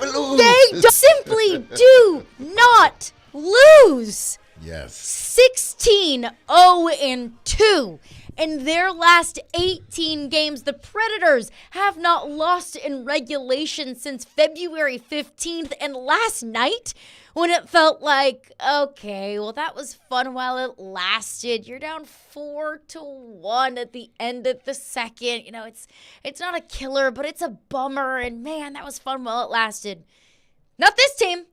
never lose. They simply do not lose. Yes. 16-0-2. In their last 18 games, the Predators have not lost in regulation since February 15th. And last night, when it felt like, okay, well, that was fun while it lasted. You're down 4-1 at the end of the second. You know, it's not a killer, but it's a bummer. And man, that was fun while it lasted. Not this team.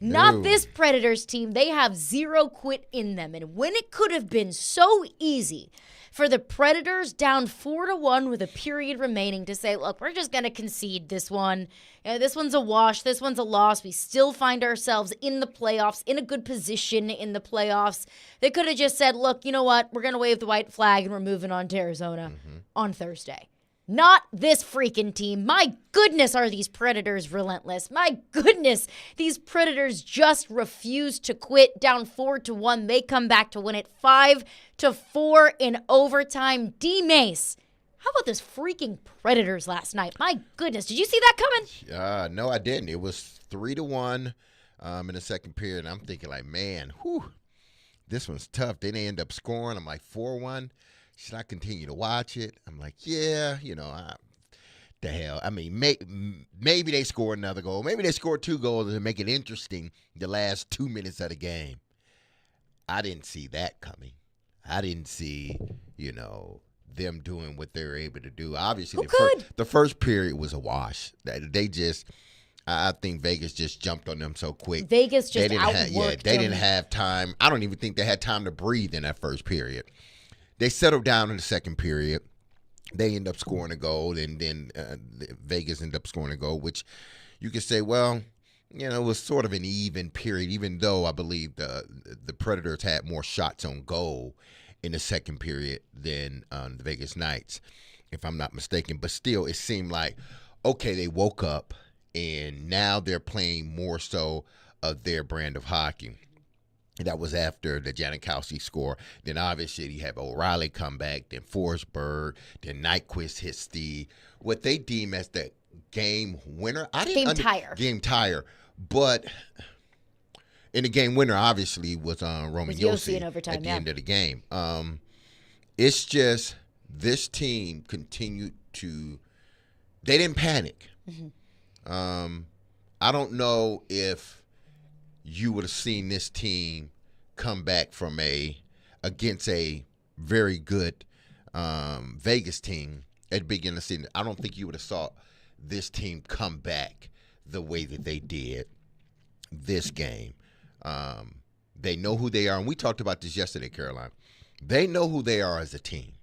Not this Predators team. They have zero quit in them. And when it could have been so easy for the Predators down 4-1 with a period remaining to say, look, we're just going to concede this one. You know, this one's a wash. This one's a loss. We still find ourselves in the playoffs, in a good position in the playoffs. They could have just said, look, you know what? We're going to wave the white flag and we're moving on to Arizona on Thursday. Not this freaking team. My goodness, are these Predators relentless. My goodness, these Predators just refuse to quit. Down 4-1. They come back to win it 5-4 in overtime. D-Mase, how about this freaking Predators last night? My goodness, did you see that coming? No, I didn't. It was 3-1 in the second period. And I'm thinking like, man, this one's tough. Then they end up scoring. I'm like 4-1. Should I continue to watch it? I'm like, yeah, the hell. I mean, maybe they score another goal. Maybe they score 2 goals and make it interesting the last 2 minutes of the game. I didn't see that coming. I didn't see, them doing what they were able to do. Obviously, the first period was a wash. They just, I think Vegas just jumped on them so quick. Vegas just outworked them. They didn't have time. I don't even think they had time to breathe in that first period. They settled down in the second period. They end up scoring a goal, and then Vegas ended up scoring a goal, which you could say, well, it was sort of an even period, even though I believe the Predators had more shots on goal in the second period than the Vegas Knights, if I'm not mistaken. But still, it seemed like, okay, they woke up, and now they're playing more so of their brand of hockey. That was after the Janikowski score. Then obviously you have O'Reilly come back, then Forsberg, then Nyquist hits what they deem as the game winner. Game tire. But in the game winner, obviously, was Roman Josi in overtime, at the end of the game. It's just this team continued to – they didn't panic. I don't know if – you would have seen this team come back from against a very good Vegas team at the beginning of the season. I don't think you would have saw this team come back the way that they did this game. They know who they are, and we talked about this yesterday, Caroline. They know who they are as a team.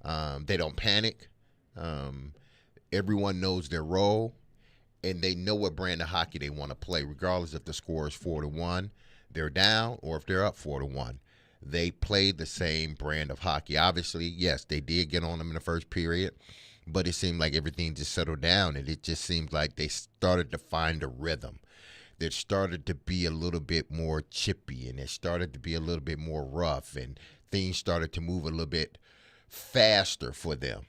They don't panic. Everyone knows their role. And they know what brand of hockey they want to play, regardless if the score is 4-1, they're down, or if they're up 4-1. They play the same brand of hockey. Obviously, yes, they did get on them in the first period, but it seemed like everything just settled down, and it just seemed like they started to find a rhythm. They started to be a little bit more chippy, and it started to be a little bit more rough, and things started to move a little bit faster for them.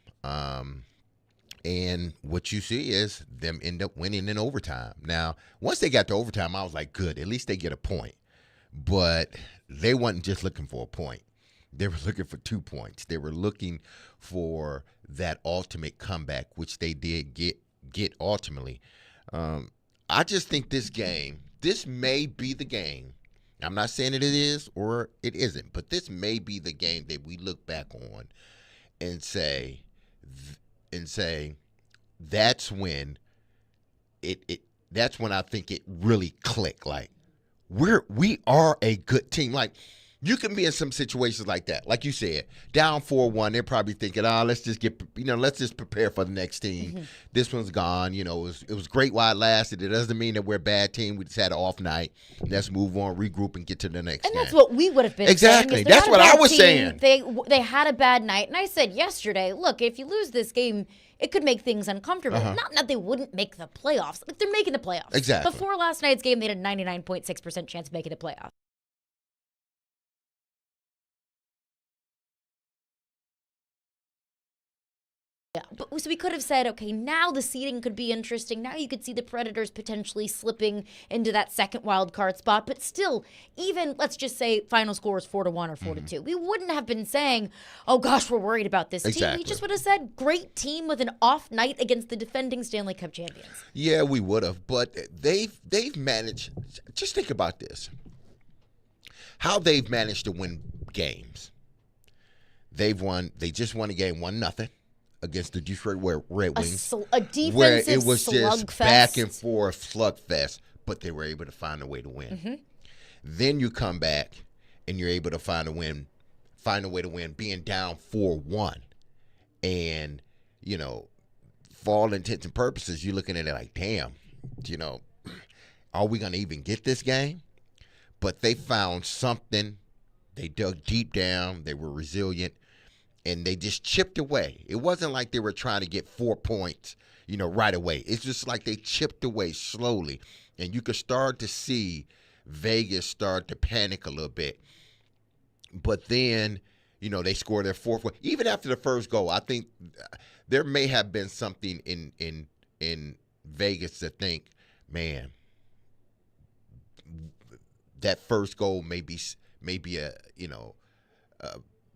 And what you see is them end up winning in overtime. Now, once they got to overtime, I was like, good, at least they get a point. But they wasn't just looking for a point. They were looking for 2 points. They were looking for that ultimate comeback, which they did get ultimately. I just think this may be the game. I'm not saying it is or it isn't, but this may be the game that we look back on and say that's when that's when I think it really clicked. Like we are a good team. Like you can be in some situations like that. Like you said, down 4-1, they're probably thinking, let's just prepare for the next team. Mm-hmm. This one's gone. It was great while it lasted. It doesn't mean that we're a bad team. We just had an off night. Let's move on, regroup, and get to the next game. And that's what we would have been exactly. saying. That's what I was saying. They had a bad night. And I said yesterday, look, if you lose this game, it could make things uncomfortable. Not that they wouldn't make the playoffs. Like, they're making the playoffs. Exactly. Before last night's game, they had a 99.6% chance of making the playoffs. Yeah, but so we could have said, okay, now the seeding could be interesting. Now you could see the Predators potentially slipping into that second wild card spot. But still, even let's just say final score is 4-1 or 4-2, we wouldn't have been saying, "Oh gosh, we're worried about this team." We just would have said, "Great team with an off night against the defending Stanley Cup champions." Yeah, we would have, but they've managed. Just think about this: how they've managed to win games. They just won a game 1-0. Against the Detroit Red Wings, a defensive where it was just slugfest. back and forth slugfest, but they were able to find a way to win. Mm-hmm. Then you come back and you're able to find a way to win, being down 4-1, and for all intents and purposes, you're looking at it like, damn, are we gonna even get this game? But they found something. They dug deep down. They were resilient. And they just chipped away. It wasn't like they were trying to get 4 points, right away. It's just like they chipped away slowly. And you could start to see Vegas start to panic a little bit. But then, they scored their fourth one. Even after the first goal, I think there may have been something in Vegas to think, man, that first goal may be a,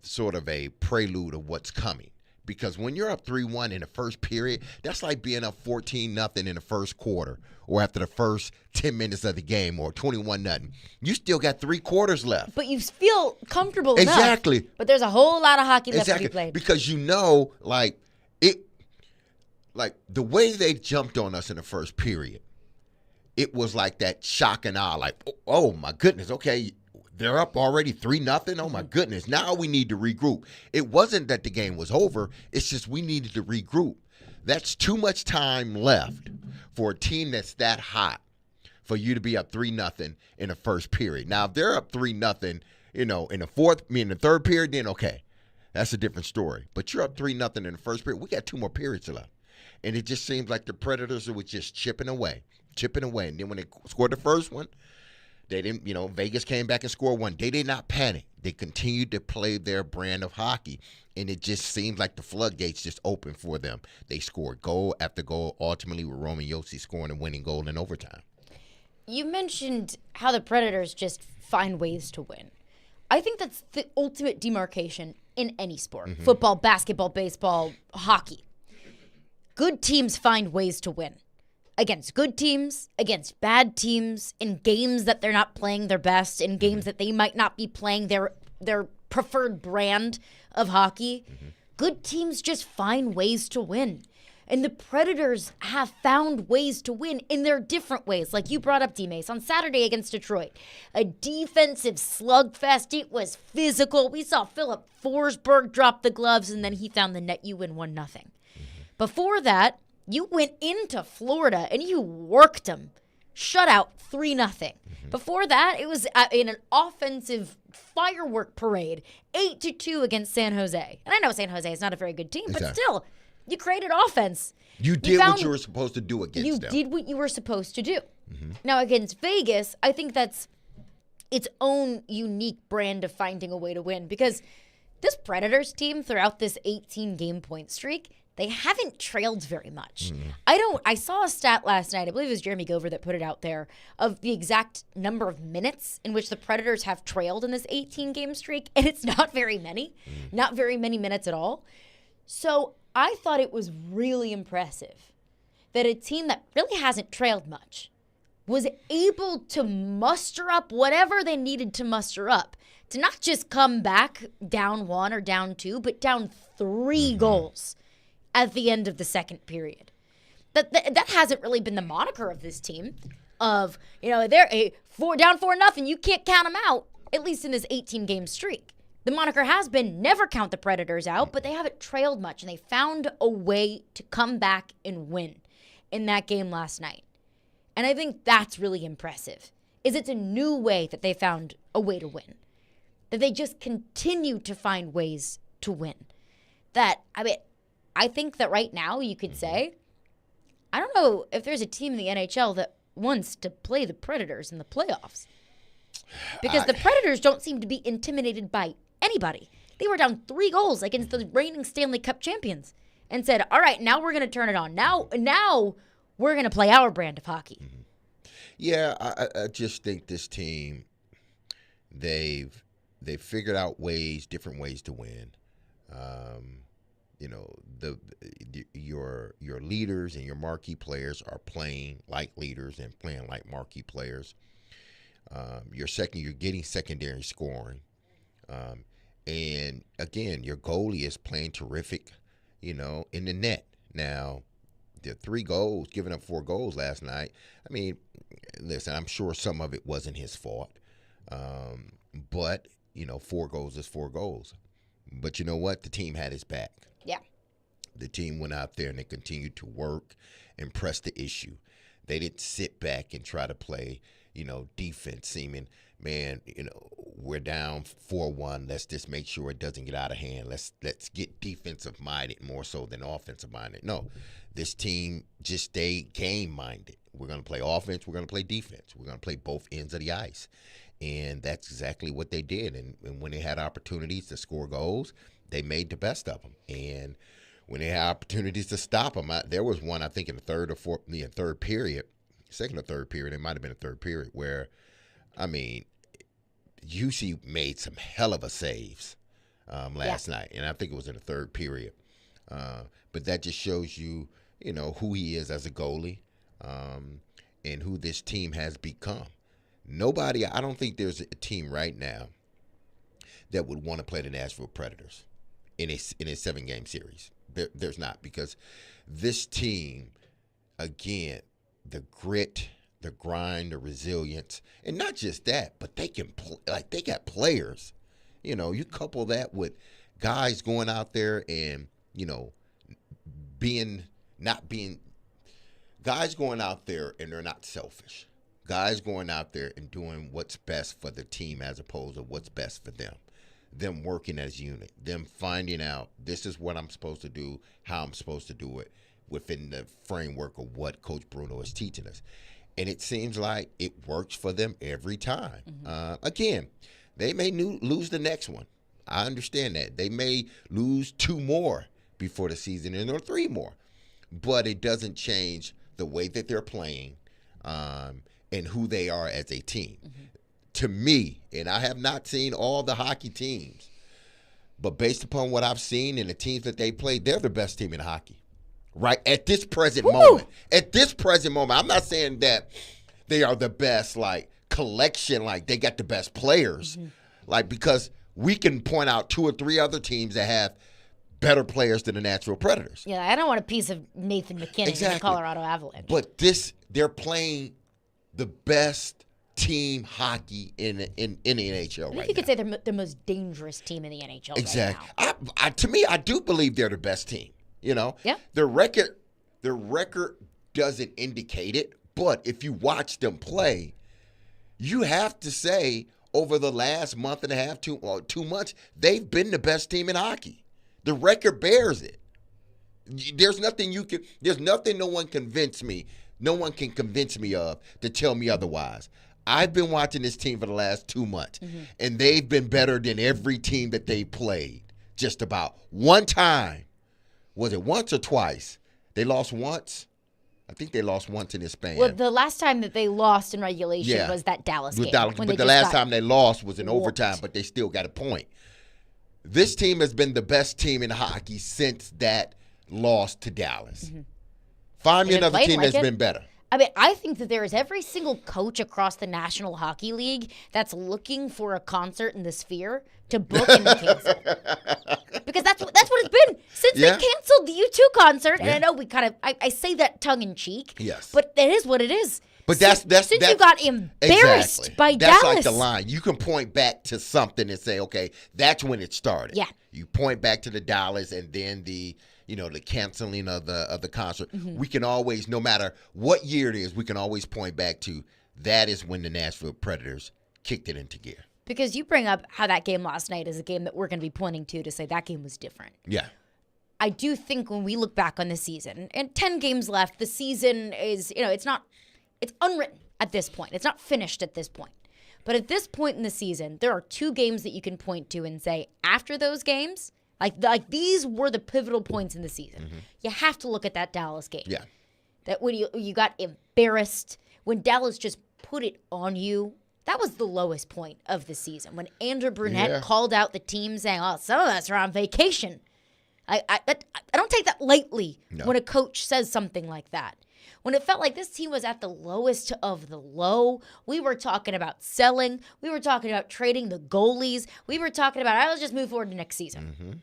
sort of a prelude of what's coming. Because when you're up 3-1 in the first period, that's like being up 14-0 in the first quarter or after the first 10 minutes of the game or 21-0. You still got 3 quarters left. But you feel comfortable enough. Exactly. But there's a whole lot of hockey left to be played. Because the way they jumped on us in the first period, it was like that shock and awe, like, oh my goodness, okay, they're up already 3-0. Oh, my goodness. Now we need to regroup. It wasn't that the game was over. It's just we needed to regroup. That's too much time left for a team that's that hot for you to be up 3-0 in the first period. Now, if they're up 3-0, in the third period, then okay. That's a different story. But you're up 3-0 in the first period. We got 2 more periods left. And it just seems like the Predators were just chipping away. And then when they scored the first one, they didn't, Vegas came back and scored one. They did not panic. They continued to play their brand of hockey, and it just seemed like the floodgates just opened for them. They scored goal after goal, ultimately with Roman Josi scoring a winning goal in overtime. You mentioned how the Predators just find ways to win. I think that's the ultimate demarcation in any sport. Mm-hmm. Football, basketball, baseball, hockey. Good teams find ways to win. Against good teams, against bad teams, in games that they're not playing their best, in games that they might not be playing their preferred brand of hockey. Mm-hmm. Good teams just find ways to win. And the Predators have found ways to win in their different ways. Like you brought up D-Mase on Saturday against Detroit. A defensive slugfest. It was physical. We saw Philip Forsberg drop the gloves, and then he found the net. You win 1-0. Mm-hmm. Before that, you went into Florida and you worked them. Shutout 3-0. Mm-hmm. Before that, it was in an offensive firework parade, 8-2 against San Jose. And I know San Jose is not a very good team, but still, you created offense. You did what you were supposed to do against them. You did what you were supposed to do. Mm-hmm. Now, against Vegas, I think that's its own unique brand of finding a way to win, because this Predators team throughout this 18-game point streak, they haven't trailed very much. Mm. I saw a stat last night, I believe it was Jeremy Gover that put it out there, of the exact number of minutes in which the Predators have trailed in this 18-game streak, and it's not very many. Not very many minutes at all. So I thought it was really impressive that a team that really hasn't trailed much was able to muster up whatever they needed to muster up to not just come back down 1 or down 2, but down 3 goals at the end of the second period. That hasn't really been the moniker of this team. Of, they're down 4-0, you can't count them out, at least in this 18-game streak. The moniker has been never count the Predators out, but they haven't trailed much, and they found a way to come back and win in that game last night. And I think that's really impressive, is it's a new way that they found a way to win. That they just continue to find ways to win. I think that right now you could say, I don't know if there's a team in the NHL that wants to play the Predators in the playoffs. Because the Predators don't seem to be intimidated by anybody. They were down 3 goals against the reigning Stanley Cup champions. and said, all right, now we're going to turn it on. Now we're going to play our brand of hockey. Mm-hmm. Yeah, I just think this team, they've figured out different ways to win. Your leaders and your marquee players are playing like leaders and playing like marquee players. You're getting secondary scoring. And again, your goalie is playing terrific, in the net. Now, the 3 goals, giving up 4 goals last night. I mean, listen, I'm sure some of it wasn't his fault. But, 4 goals is 4 goals. But you know what? The team had his back. Yeah. The team went out there and they continued to work and press the issue. They didn't sit back and try to play, defense, seeming, man, we're down 4-1. Let's just make sure it doesn't get out of hand. Let's get defensive minded more so than offensive minded. No, this team just stayed game minded. We're going to play offense. We're going to play defense. We're going to play both ends of the ice. And that's exactly what they did. And when they had opportunities to score goals, they made the best of them. And when they had opportunities to stop them, there was one, I think, in the third period, second or third period, it might have been a third period, where, UC made some hell of a saves last night. And I think it was in the third period. But that just shows you, who he is as a goalie and who this team has become. I don't think there's a team right now that would want to play the Nashville Predators in a 7-game series. There's not, because this team, again, the grit, the grind, the resilience, and not just that, but they can they got players. You couple that with guys going out there and guys going out there and they're not selfish. Guys going out there and doing what's best for the team as opposed to what's best for them. Them working as a unit. Them finding out this is what I'm supposed to do, how I'm supposed to do it within the framework of what Coach Bruno is teaching us. And it seems like it works for them every time. Mm-hmm. Again, they may lose the next one. I understand that. They may lose 2 more before the season end or 3 more. But it doesn't change the way that they're playing and who they are as a team. Mm-hmm. To me, and I have not seen all the hockey teams, but based upon what I've seen and the teams that they play, they're the best team in hockey. Right? At this present moment. At this present moment. I'm not saying that they are the best, collection, they got the best players. Mm-hmm. Because we can point out 2 or 3 other teams that have better players than the Nashville Predators. Yeah, I don't want a piece of Nathan McKinnon in the Colorado Avalanche. But they're playing the best team hockey in the NHL right now. You could say they're the most dangerous team in the NHL exactly. right now. To me, I do believe they're the best team. Yeah. Their record doesn't indicate it, but if you watch them play, you have to say over the last month and a half, 2 months, they've been the best team in hockey. The record bears it. There's nothing no one can convince me of to tell me otherwise. I've been watching this team for the last 2 months, and they've been better than every team that they played. Just about one time. Was it once or twice? They lost once? I think they lost once in this span. Well, the last time that they lost in regulation was that Dallas game. But the last time they lost was in overtime, but they still got a point. This team has been the best team in hockey since that loss to Dallas. Mm-hmm. Find me another team that's been better. I think that there is every single coach across the National Hockey League that's looking for a concert in the Sphere to book and cancel. Because that's what it's been since they canceled the U2 concert. And I know I say that tongue in cheek. Yes. But it is what it is. But since you got embarrassed by Dallas. That's like the line. You can point back to something and say, okay, that's when it started. Yeah. You point back to the Dallas and then the canceling of the concert. Mm-hmm. We can always, no matter what year it is, we can always point back to that is when the Nashville Predators kicked it into gear. Because you bring up how that game last night is a game that we're going to be pointing to say that game was different. Yeah. I do think when we look back on the season, and 10 games left, the season is, it's unwritten at this point. It's not finished at this point. But at this point in the season, there are 2 games that you can point to and say, after those games, Like these were the pivotal points in the season. You have to look at that Dallas game. Yeah. That when you got embarrassed, when Dallas just put it on you, that was the lowest point of the season. When Andrew Brunette called out the team saying, "Oh, some of us are on vacation." I don't take that lightly when a coach says something like that. When it felt like this team was at the lowest of the low, we were talking about selling. We were talking about trading the goalies. We were talking about, let's just move forward to next season.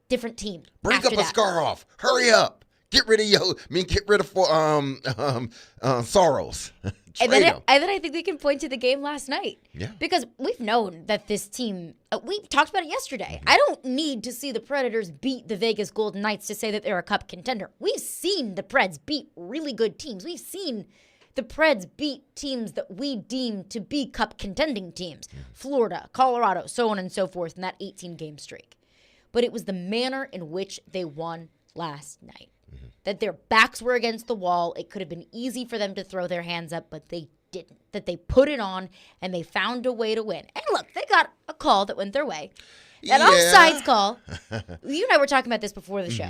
Different team. Break up a scar off. Hurry up. Get rid of Sorrows. And then I think we can point to the game last night. Yeah. Because we've known that this team, we talked about it yesterday. I don't need to see the Predators beat the Vegas Golden Knights to say that they're a cup contender. We've seen the Preds beat really good teams. We've seen the Preds beat teams that we deem to be cup contending teams. Florida, Colorado, so on and so forth in that 18-game streak. But it was the manner in which they won last night. That their backs were against the wall. It could have been easy for them to throw their hands up, but they didn't. That they put it on, and they found a way to win. And look, they got a call that went their way. That offsides call, you and I were talking about this before the show.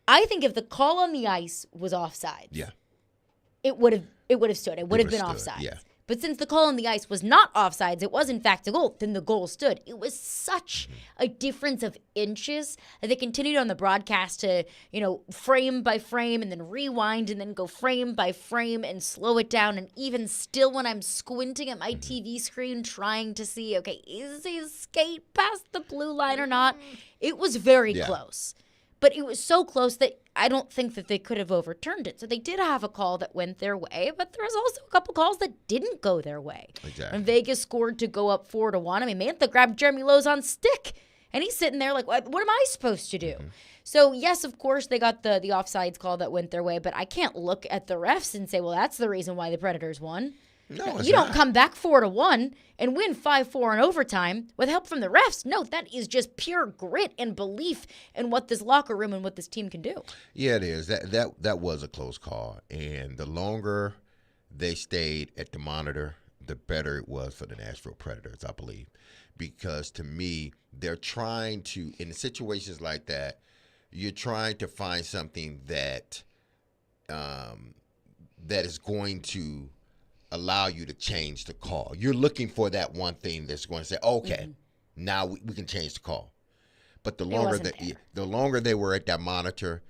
I think if the call on the ice was offsides, it would have stood. It would have been offsides. Yeah. But since the call on the ice was not offsides, it was in fact a goal, then the goal stood. It was such a difference of inches that they continued on the broadcast to, frame by frame and then rewind and then go frame by frame and slow it down. And even still when I'm squinting at my TV screen trying to see, okay, is his skate past the blue line or not? It was very close. But it was so close that I don't think that they could have overturned it. So they did have a call that went their way, but there was also a couple calls that didn't go their way. Exactly. And Vegas scored to go up 4-1. I mean, Mantha grabbed Jeremy Lozon's stick, and he's sitting there like, what am I supposed to do? So, yes, of course, they got the offsides call that went their way, but I can't look at the refs and say, well, that's the reason why the Predators won. No, you don't come back 4-1 and win 5-4 in overtime with help from the refs. No, that is just pure grit and belief in what this locker room and what this team can do. Yeah, it is. That was a close call, and the longer they stayed at the monitor, the better it was for the Nashville Predators, I believe, because to me, they're trying to, in situations like that, you're trying to find something that that is going to allow you to change the call. You're looking for that one thing that's going to say, okay, now we can change the call. But the longer they were at that monitor,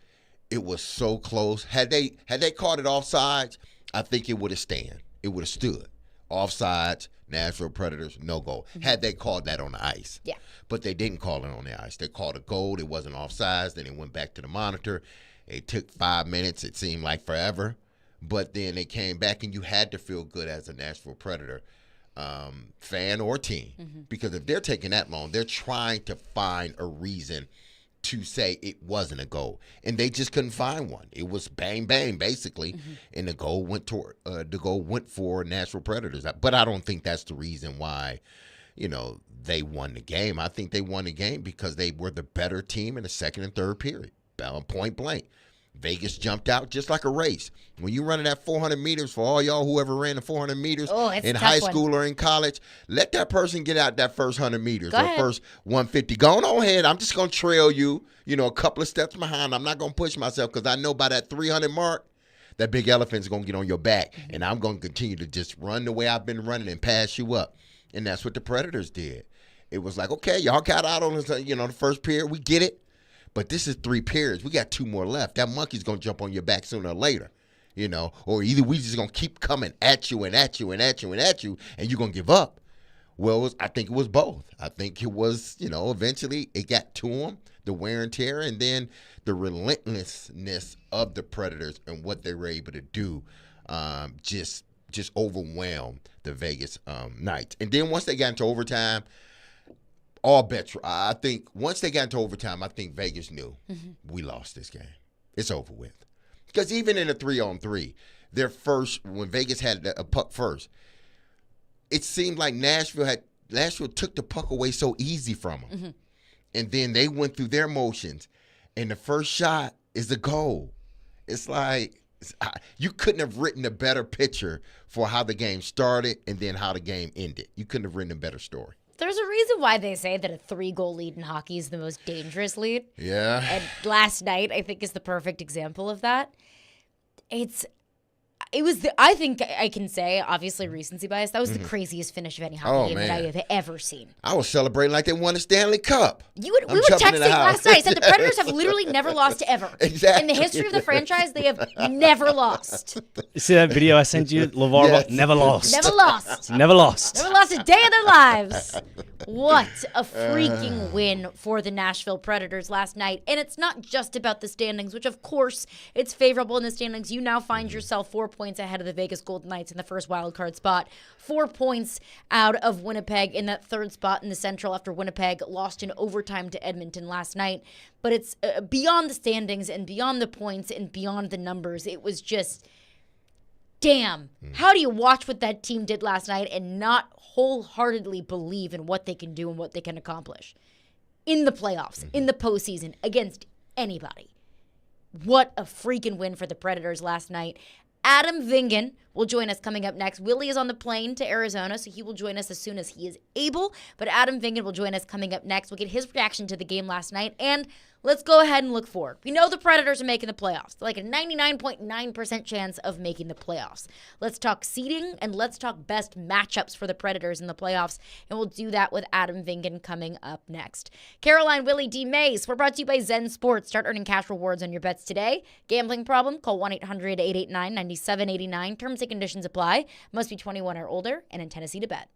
it was so close. Had they called it offsides, I think it would have stand. It would have stood. Offsides, Nashville Predators, no goal. Had they called that on the ice. Yeah. But they didn't call it on the ice. They called a goal. It wasn't offsides. Then it went back to the monitor. It took 5 minutes. It seemed like forever. But then they came back, and you had to feel good as a Nashville Predator fan or team. Because if they're taking that long, they're trying to find a reason to say it wasn't a goal. And they just couldn't find one. It was bang, bang, basically. And the goal went for Nashville Predators. But I don't think that's the reason why, they won the game. I think they won the game because they were the better team in the second and third period. Point blank. Vegas jumped out just like a race. When you running that 400 meters, for all y'all who ever ran the 400 meters in high school or in college, let that person get out that first 100 meters first 150. Go on ahead. I'm just going to trail you, a couple of steps behind. I'm not going to push myself because I know by that 300 mark, that big elephant's going to get on your back. And I'm going to continue to just run the way I've been running and pass you up. And that's what the Predators did. It was like, okay, y'all got out on the first period. We get it. But this is 3 periods. We got 2 more left. That monkey's going to jump on your back sooner or later, or either we just going to keep coming at you and at you and at you and at you, and you're going to give up. Well, I think it was both. I think it was, eventually it got to them, the wear and tear, and then the relentlessness of the Predators and what they were able to do just overwhelmed the Vegas Knights. And then once they got into overtime, all bets. I think once they got into overtime, I think Vegas knew we lost this game. It's over with. Because even in a 3-on-3, when Vegas had a puck first, it seemed like Nashville took the puck away so easy from them. And then they went through their motions, and the first shot is a goal. It's like you couldn't have written a better picture for how the game started and then how the game ended. You couldn't have written a better story. There's a reason why they say that a 3-goal lead in hockey is the most dangerous lead. Yeah. And last night, I think, is the perfect example of that. I think I can say, obviously recency bias, that was the craziest finish of any hockey game that I have ever seen. I was celebrating like they won the Stanley Cup. We were texting last night. I said the Predators have literally never lost ever. Exactly. In the history of the franchise, they have never lost. You see that video I sent you? LeVar Yes. never lost. Never lost. Never lost. Never lost a day of their lives. What a freaking win for the Nashville Predators last night. And it's not just about the standings, which of course it's favorable in the standings. You now find yourself 4 points ahead of the Vegas Golden Knights in the first wild card spot. 4 points out of Winnipeg in that third spot in the Central after Winnipeg lost in overtime to Edmonton last night. But it's beyond the standings and beyond the points and beyond the numbers. It was just... damn, how do you watch what that team did last night and not wholeheartedly believe in what they can do and what they can accomplish in the playoffs, in the postseason, against anybody? What a freaking win for the Predators last night. Adam Vingan will join us coming up next. Willy is on the plane to Arizona, so he will join us as soon as he is able. But Adam Vingan will join us coming up next. We'll get his reaction to the game last night, and let's go ahead and look forward. We know the Predators are making the playoffs. Like a 99.9% chance of making the playoffs. Let's talk seeding, and let's talk best matchups for the Predators in the playoffs, and we'll do that with Adam Vingan coming up next. Caroline, Willy, D-Mase, we're brought to you by Zen Sports. Start earning cash rewards on your bets today. Gambling problem? Call 1-800-889-9789. Terms and conditions apply. Must be 21 or older and in Tennessee to bet.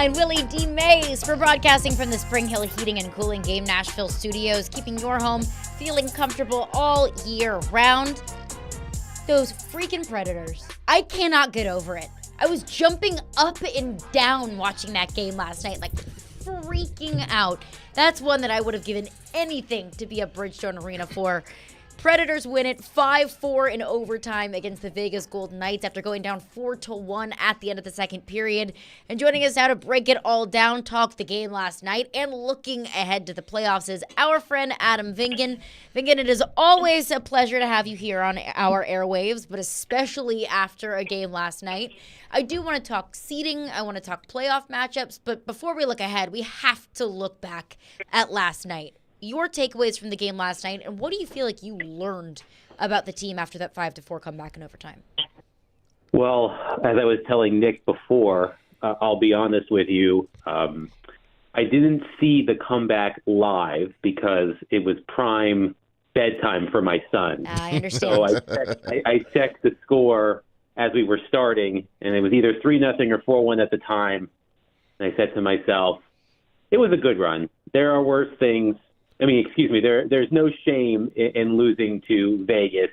mine, Willy D-Mase, for broadcasting from the Spring Hill Heating and Cooling Game Nashville studios, keeping your home feeling comfortable all year round. Those freaking Predators. I cannot get over it. I was jumping up and down watching that game last night, like freaking out. That's one that I would have given anything to be at Bridgestone Arena for. Predators win it 5-4 in overtime against the Vegas Golden Knights after going down 4-1 at the end of the second period. And joining us now to break it all down, talk the game last night, and looking ahead to the playoffs is our friend Adam Vingan. Vingan, it is always a pleasure to have you here on our airwaves, but especially after a game last night. I do want to talk seeding, I want to talk playoff matchups, but before we look ahead, we have to look back at last night. Your takeaways from the game last night, and what do you feel like you learned about the team after that 5-4 comeback in overtime? Well, as I was telling Nick before, I'll be honest with you, I didn't see the comeback live because it was prime bedtime for my son. I understand. So I checked the score as we were starting, and it was either 3-0 or 4-1 at the time. And I said to myself, it was a good run. There are worse things. There's no shame in losing to Vegas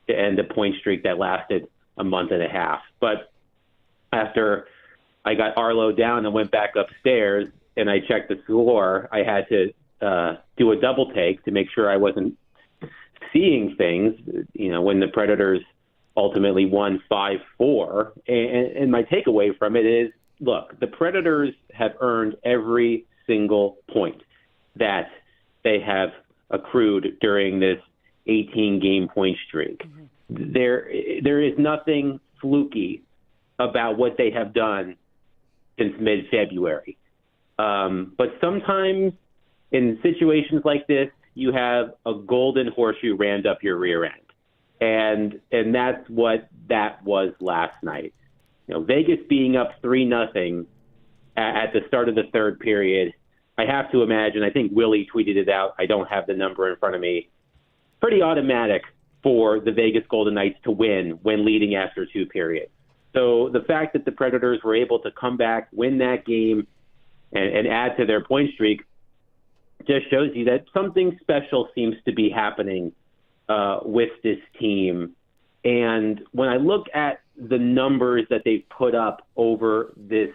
to end a point streak that lasted a month and a half. But after I got Arlo down and went back upstairs and I checked the score, I had to do a double take to make sure I wasn't seeing things, when the Predators ultimately won 5-4. And my takeaway from it is, look, the Predators have earned every single point that they have accrued during this 18-game point streak. Mm-hmm. There is nothing fluky about what they have done since mid-February. But sometimes in situations like this, you have a golden horseshoe rammed up your rear end. And that's what that was last night. Vegas being up 3-0 at the start of the third period, I have to imagine, I think Willy tweeted it out, I don't have the number in front of me, pretty automatic for the Vegas Golden Knights to win when leading after two periods. So the fact that the Predators were able to come back, win that game, and add to their point streak just shows you that something special seems to be happening with this team. And when I look at the numbers that they've put up over this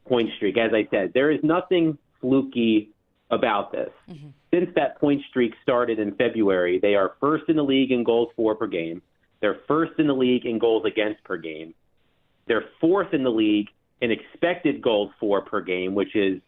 point streak, as I said, there is nothing fluky about this. Mm-hmm. Since that point streak started in February, they are first in the league in goals for per game. They're first in the league in goals against per game. They're fourth in the league in expected goals for per game, which is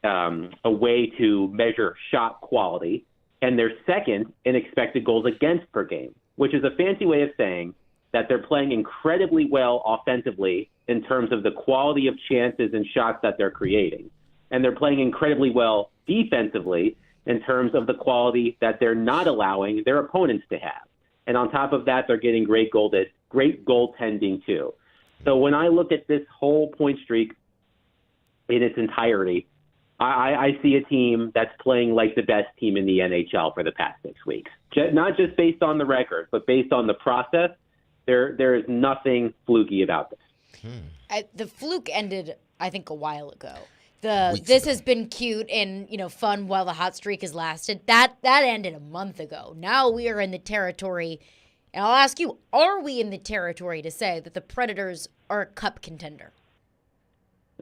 a way to measure shot quality. And they're second in expected goals against per game, which is a fancy way of saying that they're playing incredibly well offensively in terms of the quality of chances and shots that they're creating. And they're playing incredibly well defensively in terms of the quality that they're not allowing their opponents to have. And on top of that, they're getting great goaltending too. So when I look at this whole point streak in its entirety, I see a team that's playing like the best team in the NHL for the past 6 weeks. Not just based on the record, but based on the process. There is nothing fluky about this. The fluke ended, I think, a while ago. This has been cute and fun while the hot streak has lasted. That ended a month ago. Now we are in the territory, and I'll ask you: are we in the territory to say that the Predators are a cup contender?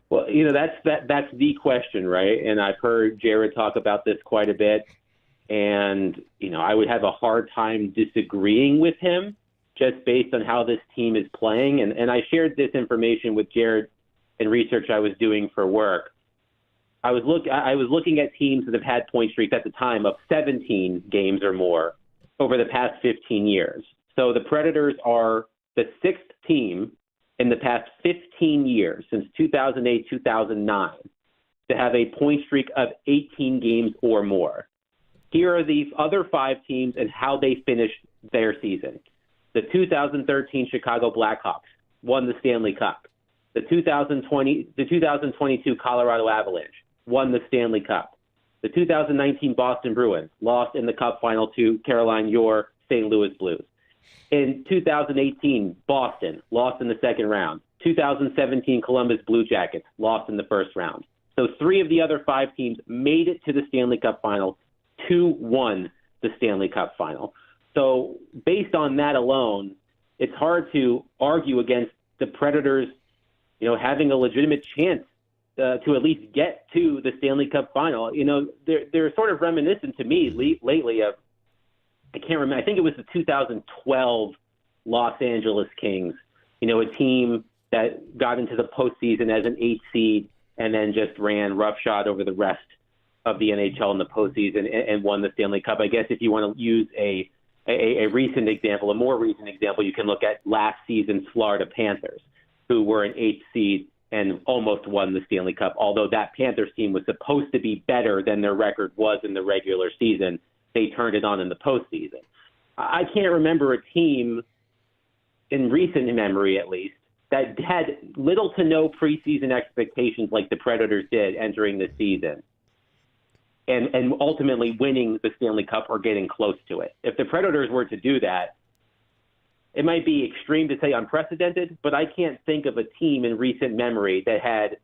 Well, that's the question, right? And I've heard Jared talk about this quite a bit, and I would have a hard time disagreeing with him just based on how this team is playing. And I shared this information with Jared in research I was doing for work. I was looking at teams that have had point streaks at the time of 17 games or more over the past 15 years. So the Predators are the sixth team in the past 15 years, since 2008, 2009, to have a point streak of 18 games or more. Here are these other five teams and how they finished their season. The 2013 Chicago Blackhawks won the Stanley Cup. The 2022 Colorado Avalanche won the Stanley Cup. The 2019 Boston Bruins lost in the Cup final to Caroline, your St. Louis Blues. In 2018, Boston lost in the second round 2017 Columbus Blue Jackets lost in the first round. So 3 of the other 5 teams made it to the Stanley Cup final. 2 won the Stanley Cup final. So based on that alone, it's hard to argue against the Predators, having a legitimate chance to at least get to the Stanley Cup final. They're sort of reminiscent to me lately of, I can't remember, I think it was the 2012 Los Angeles Kings, a team that got into the postseason as an 8th seed and then just ran roughshod over the rest of the NHL in the postseason and won the Stanley Cup. I guess if you want to use a recent example, a more recent example, you can look at last season's Florida Panthers, who were an 8th seed and almost won the Stanley Cup, although that Panthers team was supposed to be better than their record was in the regular season. They turned it on in the postseason. I can't remember a team in recent memory, at least, that had little to no preseason expectations like the Predators did entering the season and ultimately winning the Stanley Cup or getting close to it. If the Predators were to do that, it might be extreme to say unprecedented, but I can't think of a team in recent memory that had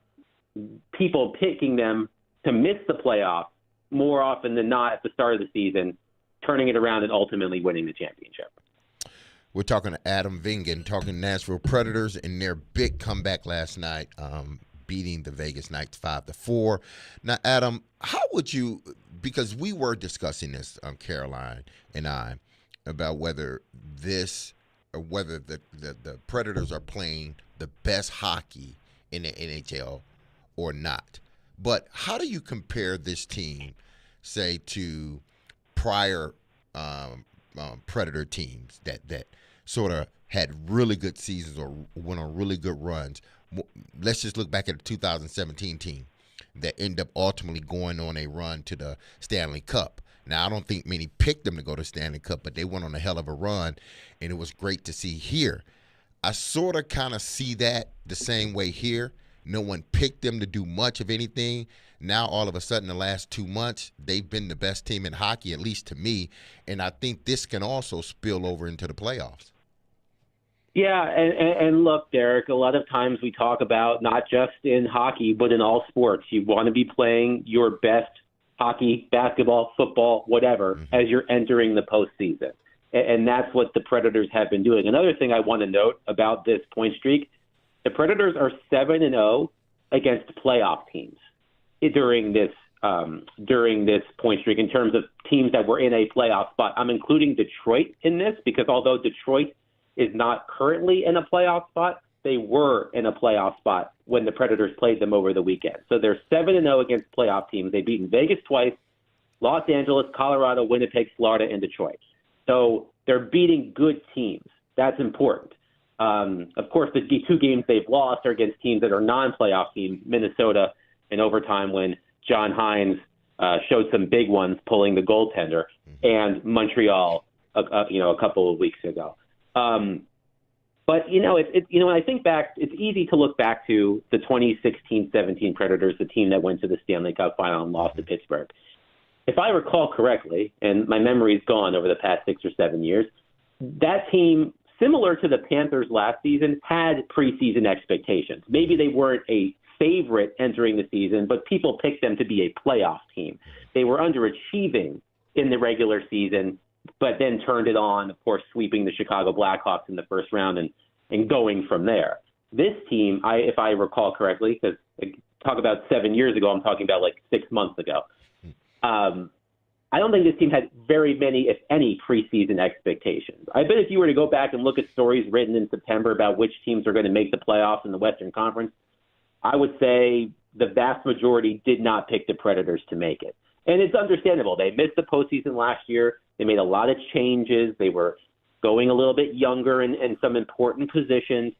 people picking them to miss the playoffs more often than not at the start of the season, turning it around and ultimately winning the championship. We're talking to Adam Vingan, talking Nashville Predators and their big comeback last night, beating the Vegas Knights 5-4. Now, Adam, how would you, because we were discussing this, Caroline and I, about whether the Predators are playing the best hockey in the NHL or not. But how do you compare this team, say, to prior Predator teams that sort of had really good seasons or went on really good runs? Let's just look back at the 2017 team that ended up ultimately going on a run to the Stanley Cup. Now, I don't think many picked them to go to Stanley Cup, but they went on a hell of a run, and it was great to see here. I sort of kind of see that the same way here. No one picked them to do much of anything. Now, all of a sudden, the last 2 months, they've been the best team in hockey, at least to me, and I think this can also spill over into the playoffs. Yeah, and look, Derek, a lot of times we talk about not just in hockey, but in all sports, you want to be playing your best hockey, basketball, football, whatever, as you're entering the postseason. And that's what the Predators have been doing. Another thing I want to note about this point streak, the Predators are 7-0 against playoff teams during this point streak in terms of teams that were in a playoff spot. I'm including Detroit in this because although Detroit is not currently in a playoff spot, they were in a playoff spot when the Predators played them over the weekend. So they're 7-0 against playoff teams. They've beaten Vegas twice, Los Angeles, Colorado, Winnipeg, Florida, and Detroit. So they're beating good teams. That's important. Of course, the 2 games they've lost are against teams that are non-playoff teams, Minnesota in overtime when John Hines showed some big ones pulling the goaltender, and Montreal a couple of weeks ago. But, when I think back, it's easy to look back to the 2016-17 Predators, the team that went to the Stanley Cup final and lost to Pittsburgh. If I recall correctly, and my memory's gone over the past 6 or 7 years, that team, similar to the Panthers last season, had preseason expectations. Maybe they weren't a favorite entering the season, but people picked them to be a playoff team. They were underachieving in the regular season, but then turned it on, of course, sweeping the Chicago Blackhawks in the first round and going from there. This team, if I recall correctly, because talk about 7 years ago, I'm talking about like 6 months ago. I don't think this team had very many, if any, preseason expectations. I bet if you were to go back and look at stories written in September about which teams are going to make the playoffs in the Western Conference, I would say the vast majority did not pick the Predators to make it. And it's understandable. They missed the postseason last year. They made a lot of changes. They were going a little bit younger in some important positions.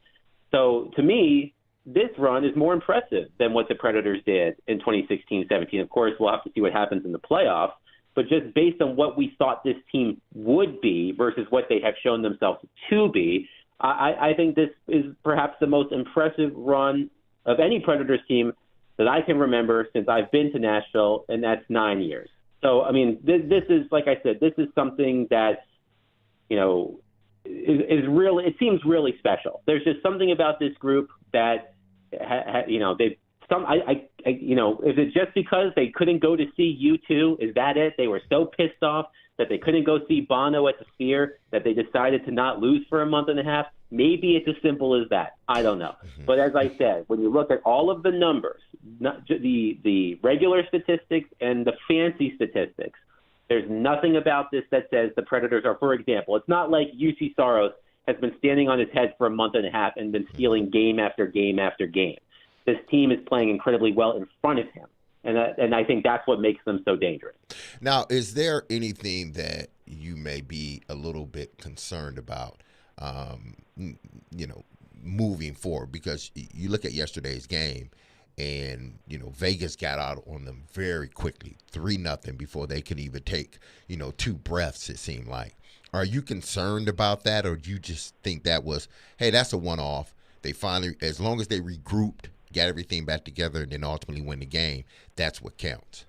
So to me, this run is more impressive than what the Predators did in 2016-17. Of course, we'll have to see what happens in the playoffs. But just based on what we thought this team would be versus what they have shown themselves to be, I think this is perhaps the most impressive run of any Predators team that I can remember since I've been to Nashville, and that's 9 years. So, I mean, this is, like I said, this is something that, is really, it seems really special. There's just something about this group that they is it just because they couldn't go to see U2? Is that it? They were so pissed off that they couldn't go see Bono at the Sphere that they decided to not lose for a month and a half. Maybe it's as simple as that. I don't know. But as I said, when you look at all of the numbers, the regular statistics and the fancy statistics, there's nothing about this that says the Predators are, for example, it's not like UC Saros has been standing on his head for a month and a half and been stealing game after game after game. This team is playing incredibly well in front of him. And I think that's what makes them so dangerous. Now, is there anything that you may be a little bit concerned about, moving forward? Because you look at yesterday's game, and Vegas got out on them very quickly, 3-0 before they could even take 2 breaths. It seemed like. Are you concerned about that, or do you just think that was, hey, that's a one-off? They finally, as long as they regrouped, got everything back together, and then ultimately win the game, that's what counts.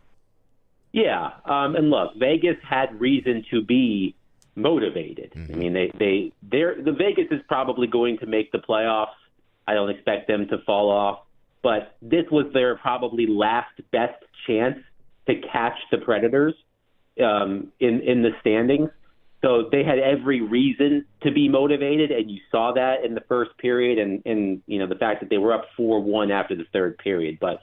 Yeah, and look, Vegas had reason to be motivated. I mean, the Vegas is probably going to make the playoffs. I don't expect them to fall off, but this was their probably last best chance to catch the Predators in the standings. So they had every reason to be motivated, and you saw that in the first period, and the fact that they were up 4-1 after the third period. But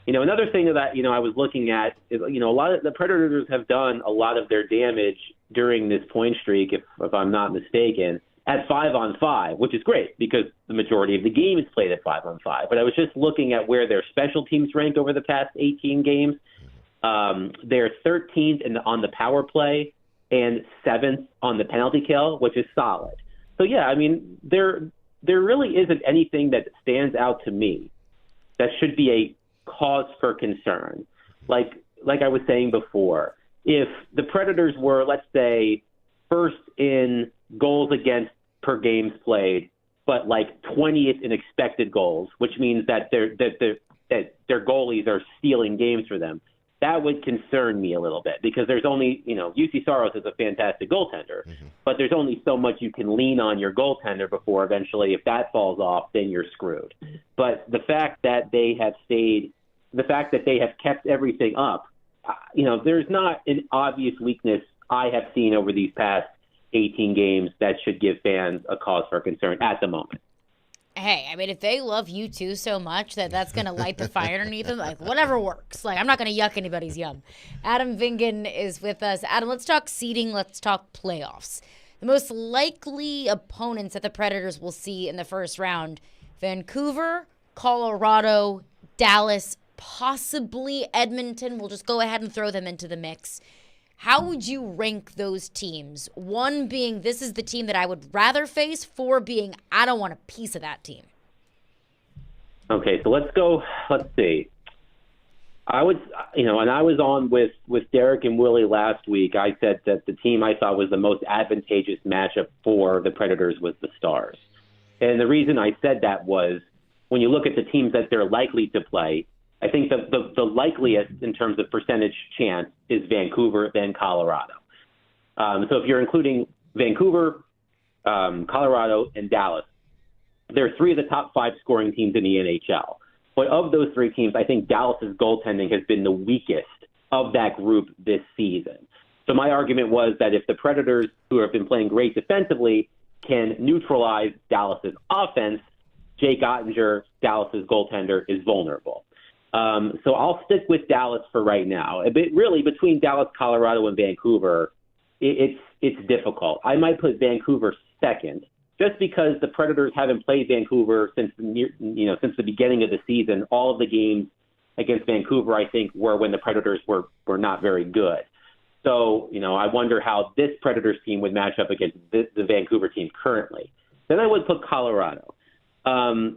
another thing that I was looking at is a lot of the Predators have done a lot of their damage during this point streak, if I'm not mistaken, at 5-on-5, which is great because the majority of the game is played at 5-on-5. But I was just looking at where their special teams rank over the past 18 games. They're 13th on the power play and 7th on the penalty kill, which is solid. So, yeah, I mean, there really isn't anything that stands out to me that should be a cause for concern. Like I was saying before, if the Predators were, let's say, first in goals against per games played, but like 20th in expected goals, which means that their goalies are stealing games for them, that would concern me a little bit because there's only, UC Saros is a fantastic goaltender, but there's only so much you can lean on your goaltender before eventually, if that falls off, then you're screwed. But the fact that they have kept everything up, there's not an obvious weakness I have seen over these past 18 games that should give fans a cause for concern at the moment. Hey, I mean, if they love U2 so much that's going to light the fire underneath them, like, whatever works. Like, I'm not going to yuck anybody's yum. Adam Vingan is with us. Adam, let's talk seeding. Let's talk playoffs. The most likely opponents that the Predators will see in the first round, Vancouver, Colorado, Dallas, possibly Edmonton. We'll just go ahead and throw them into the mix. How would you rank those teams? 1 being, this is the team that I would rather face. 4 being, I don't want a piece of that team. Okay, so let's see. I would, and I was on with Derek and Willy last week. I said that the team I thought was the most advantageous matchup for the Predators was the Stars. And the reason I said that was when you look at the teams that they're likely to play, I think the likeliest in terms of percentage chance is Vancouver, then Colorado. So if you're including Vancouver, Colorado, and Dallas, they're 3 of the top 5 scoring teams in the NHL. But of those 3 teams, I think Dallas's goaltending has been the weakest of that group this season. So my argument was that if the Predators, who have been playing great defensively, can neutralize Dallas's offense, Jake Ottinger, Dallas's goaltender, is vulnerable. So I'll stick with Dallas for right now. But really, between Dallas, Colorado, and Vancouver, it's difficult. I might put Vancouver second, just because the Predators haven't played Vancouver since the beginning of the season. All of the games against Vancouver, I think, were when the Predators were not very good. So, I wonder how this Predators team would match up against the Vancouver team currently. Then I would put Colorado. I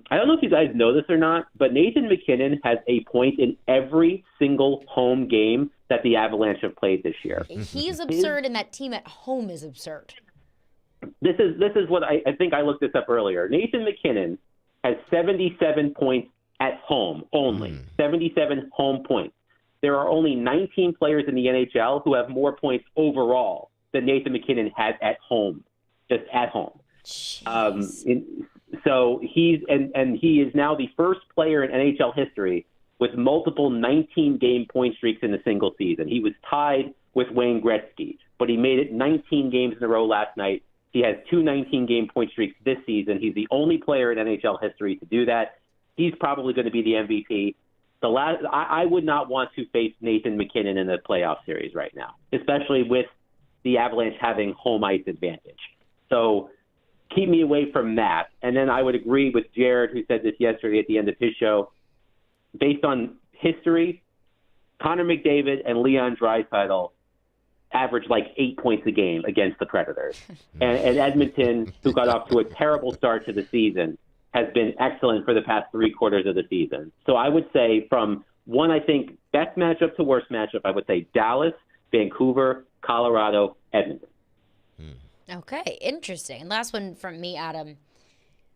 don't know if you guys know this or not, but Nathan MacKinnon has a point in every single home game that the Avalanche have played this year. He's absurd, and that team at home is absurd. This is what I think. I looked this up earlier. Nathan MacKinnon has 77 points at home only. 77 home points. There are only 19 players in the NHL who have more points overall than Nathan MacKinnon has at home, just at home. So he is now the first player in NHL history with multiple 19-game point streaks in a single season. He was tied with Wayne Gretzky, but he made it 19 games in a row last night. He has two 19-game point streaks this season. He's the only player in NHL history to do that. He's probably going to be the MVP. I would not want to face Nathan MacKinnon in the playoff series right now, especially with the Avalanche having home ice advantage. So keep me away from that. And then I would agree with Jared, who said this yesterday at the end of his show. Based on history, Connor McDavid and Leon Draisaitl average like 8 points a game against the Predators. And Edmonton, who got off to a terrible start to the season, has been excellent for the past 3 quarters of the season. So I would say from one, I think, best matchup to worst matchup, I would say Dallas, Vancouver, Colorado, Edmonton. Okay, interesting. Last one from me, Adam.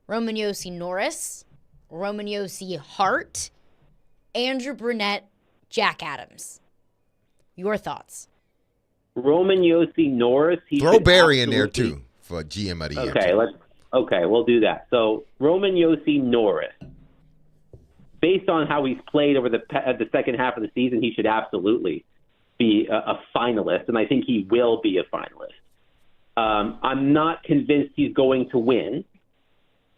Roman Yossi Norris, Roman Yossi Hart, Andrew Brunette, Jack Adams. Your thoughts? Roman Yossi Norris. Throw Barry in there too for GM of the year. Okay, we'll do that. So Roman Yossi Norris, based on how he's played over the second half of the season, he should absolutely be a finalist, and I think he will be a finalist. I'm not convinced he's going to win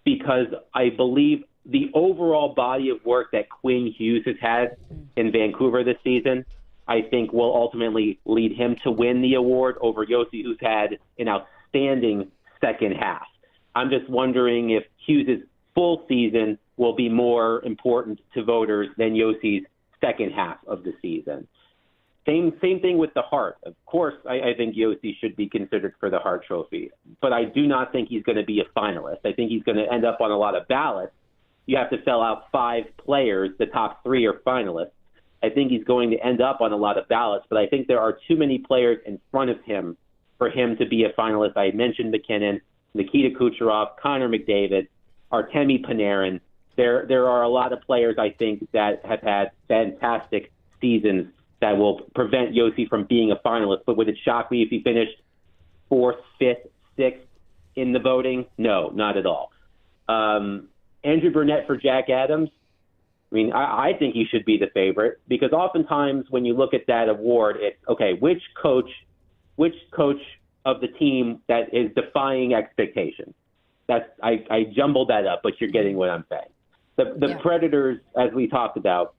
because I believe the overall body of work that Quinn Hughes has had in Vancouver this season, I think will ultimately lead him to win the award over Yossi, who's had an outstanding second half. I'm just wondering if Hughes' full season will be more important to voters than Yossi's second half of the season. Same thing with the Hart. Of course, I think Yossi should be considered for the Hart Trophy, but I do not think he's going to be a finalist. I think he's going to end up on a lot of ballots. You have to fill out 5 players. The top 3 are finalists. I think he's going to end up on a lot of ballots, but I think there are too many players in front of him for him to be a finalist. I mentioned McKinnon, Nikita Kucherov, Connor McDavid, Artemi Panarin. There are a lot of players, I think, that have had fantastic seasons that will prevent Yossi from being a finalist. But would it shock me if he finished 4th, 5th, 6th in the voting? No, not at all. Andrew Burnett for Jack Adams. I mean, I think he should be the favorite because oftentimes when you look at that award, it's, okay, which coach of the team that is defying expectations? I jumbled that up, but you're getting what I'm saying. The Predators, as we talked about,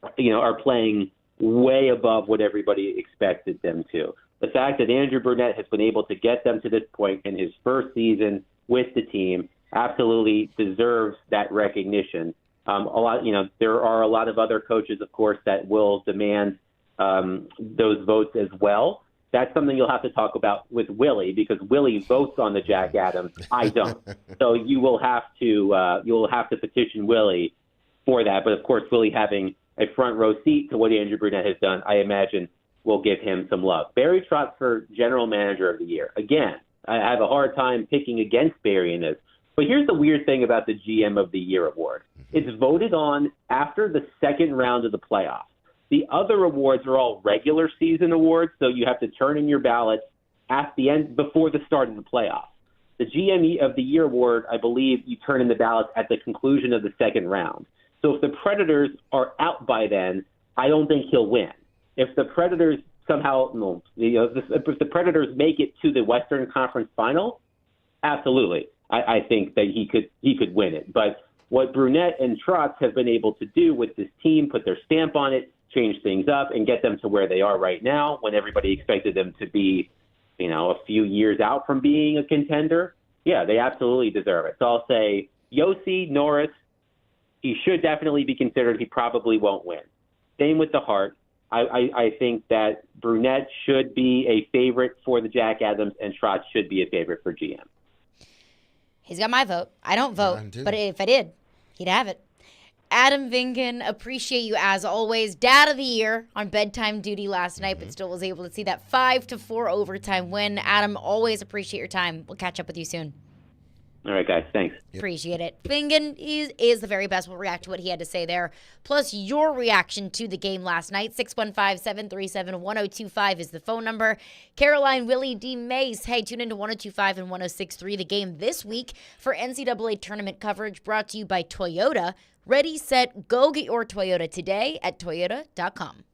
are playing way above what everybody expected them to. The fact that Andrew Burnett has been able to get them to this point in his first season with the team absolutely deserves that recognition. There are a lot of other coaches, of course, that will demand those votes as well. That's something you'll have to talk about with Willy because Willy votes on the Jack Adams. I don't. So you will have to petition Willy for that. But of course, Willy having a front row seat to what Andrew Brunette has done, I imagine will give him some love. Barry Trotz for General Manager of the Year. Again, I have a hard time picking against Barry in this. But here's the weird thing about the GM of the Year award. It's voted on after the second round of the playoffs. The other awards are all regular season awards, so you have to turn in your ballots at the end before the start of the playoffs. The GM of the Year award, I believe you turn in the ballots at the conclusion of the second round. So if the Predators are out by then, I don't think he'll win. If the Predators if the Predators make it to the Western Conference Final, absolutely, I think that he could win it. But what Brunette and Trotz have been able to do with this team, put their stamp on it, change things up, and get them to where they are right now, when everybody expected them to be, a few years out from being a contender, yeah, they absolutely deserve it. So I'll say Yossi, Norris. He should definitely be considered. He probably won't win. Same with the Hart. I think that Brunette should be a favorite for the Jack Adams, and Trotz should be a favorite for GM. He's got my vote. I don't vote, but if I did, he'd have it. Adam Vingan, appreciate you as always. Dad of the Year on bedtime duty last night, but still was able to see that 5-4 overtime win. Adam, always appreciate your time. We'll catch up with you soon. All right, guys. Thanks. Appreciate it. Fingan is the very best. We'll react to what he had to say there. Plus, your reaction to the game last night. 615-737-1025 is the phone number. Caroline, Willy, D-Mase. Hey, tune into 1025 and 1063. The game this week for NCAA tournament coverage brought to you by Toyota. Ready, set, go. Get your Toyota today at toyota.com.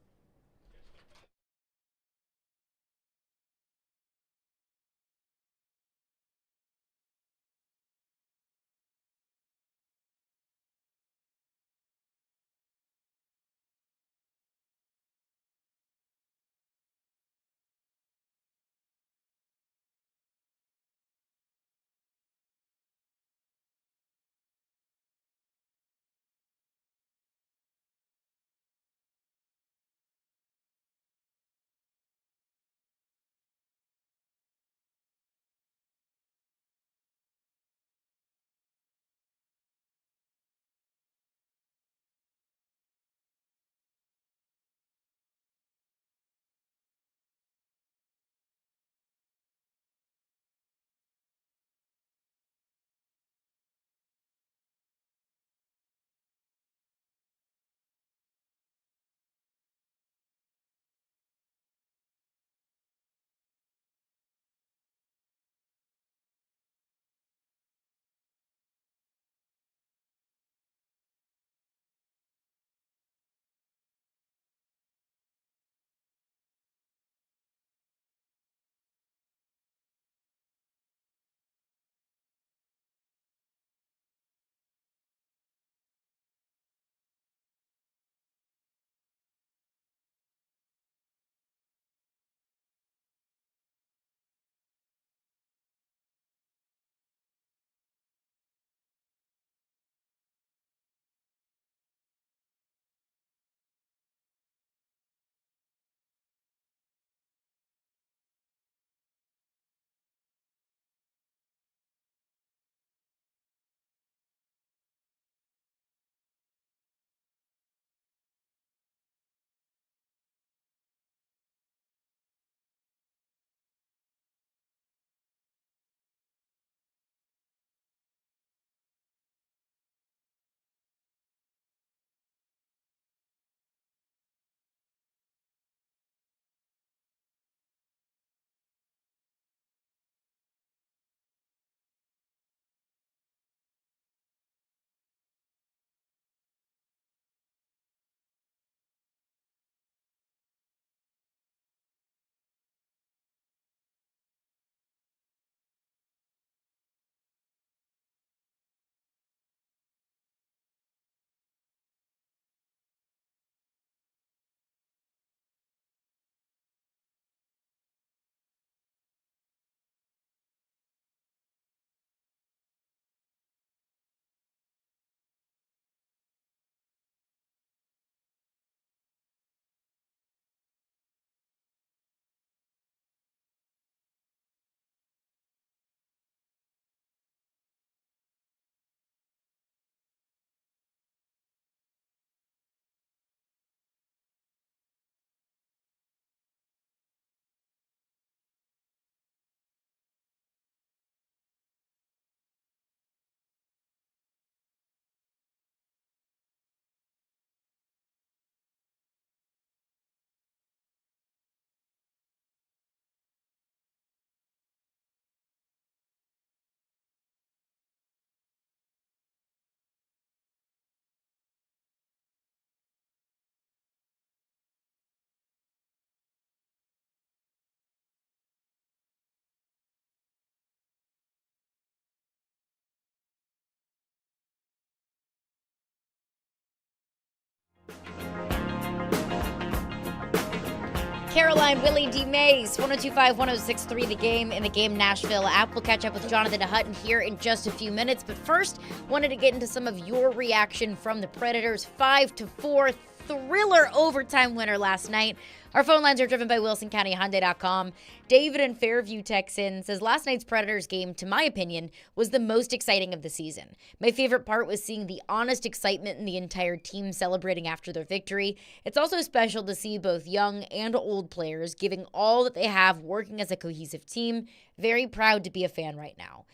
Caroline, Willy, D-Mase, 1025, 1063, the game in the Game Nashville app. We'll catch up with Jonathan Hutton here in just a few minutes. But first, wanted to get into some of your reaction from the Predators' 5-4 thriller overtime winner last night. Our phone lines are driven by WilsonCountyHyundai.com. David in Fairview texts in, says, last night's Predators game, to my opinion, was the most exciting of the season. My favorite part was seeing the honest excitement in the entire team celebrating after their victory. It's also special to see both young and old players giving all that they have, working as a cohesive team. Very proud to be a fan right now.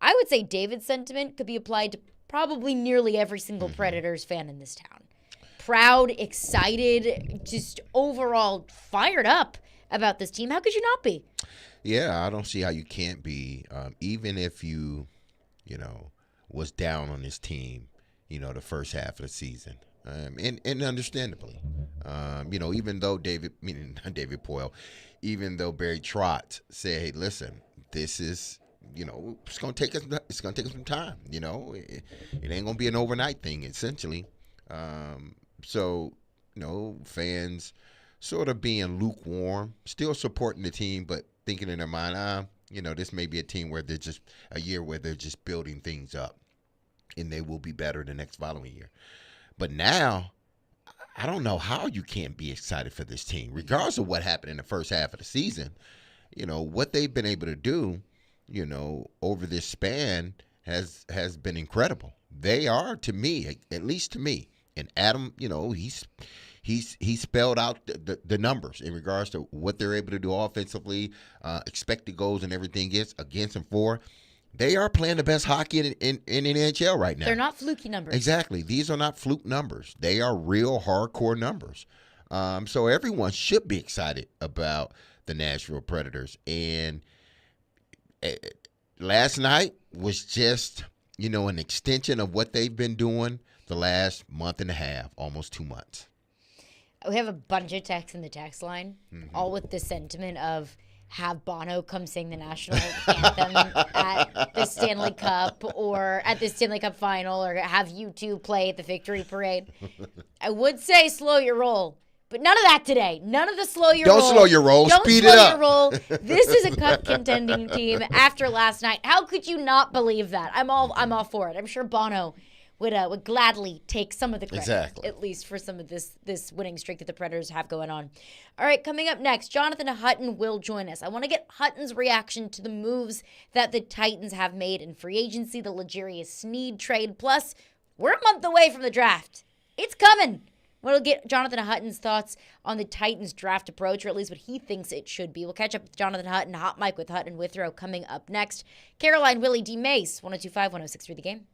I would say David's sentiment could be applied to probably nearly every single Predators fan in this town. Proud, excited, just overall fired up about this team. How could you not be? Yeah, I don't see how you can't be, even if was down on this team, the first half of the season. And understandably, even though David Poyle, even though Barry Trotz said, "Hey, listen, this is, it's gonna take us some time. It ain't gonna be an overnight thing, essentially." So, fans sort of being lukewarm, still supporting the team, but thinking in their mind, this may be a team where they're just a year where they're just building things up, and they will be better the next following year. But now, I don't know how you can't be excited for this team, regardless of what happened in the first half of the season. What they've been able to do, over this span has been incredible. They are, to me, at least to me, and Adam, he's spelled out the numbers in regards to what they're able to do offensively, expected goals and everything against and for. They are playing the best hockey in the NHL right now. They're not fluky numbers. Exactly. These are not fluke numbers. They are real hardcore numbers. So everyone should be excited about the Nashville Predators. And last night was just, an extension of what they've been doing the last month and a half, almost 2 months. We have a bunch of texts in the text line, all with the sentiment of have Bono come sing the national anthem at the Stanley Cup or at the Stanley Cup final, or have U2 play at the victory parade. I would say slow your roll, but none of that today. None of the slow your roll. Don't slow your roll. Don't Speed slow it up. Your roll. This is a cup contending team after last night. How could you not believe that? I'm all for it. I'm sure Bono would gladly take some of the credit, Exactly. at least for some of this winning streak that the Predators have going on. All right, coming up next, Jonathan Hutton will join us. I want to get Hutton's reaction to the moves that the Titans have made in free agency, the Legarius Sneed trade. Plus, we're a month away from the draft. It's coming. We'll get Jonathan Hutton's thoughts on the Titans draft approach, or at least what he thinks it should be. We'll catch up with Jonathan Hutton, Hot Mike with Hutton Withrow coming up next. Caroline, Willy, D-Mase, 102.5, 106.3 The Game.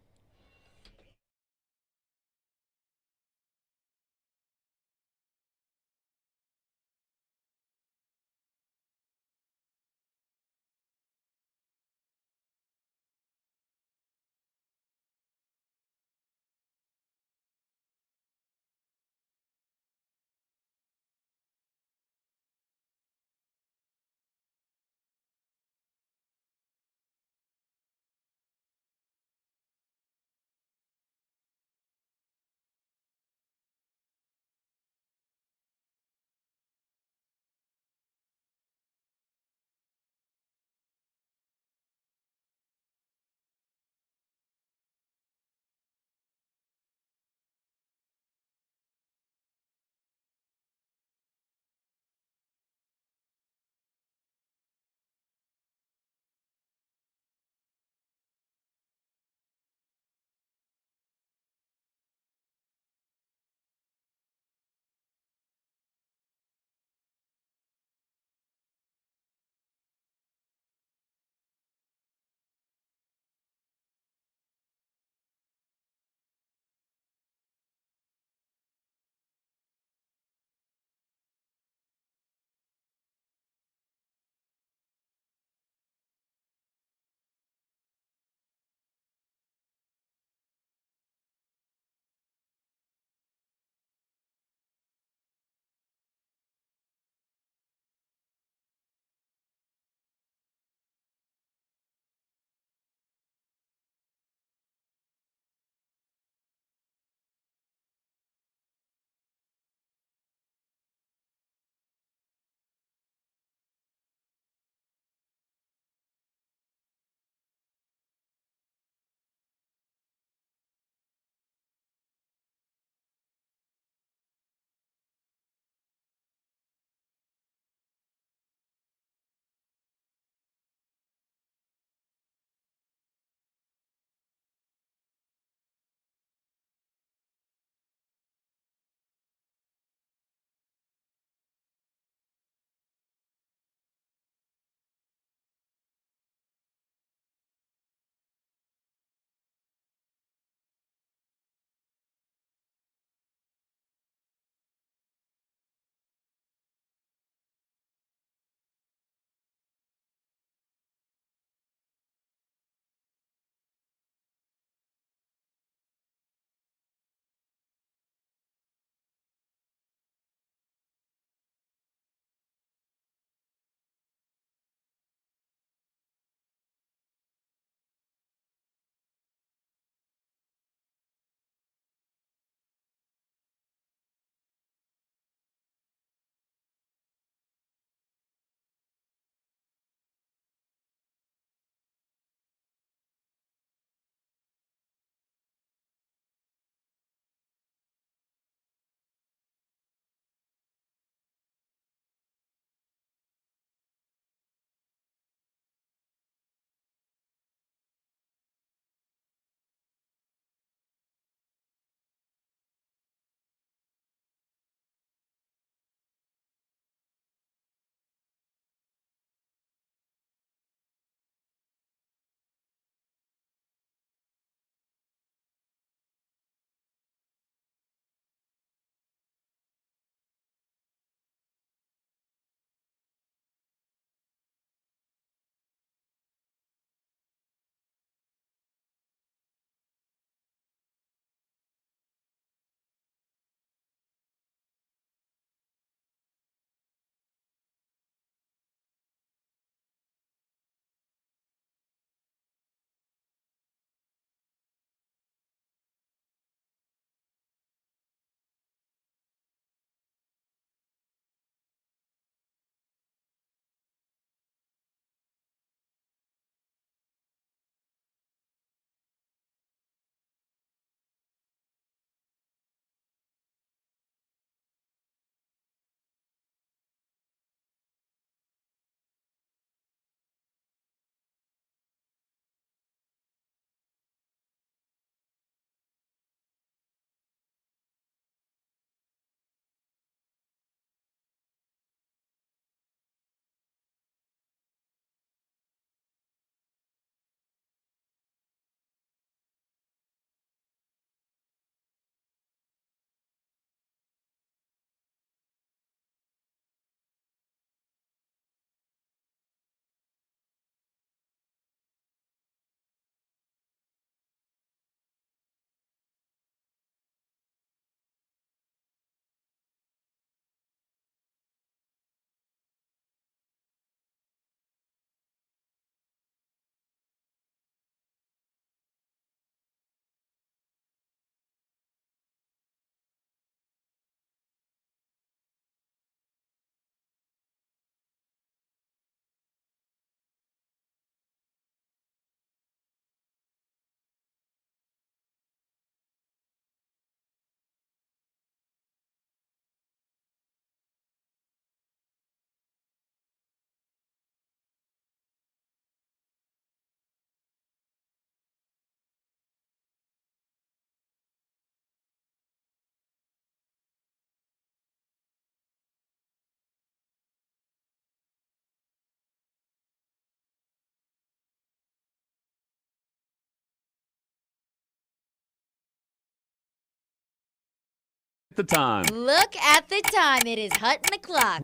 The time. Look at the time. It is Hutton o'clock.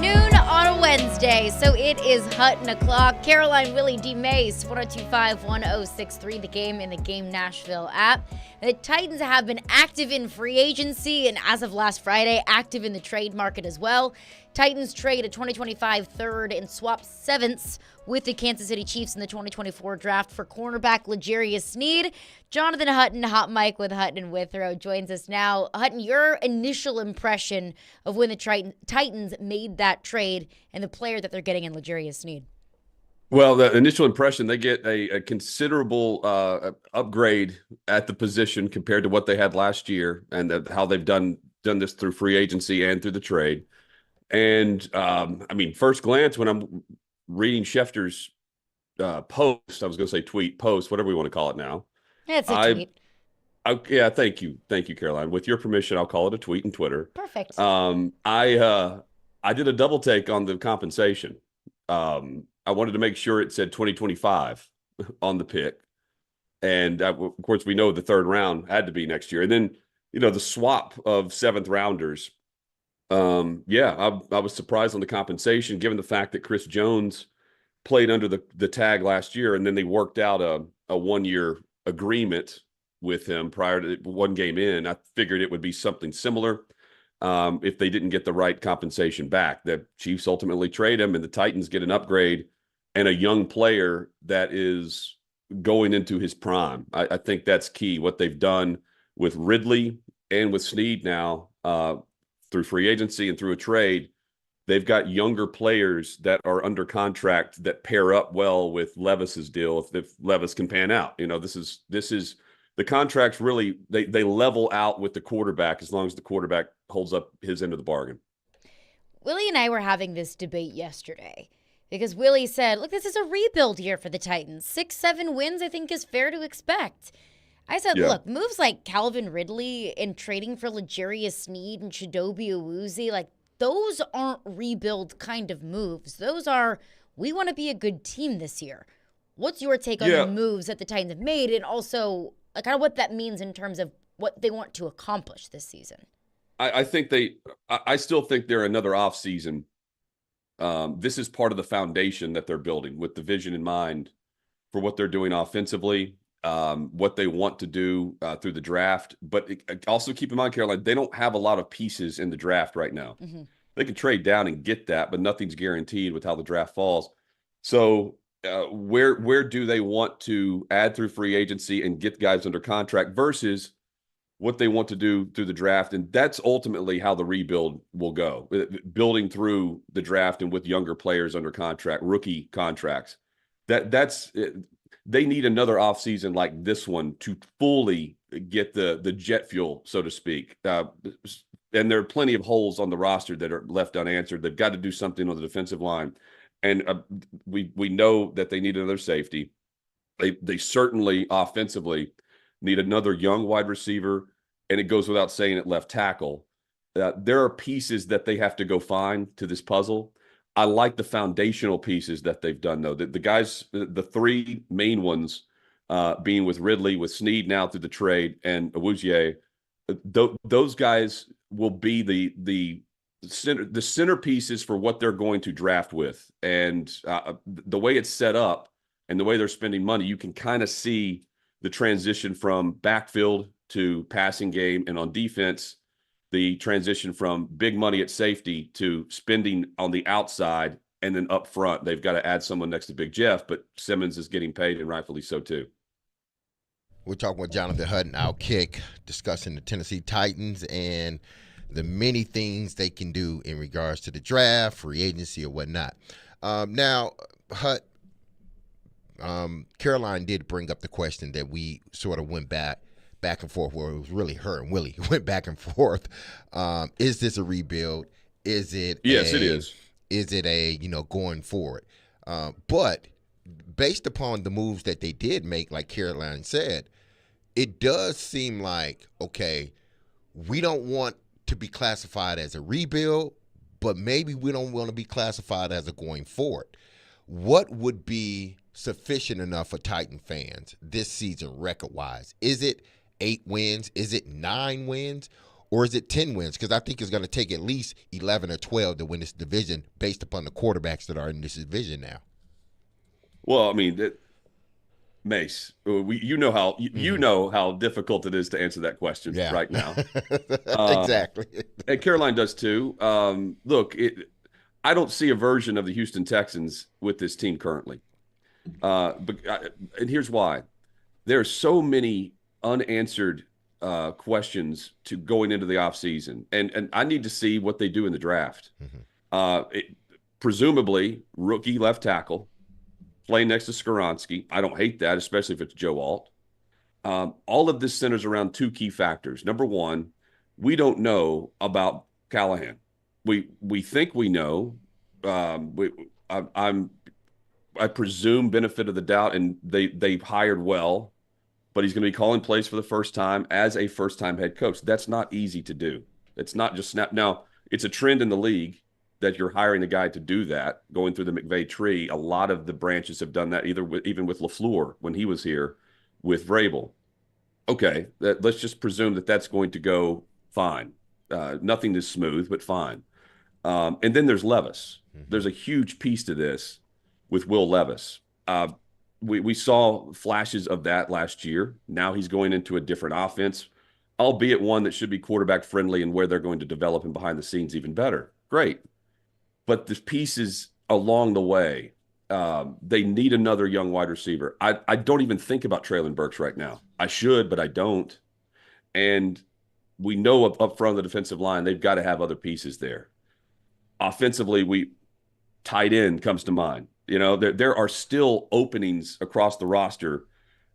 Noon on a Wednesday, so it is Hutton o'clock. Caroline, Willy, D-Mase, 1025-1063, the game in the Game Nashville app. The Titans have been active in free agency, and as of last Friday, active in the trade market as well. Titans trade a 2025 third and swap sevenths with the Kansas City Chiefs in the 2024 draft for cornerback L'Jarius Sneed. Jonathan Hutton, Hot Mike with Hutton and Withrow, joins us now. Hutton, your initial impression of when the Titans made that trade and the player that they're getting in L'Jarius Sneed? Well, the initial impression, they get a considerable upgrade at the position compared to what they had last year, and how they've done this through free agency and through the trade. And I mean, first glance, when I'm reading Schefter's post, I was going to say tweet, post, whatever we want to call it now. It's a tweet. Yeah, thank you, Caroline. With your permission, I'll call it a tweet on Twitter. Perfect. I did a double take on the compensation. I wanted to make sure it said 2025 on the pick, and of course, we know the third round had to be next year. And then, the swap of seventh rounders. I was surprised on the compensation, given the fact that Chris Jones played under the tag last year, and then they worked out a 1-year agreement with him prior to one game in. I figured it would be something similar if they didn't get the right compensation back. The Chiefs ultimately trade him, and the Titans get an upgrade and a young player that is going into his prime. I think that's key. What they've done with Ridley and with Sneed now, through free agency and through a trade, they've got younger players that are under contract that pair up well with Levis's deal if Levis can pan out. This is the contracts really, they level out with the quarterback as long as the quarterback holds up his end of the bargain. Willie and I were having this debate yesterday because Willie said, look, this is a rebuild year for the Titans. 6-7 wins, I think, is fair to expect. I said, look, moves like Calvin Ridley and trading for L'Jarius Sneed and Chidobe Awuzie, those aren't rebuild kind of moves. Those are, we want to be a good team this year. What's your take on the moves that the Titans have made, and also kind of what that means in terms of what they want to accomplish this season? I still think they're another offseason. This is part of the foundation that they're building with the vision in mind for what they're doing offensively. What they want to do through the draft. But also keep in mind, Caroline, they don't have a lot of pieces in the draft right now. Mm-hmm. They can trade down and get that, but nothing's guaranteed with how the draft falls. So where do they want to add through free agency and get guys under contract versus what they want to do through the draft? And that's ultimately how the rebuild will go, building through the draft and with younger players under contract, rookie contracts. That's they need another offseason like this one to fully get the jet fuel, so to speak. And there are plenty of holes on the roster that are left unanswered. They've got to do something on the defensive line. And we know that they need another safety. They certainly offensively need another young wide receiver, and it goes without saying at left tackle. There are pieces that they have to go find to this puzzle. I like the foundational pieces that they've done, though. The guys, the three main ones being with Ridley, with Sneed now through the trade, and Awuzie, those guys will be the centerpieces for what they're going to draft with. And the way it's set up and the way they're spending money, you can kind of see the transition from backfield to passing game, and on defense, the transition from big money at safety to spending on the outside, and then up front, they've got to add someone next to Big Jeff, but Simmons is getting paid, and rightfully so too. We're talking with Jonathan Hutton, Outkick, discussing the Tennessee Titans and the many things they can do in regards to the draft, free agency, or whatnot. Now, Hut, Caroline did bring up the question that we sort of went back and forth, where it was really her and Willie went back and forth. Is this a rebuild? Is it? Yes, it is. Is it a, going forward? But based upon the moves that they did make, like Caroline said, it does seem like, okay, we don't want to be classified as a rebuild, but maybe we don't want to be classified as a going forward. What would be sufficient enough for Titan fans this season record-wise? Is it 8 wins? Is it 9 wins? or is it 10 wins? Because I think it's going to take at least 11 or 12 to win this division based upon the quarterbacks that are in this division now. Well, I mean, Mace, you know how you know how difficult it is to answer that question right now. Exactly. And Caroline does too. Look, I don't see a version of the Houston Texans with this team currently. And here's why. There are so many unanswered questions to going into the offseason. And I need to see what they do in the draft. Presumably, rookie left tackle, playing next to Skoronski. I don't hate that, especially if it's Joe Alt. All of this centers around two key factors. Number one, we don't know about Callahan. We think we know. I presume benefit of the doubt, and they hired well, but he's going to be calling plays for the first time as a first-time head coach. That's not easy to do. It's not just snap. Now, it's a trend in the league that you're hiring a guy to do that, going through the McVay tree. A lot of the branches have done that, even with LaFleur when he was here with Vrabel. Okay, let's just presume that that's going to go fine. Nothing is smooth, but fine. And then there's Levis. There's a huge piece to this with Will Levis. We saw flashes of that last year. Now he's going into a different offense, albeit one that should be quarterback friendly and where they're going to develop him behind the scenes even better. Great. But the pieces along the way, they need another young wide receiver. I don't even think about Traylon Burks right now. I should, but I don't. And we know up front of the defensive line, they've got to have other pieces there. Offensively, tight end comes to mind. You know, there are still openings across the roster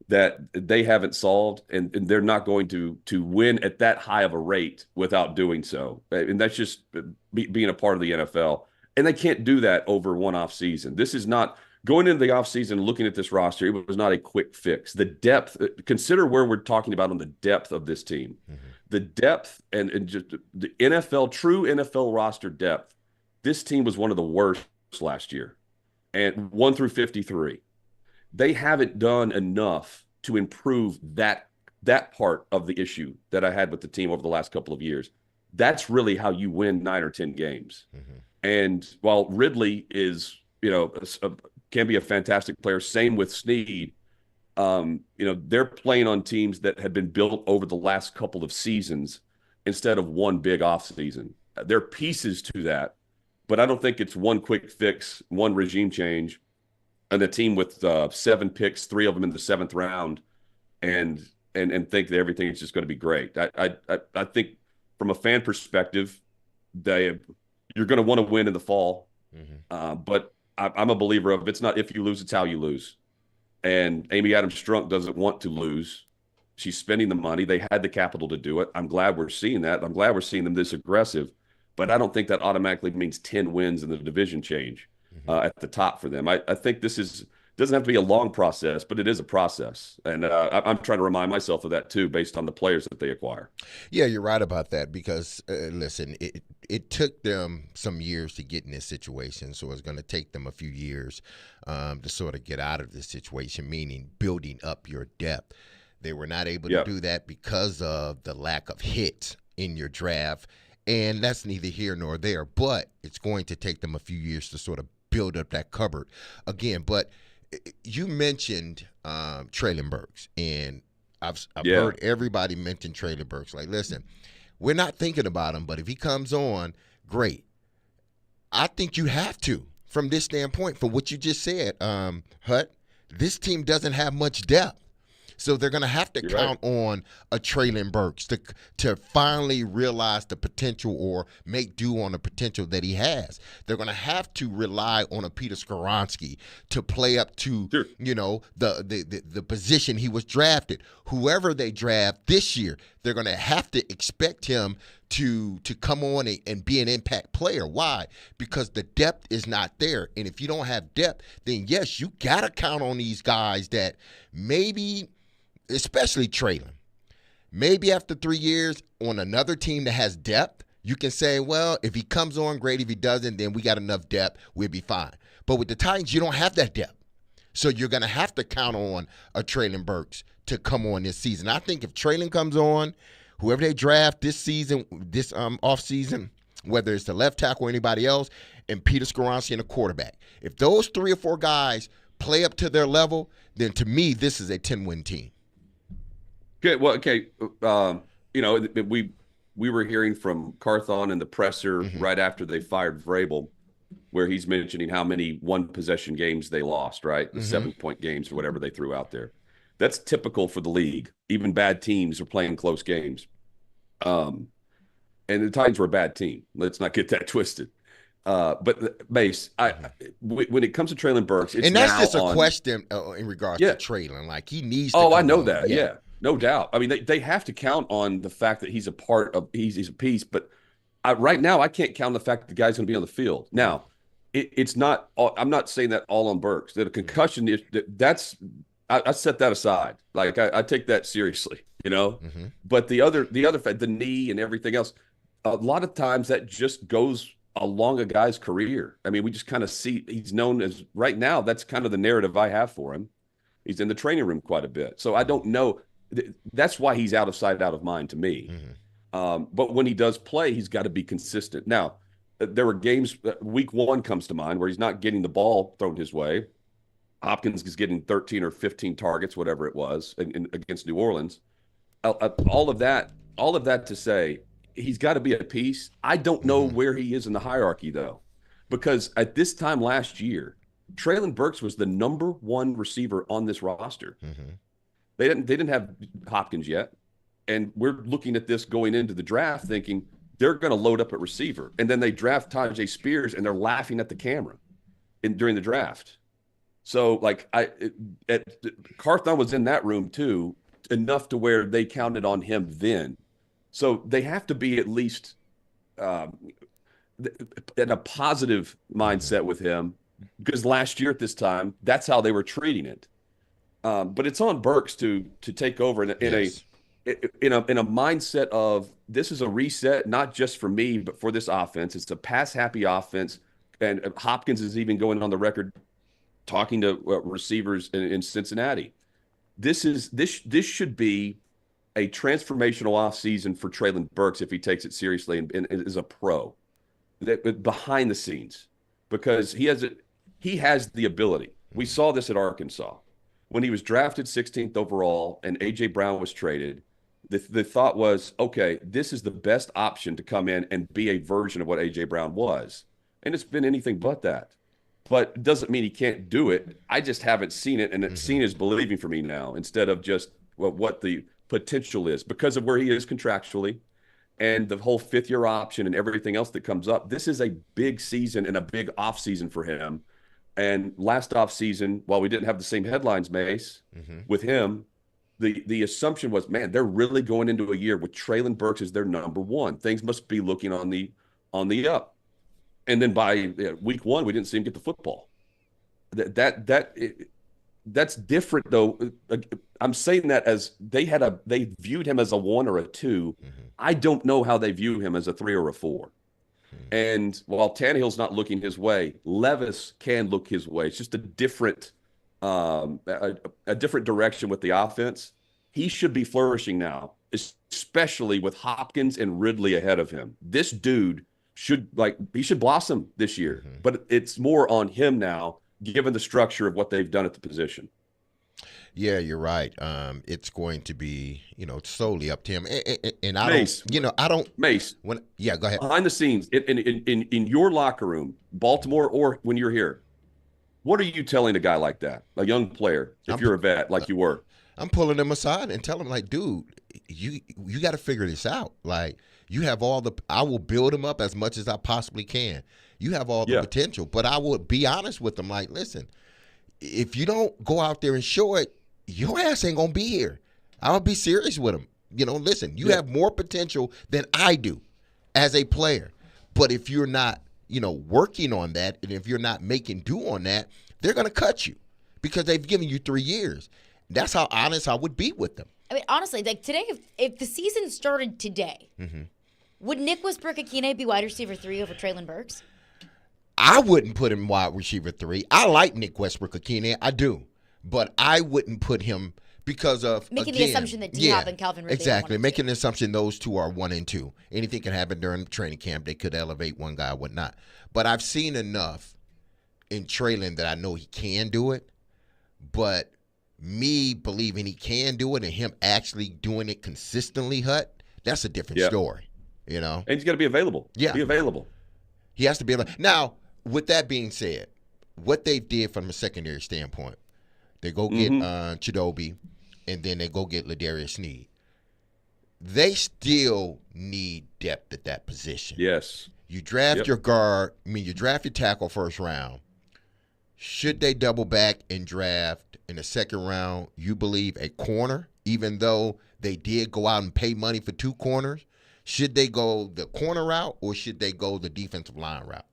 that they haven't solved, and they're not going to win at that high of a rate without doing so. And that's just being a part of the NFL. And they can't do that over one off season. This is not going into the off season, looking at this roster. It was not a quick fix. The depth, consider where we're talking about on the depth of this team, the depth and just the true NFL roster depth. This team was one of the worst last year, and 1 through 53. They haven't done enough to improve that part of the issue that I had with the team over the last couple of years. That's really how you win 9 or 10 games. And while Ridley is, can be a fantastic player, same with Snead, they're playing on teams that had been built over the last couple of seasons instead of one big offseason. There are pieces to that, but I don't think it's one quick fix, one regime change, and a team with 7 picks, 3 of them in the 7th round, and think that everything is just going to be great. I think from a fan perspective, you're going to want to win in the fall, but I'm a believer of it's not if you lose, it's how you lose. And Amy Adams-Strunk doesn't want to lose. She's spending the money. They had the capital to do it. I'm glad we're seeing that. I'm glad we're seeing them this aggressive. But I don't think that automatically means 10 wins in the division change at the top for them. I think this doesn't have to be a long process, but it is a process. And I'm trying to remind myself of that too, based on the players that they acquire. Yeah, you're right about that because, listen, it took them some years to get in this situation, so it's going to take them a few years to sort of get out of this situation, meaning building up your depth. They were not able to do that because of the lack of hits in your draft, and that's neither here nor there, but it's going to take them a few years to sort of build up that cupboard again. But you mentioned Traylon Burks, and I've heard everybody mention Traylon Burks. Like, listen, we're not thinking about him, but if he comes on, great. I think you have to, from this standpoint, from what you just said, Hut, this team doesn't have much depth. So they're going to have to count on a Traylon Burks to finally realize the potential or make do on the potential that he has. They're going to have to rely on a Peter Skoronski to play up to, the position he was drafted. Whoever they draft this year, they're going to have to expect him to come on and be an impact player. Why? Because the depth is not there. And if you don't have depth, then yes, you got to count on these guys that maybe – especially Traylon. Maybe after 3 years on another team that has depth, you can say, well, if he comes on, great. If he doesn't, then we got enough depth. We'll be fine. But with the Titans, you don't have that depth. So you're going to have to count on a Traylon Burks to come on this season. I think if Traylon comes on, whoever they draft this season, this off season, whether it's the left tackle or anybody else, and Peter Skoronski and a quarterback. If those 3 or 4 guys play up to their level, then to me, this is a 10-win team. Okay, well, okay. We were hearing from Carthon in the presser right after they fired Vrabel, where he's mentioning how many 1-possession games they lost, right? The 7-point games or whatever they threw out there. That's typical for the league. Even bad teams are playing close games. And the Titans were a bad team. Let's not get that twisted. But Mase, when it comes to Traylon Burks, it's and that's now just a question in regards to Traylon. Like he needs to. Oh, I know that. Yeah, no doubt. I mean, they have to count on the fact that he's a part of. He's a piece. But right now, I can't count on the fact that the guy's going to be on the field. Now, it's not. I'm not saying that all on Burks. That a concussion is that's. I set that aside. Like I take that seriously, But the other fact, the knee and everything else, a lot of times that just goes along a guy's career. I mean, we just kind of see he's known as right now. That's kind of the narrative I have for him. He's in the training room quite a bit, so I don't know. That's why he's out of sight, out of mind to me. But when he does play, he's got to be consistent. Now, there were games. Week 1 comes to mind where he's not getting the ball thrown his way. Hopkins is getting 13 or 15 targets, whatever it was, against New Orleans. All of that to say, he's got to be a piece. I don't know where he is in the hierarchy, though, because at this time last year, Traylon Burks was the number 1 receiver on this roster. They didn't have Hopkins yet, and we're looking at this going into the draft thinking they're going to load up at receiver, and then they draft Tajay Spears, and they're laughing at the camera during the draft. So, like, Carthon was in that room too, enough to where they counted on him then. So they have to be at least in a positive mindset with him, because last year at this time, that's how they were treating it. But it's on Burks to take over in a mindset of this is a reset, not just for me, but for this offense. It's a pass-happy offense, and Hopkins is even going on the record talking to receivers in Cincinnati. This should be a transformational offseason for Traylon Burks if he takes it seriously and is a pro behind the scenes, because he has the ability. We saw this at Arkansas when he was drafted 16th overall and A.J. Brown was traded. The thought was, okay, this is the best option to come in and be a version of what A.J. Brown was, and it's been anything but that. But it doesn't mean he can't do it. I just haven't seen it, and seeing is believing for me now, instead of just what the potential is because of where he is contractually and the whole 5th-year option and everything else that comes up. This is a big season and a big off season for him. And last off season, while we didn't have the same headlines, Mase, with him, the assumption was, man, they're really going into a year with Traylon Burks as their number 1. Things must be looking on the up. And then by week 1, we didn't see him get the football. That's different, though. I'm saying that as they viewed him as a 1 or a 2. I don't know how they view him as a 3 or a 4. And while Tannehill's not looking his way, Levis can look his way. It's just a different direction with the offense. He should be flourishing now, especially with Hopkins and Ridley ahead of him. This dude should blossom this year, but it's more on him now, given the structure of what they've done at the position. Yeah, you're right. It's going to be, solely up to him. And I Mase, Mase. Go ahead. Behind the scenes, in your locker room, Baltimore, or when you're here, what are you telling a guy like that, a young player, if you're a vet like you were? I'm pulling him aside and telling him, like, dude, you got to figure this out. Like, you have I will build him up as much as I possibly can. You have all the potential, but I will be honest with him. Like, listen, if you don't go out there and show it, your ass ain't going to be here. I'll be serious with him. Listen, you have more potential than I do as a player. But if you're not, working on that, and if you're not making do on that, they're going to cut you because they've given you 3 years. That's how honest I would be with them. I mean, honestly, like today, if the season started today, would Nick Westbrook-Akine be wide receiver 3 over Traylon Burks? I wouldn't put him wide receiver 3. I like Nick Westbrook-Akine. I do. But I wouldn't put him because of making the assumption that D-Hop and Calvin Ridley exactly are 1 and 2. making the assumption those two are 1 and 2. Anything can happen during training camp. They could elevate one guy, whatnot. But I've seen enough in Traylon that I know he can do it. But me believing he can do it and him actually doing it consistently, that's a different story. You know, and he's got to be available. Yeah, be available. He has to be able. Now, with that being said, what they did from a secondary standpoint, they go get Chidobe, and then they go get Ladarius Sneed. They still need depth at that position. Yes. You draft your guard. You draft your tackle first round. Should they double back and draft in the second round, you believe, a corner, even though they did go out and pay money for 2 corners? Should they go the corner route or should they go the defensive line route?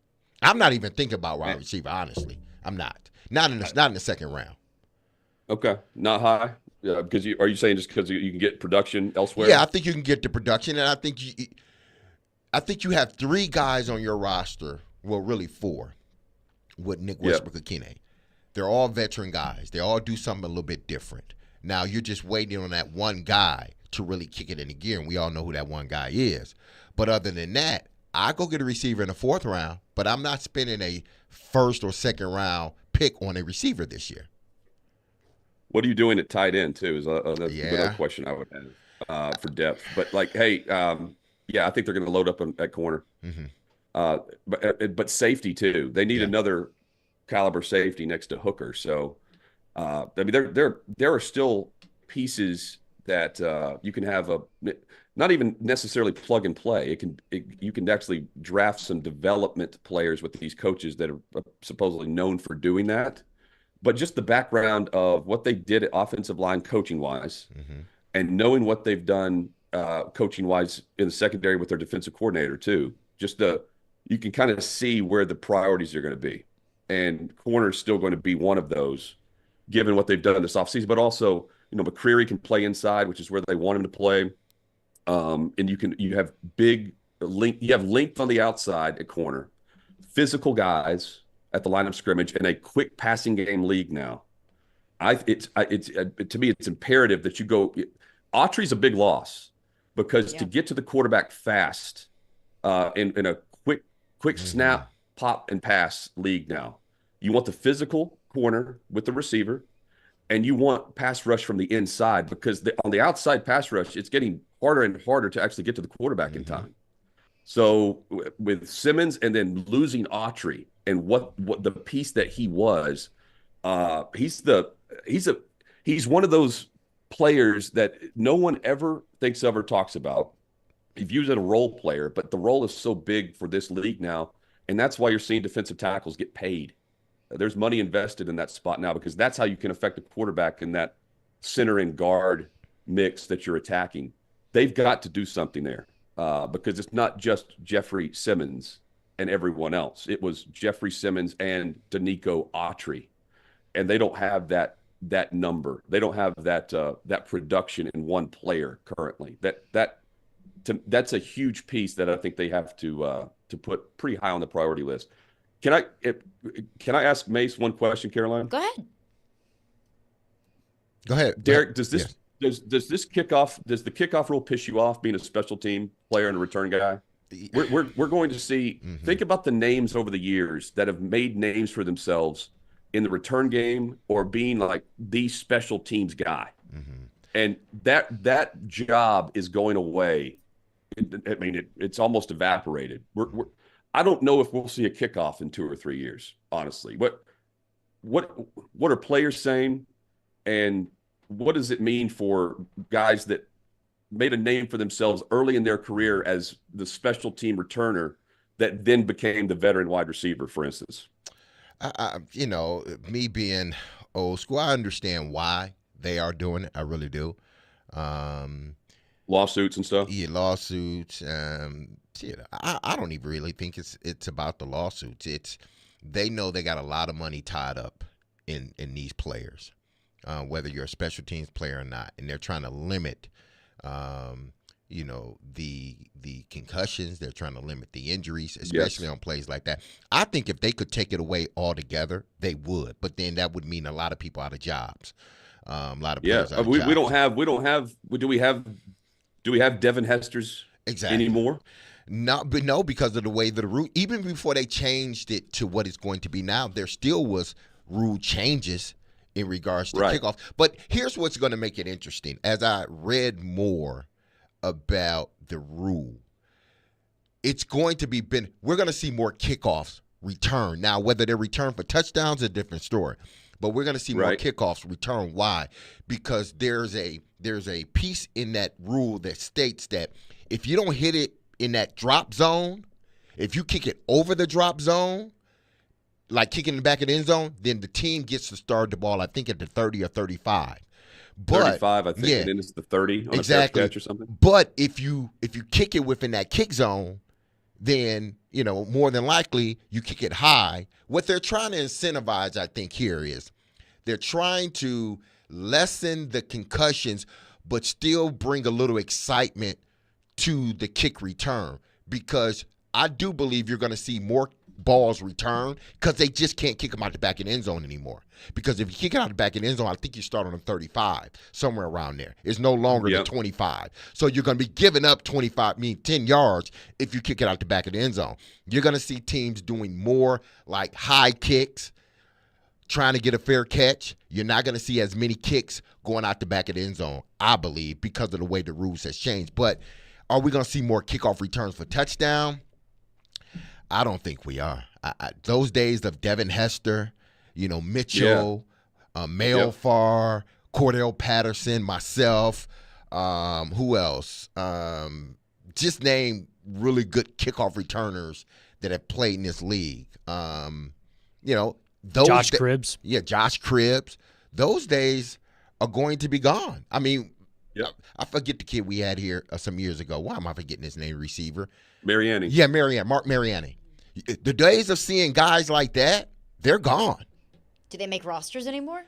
I'm not even thinking about wide receiver, honestly. I'm not. Not in the second round. Okay. Not high? Yeah, because are you saying just because you can get production elsewhere? Yeah, I think you can get the production, and I think you have 3 guys on your roster, well, really 4, with Nick Westbrook-Akine. They're all veteran guys. They all do something a little bit different. Now, you're just waiting on that one guy to really kick it into gear, and we all know who that one guy is. But other than that, I go get a receiver in the 4th round, but I'm not spending a 1st or 2nd round pick on a receiver this year. What are you doing at tight end, too, is another question I would have for depth. But, hey, I think they're going to load up at corner. But safety, too. They need another caliber safety next to Hooker. So, there are still pieces that you can have not even necessarily plug and play. You can actually draft some development players with these coaches that are supposedly known for doing that. But just the background of what they did at offensive line coaching wise, and knowing what they've done coaching wise in the secondary with their defensive coordinator too. You can kind of see where the priorities are going to be, and corner is still going to be one of those, given what they've done this offseason. But also, McCreary can play inside, which is where they want him to play. And you have length on the outside at corner, physical guys at the line of scrimmage, and a quick passing game league now. To me, it's imperative that you go. Autry's a big loss because to get to the quarterback fast in a quick snap, pop, and pass league now, you want the physical corner with the receiver. And you want pass rush from the inside because on the outside pass rush, it's getting harder and harder to actually get to the quarterback in time. So with Simmons and then losing Autry and what the piece that he was, he's one of those players that no one ever thinks of or talks about. He views it a role player, but the role is so big for this league now, and that's why you're seeing defensive tackles get paid. There's money invested in that spot now because that's how you can affect the quarterback in that center and guard mix that you're attacking. They've got to do something there because it's not just Jeffrey Simmons and everyone else. It was Jeffrey Simmons and Danico Autry, and they don't have that number. They don't have that production in one player currently. That's a huge piece that I think they have to put pretty high on the priority list. Can I ask Mase one question, Caroline? Go ahead. Go ahead. Derek, does the kickoff rule piss you off being a special team player and a return guy? We're going to see think about the names over the years that have made names for themselves in the return game or being like the special teams guy. And that job is going away. It's almost evaporated. I don't know if we'll see a kickoff in 2 or 3 years, honestly. What are players saying, and what does it mean for guys that made a name for themselves early in their career as the special team returner that then became the veteran wide receiver, for instance? Me being old school, I understand why they are doing it. I really do. Lawsuits and stuff? Yeah, lawsuits. I don't even really think it's about the lawsuits. It's they know they got a lot of money tied up in these players, whether you're a special teams player or not, and they're trying to limit, the concussions. They're trying to limit the injuries, especially on plays like that. I think if they could take it away altogether, they would, but then that would mean a lot of people out of jobs. A lot of Yeah, players out. we don't have do we have Devin Hester's exactly anymore? No, because of the way the rule. Even before they changed it to what it's going to be now, there still was rule changes in regards to kickoff. But here's what's going to make it interesting. As I read more about the rule, it's going to be we're going to see more kickoffs return. Now, whether they're returned for touchdowns is a different story. But we're going to see more kickoffs return. Why? Because there's a piece in that rule that states that if you don't hit it in that drop zone, if you kick it over the drop zone, like kicking in the back of the end zone, then the team gets to start the ball, I think, at the 30 or 35. But, 35, I think, and then it's the 30 on a fair catch or something. But if you kick it within that kick zone, then, more than likely you kick it high. What they're trying to incentivize, I think, here is they're trying to lessen the concussions but still bring a little excitement to the kick return, because I do believe you're going to see more balls return because they just can't kick them out the back of the end zone anymore. Because if you kick it out the back of the end zone, I think you start on the 35, somewhere around there. It's no longer the 25. So you're going to be giving up 10 yards if you kick it out the back of the end zone. You're going to see teams doing more like high kicks, trying to get a fair catch. You're not going to see as many kicks going out the back of the end zone, I believe, because of the way the rules has changed. But are we going to see more kickoff returns for touchdown? I don't think we are. Those days of Devin Hester, Mitchell, Malefar, Cordell Patterson, myself, who else? Just name really good kickoff returners that have played in this league. Josh Cribbs. Yeah, Josh Cribbs. Those days are going to be gone. I mean, I forget the kid we had here some years ago. Why am I forgetting his name? Receiver. Mariani. Yeah, Mark Mariani. The days of seeing guys like that, they're gone. Do they make rosters anymore?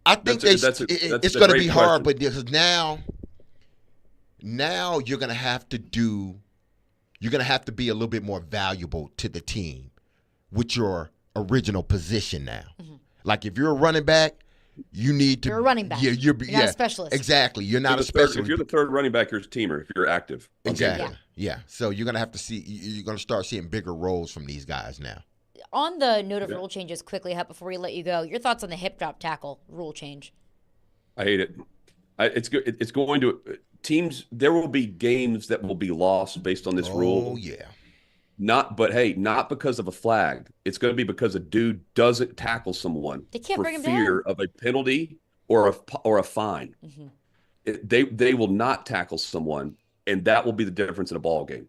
I think it's going to be hard, but because now you're going to have to be a little bit more valuable to the team with your original position now. Mm-hmm. Like if you're a running back, you're a running back. You're not a specialist. Exactly. You're not a specialist. If you're the third running back, you're a teamer. If you're active. Exactly. Yeah. So you're going to start seeing bigger roles from these guys now. On the note of rule changes, quickly, before we let you go, your thoughts on the hip drop tackle rule change? I hate it. It's good. It's going to teams. There will be games that will be lost based on this rule. Oh yeah. Not because of a flag. It's going to be because a dude doesn't tackle someone for fear of a penalty or a fine. Mm-hmm. They will not tackle someone, and that will be the difference in a ball game.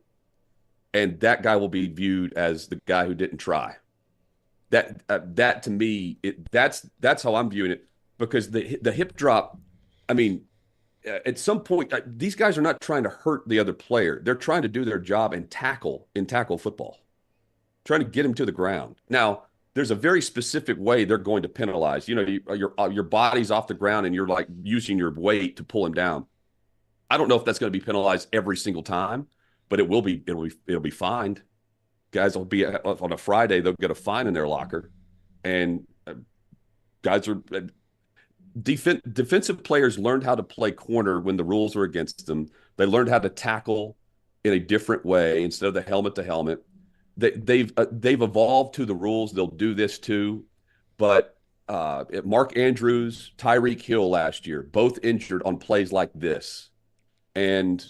And that guy will be viewed as the guy who didn't try. That to me, that's how I'm viewing it, because the hip drop. I mean, at some point, these guys are not trying to hurt the other player. They're trying to do their job and tackle football, trying to get him to the ground. Now, there's a very specific way they're going to penalize. Your body's off the ground and you're like using your weight to pull him down. I don't know if that's going to be penalized every single time, but it will be. It'll be fined. Guys will be on a Friday. They'll get a fine in their locker, and guys are. Defensive players learned how to play corner when the rules were against them. They learned how to tackle in a different way instead of the helmet to helmet. They've evolved to the rules. They'll do this too. But Mark Andrews, Tyreek Hill last year, both injured on plays like this. And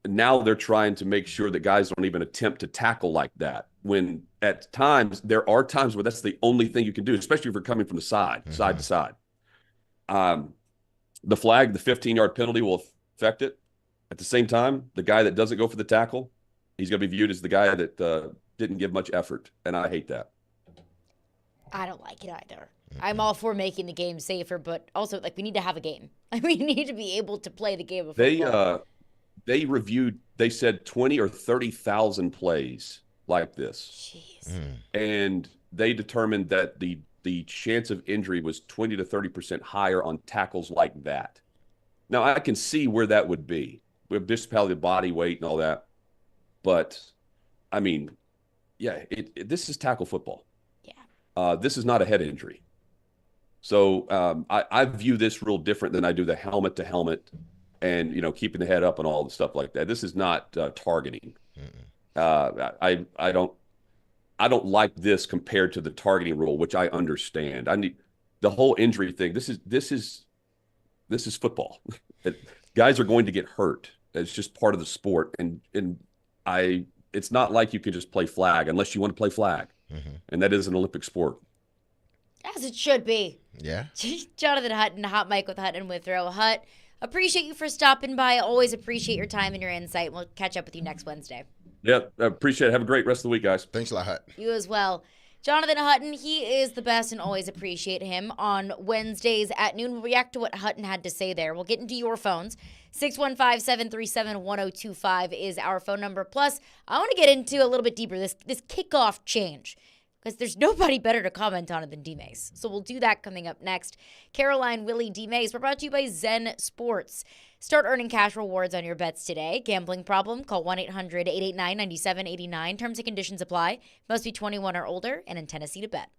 now they're trying to make sure that guys don't even attempt to tackle like that. When at times, there are times where that's the only thing you can do, especially if you're coming from the side to side. The flag, the 15-yard penalty will affect it. At the same time, the guy that doesn't go for the tackle, he's going to be viewed as the guy that didn't give much effort, and I hate that. I don't like it either. I'm all for making the game safer, but also, we need to have a game. We need to be able to play the game of football. They said 20 or 30,000 plays like this. Jeez. And they determined that the chance of injury was 20 to 30% higher on tackles like that. Now, I can see where that would be, with just probably the body weight and all that. But, I mean, yeah, this is tackle football. Yeah. This is not a head injury. So I view this real different than I do the helmet to helmet and, keeping the head up and all the stuff like that. This is not targeting. I don't like this compared to the targeting rule, which I understand. I need the whole injury thing. This is football. Guys are going to get hurt. It's just part of the sport, and it's not like you can just play flag unless you want to play flag, and that is an Olympic sport. As it should be. Yeah. Jonathan Hutton, Hot Mike with Hutton Withrow. Hut, appreciate you for stopping by. Always appreciate your time and your insight. We'll catch up with you next Wednesday. Yeah, I appreciate it. Have a great rest of the week, guys. Thanks a lot, Hut. You as well. Jonathan Hutton, he is the best and always appreciate him. On Wednesdays at noon, we'll react to what Hutton had to say there. We'll get into your phones. 615-737-1025 is our phone number. Plus, I want to get into a little bit deeper, this kickoff change, because there's nobody better to comment on it than D-Mase. So we'll do that coming up next. Caroline, Willy, D-Mase, we're brought to you by Zen Sports. Start earning cash rewards on your bets today. Gambling problem? Call 1-800-889-9789. Terms and conditions apply. Must be 21 or older and in Tennessee to bet.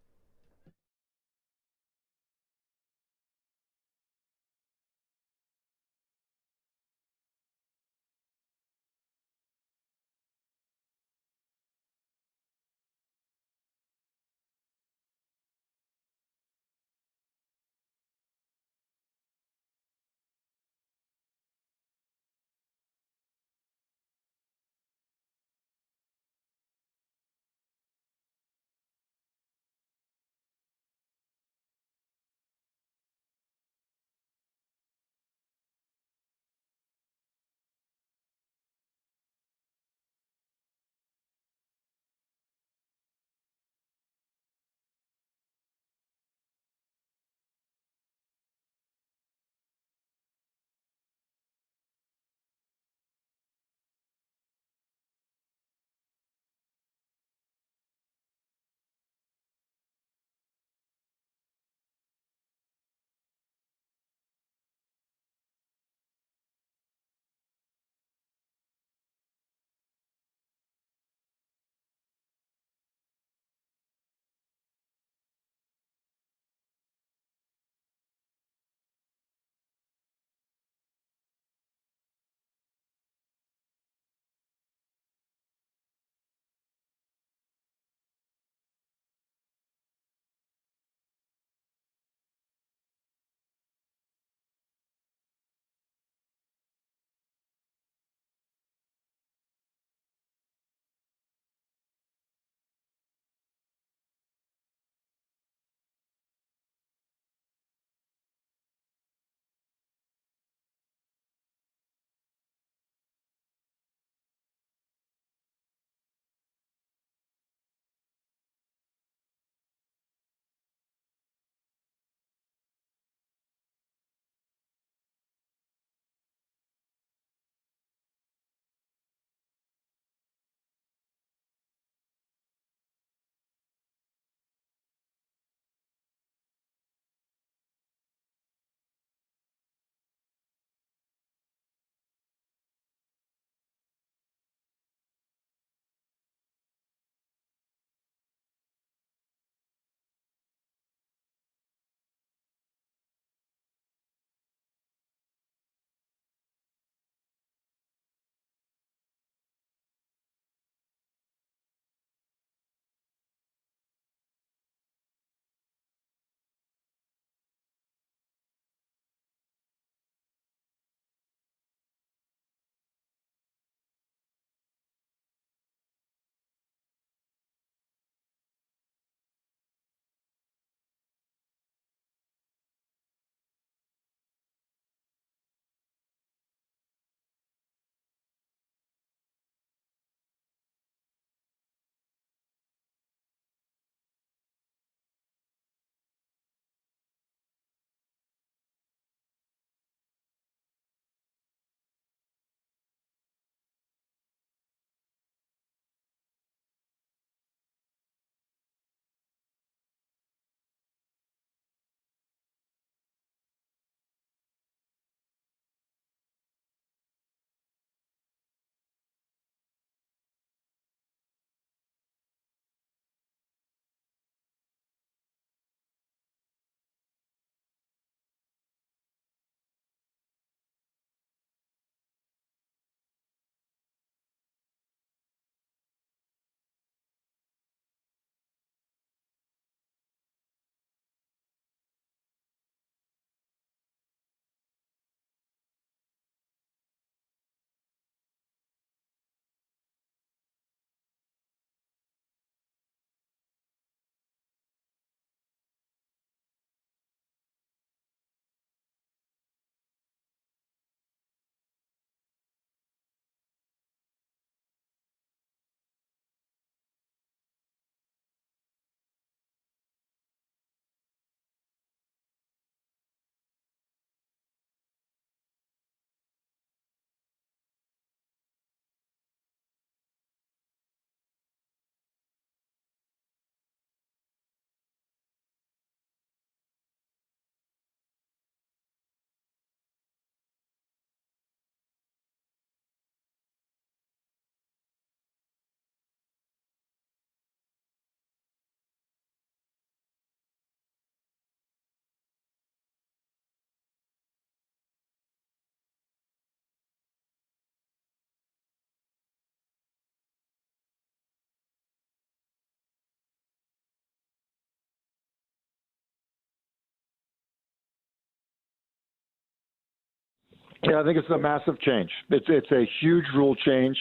Yeah, I think it's a massive change. It's a huge rule change.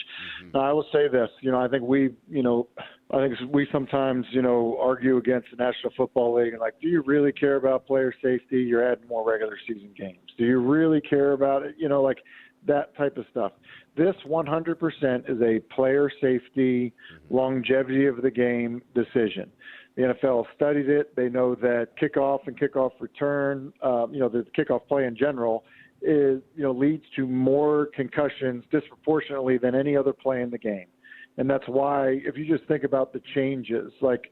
I will say this, I think we sometimes, argue against the National Football League and like, do you really care about player safety? You're adding more regular season games. Do you really care about it? Like that type of stuff. This 100% is a player safety, longevity of the game decision. The NFL studied it. They know that kickoff and kickoff return, the kickoff play in general is, leads to more concussions disproportionately than any other play in the game. And that's why, if you just think about the changes, like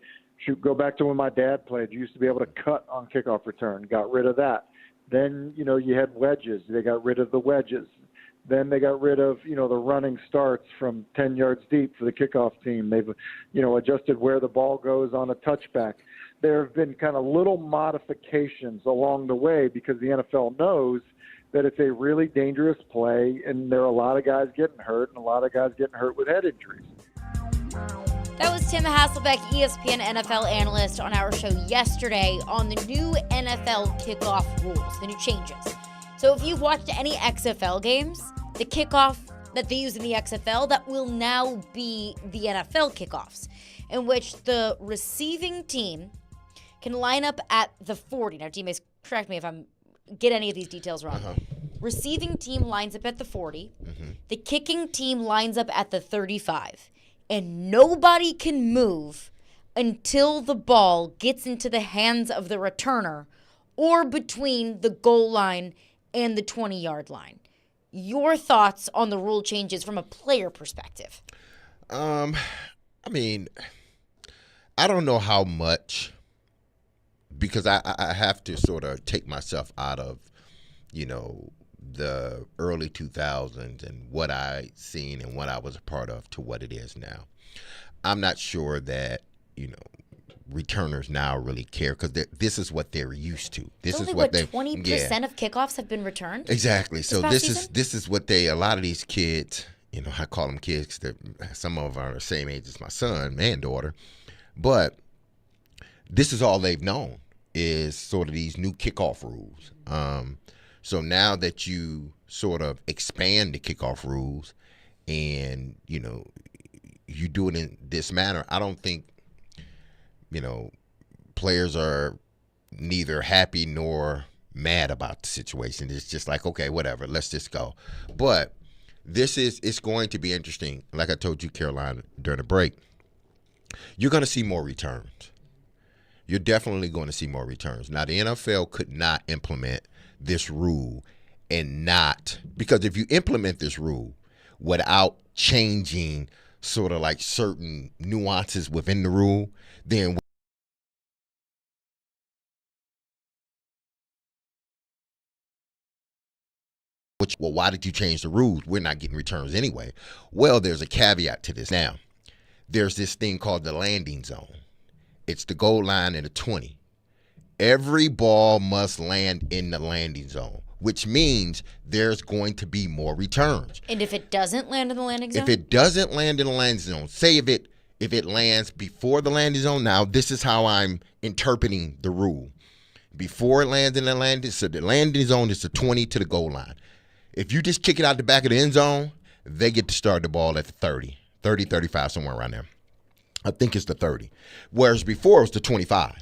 go back to when my dad played, you used to be able to cut on kickoff return, got rid of that. Then, you had wedges. They got rid of the wedges. Then they got rid of, the running starts from 10 yards deep for the kickoff team. They've, adjusted where the ball goes on a touchback. There have been kind of little modifications along the way because the NFL knows that it's a really dangerous play, and there are a lot of guys getting hurt and a lot of guys getting hurt with head injuries. That was Tim Hasselbeck, ESPN NFL analyst, on our show yesterday on the new NFL kickoff rules, the new changes. So if you've watched any XFL games, the kickoff that they use in the XFL, that will now be the NFL kickoffs, in which the receiving team can line up at the 40. Now, D-Mase, correct me if I'm get any of these details wrong. Receiving team lines up at the 40. The kicking team lines up at the 35. And nobody can move until the ball gets into the hands of the returner or between the goal line and the 20-yard line. Your thoughts on the rule changes from a player perspective? I don't know how much, because I have to sort of take myself out of, the early 2000s and what I seen and what I was a part of to what it is now. I'm not sure that, returners now really care because this is what they're used to. This is what 20% of kickoffs have been returned? Exactly. So this is what a lot of these kids, I call them kids because some of them are the same age as my son and daughter, but this is all they've known is sort of these new kickoff rules. So now that you sort of expand the kickoff rules and, you do it in this manner, I don't think, players are neither happy nor mad about the situation. It's just like, okay, whatever, let's just go. But it's going to be interesting. Like I told you, Caroline, during the break, you're going to see more returns. You're definitely going to see more returns. Now, the NFL could not implement this rule and not, because if you implement this rule without changing sort of like certain nuances within the rule, then well, why did you change the rules? We're not getting returns anyway. Well, there's a caveat to this. Now, there's this thing called the landing zone. It's the goal line and the 20. Every ball must land in the landing zone, which means there's going to be more returns. And if it doesn't land in the landing zone? If it doesn't land in the landing zone, say if it lands before the landing zone, now this is how I'm interpreting the rule. Before it lands in the landing, so the landing zone is the 20 to the goal line. If you just kick it out the back of the end zone, they get to start the ball at the 30, 35, somewhere around there. I think it's the 30. Whereas before it was the 25.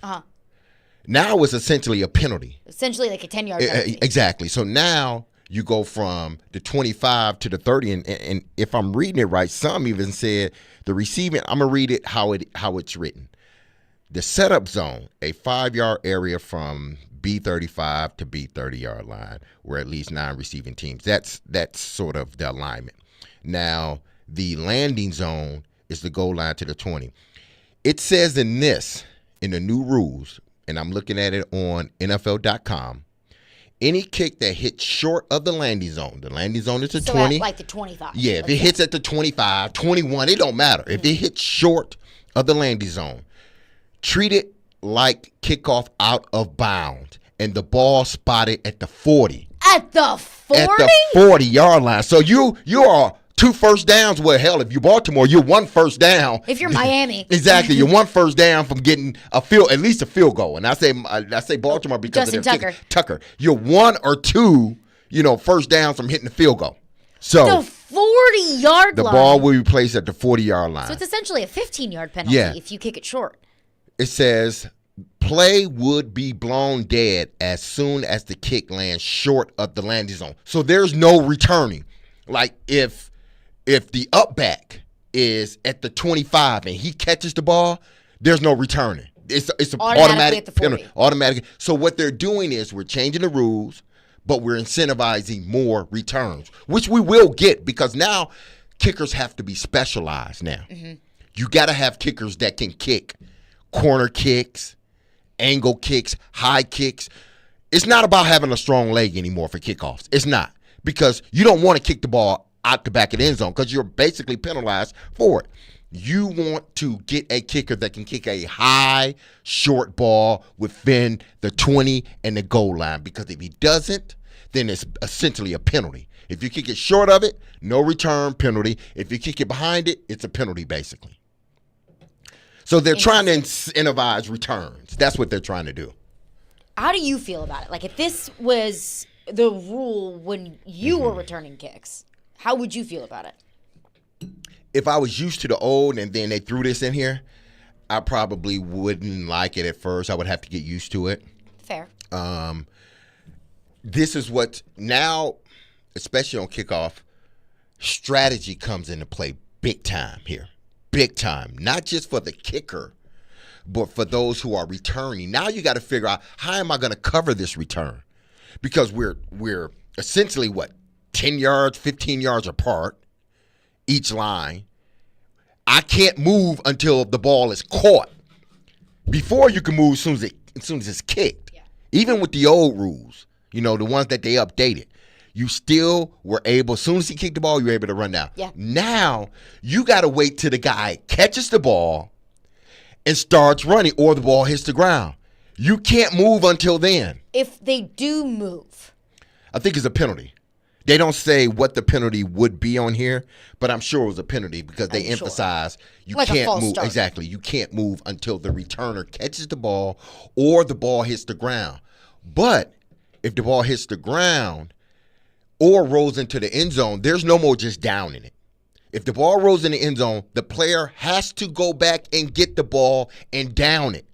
Now it's essentially a penalty. Essentially like a 10-yard penalty. Exactly. So now you go from the 25 to the 30. And if I'm reading it right, some even said the receiving, I'm going to read it how it's written. The setup zone, a 5-yard area from B35 to B30-yard line, where at least 9 receiving teams. That's sort of the alignment. Now, the landing zone is the goal line to the 20. It says in the new rules, and I'm looking at it on NFL.com, any kick that hits short of the landing zone is the 20. At like the 25. Yeah, if it hits at the 25, 21, it don't matter. If it hits short of the landing zone, treat it like kickoff out of bounds, and the ball spotted at the 40. At the 40? At the 40-yard line. So you are 2 first downs. Well, hell, if you're Baltimore, you're 1 first down. If you're Miami. Exactly. You're 1 first down from getting at least a field goal. And I say Baltimore because Justin of their Tucker. Tucker. You're 1 or 2 first down from hitting the field goal. So The 40-yard the line. ball will be placed at the 40-yard line. So it's essentially a 15-yard penalty if you kick it short. It says play would be blown dead as soon as the kick lands short of the landing zone. So there's no returning. Like if the up back is at the 25 and he catches the ball, there's no returning. It's an automatic at the 40. penalty. Automatic. So what they're doing is we're changing the rules, but we're incentivizing more returns, which we will get because now kickers have to be specialized now. Mm-hmm. You got to have kickers that can kick corner kicks, angle kicks, high kicks. It's not about having a strong leg anymore for kickoffs. It's not, because you don't want to kick the ball out the back of the end zone because you're basically penalized for it. You want to get a kicker that can kick a high, short ball within the 20 and the goal line, because if he doesn't, then it's essentially a penalty. If you kick it short of it, no return, penalty. If you kick it behind it, it's a penalty basically. So they're trying to incentivize returns. That's what they're trying to do. How do you feel about it? Like, if this was the rule when you were returning kicks, how would you feel about it? If I was used to the old and then they threw this in here, I probably wouldn't like it at first. I would have to get used to it. Fair. This is what now, especially on kickoff, strategy comes into play big time here. Big time. Not just for the kicker, but for those who are returning. Now you got to figure out, how am I going to cover this return? Because we're essentially, 10 yards, 15 yards apart, each line. I can't move until the ball is caught. Before, you can move as soon as it's kicked. Yeah. Even with the old rules, the ones that they updated, you still were able, as soon as he kicked the ball, you were able to run down. Yeah. Now, you got to wait till the guy catches the ball and starts running, or the ball hits the ground. You can't move until then. If they do move, I think it's a penalty. They don't say what the penalty would be on here, but I'm sure it was a penalty because they emphasize you can't move. Start. Exactly. You can't move until the returner catches the ball or the ball hits the ground. But if the ball hits the ground or rolls into the end zone, there's no more just downing it. If the ball rolls in the end zone, the player has to go back and get the ball and down it.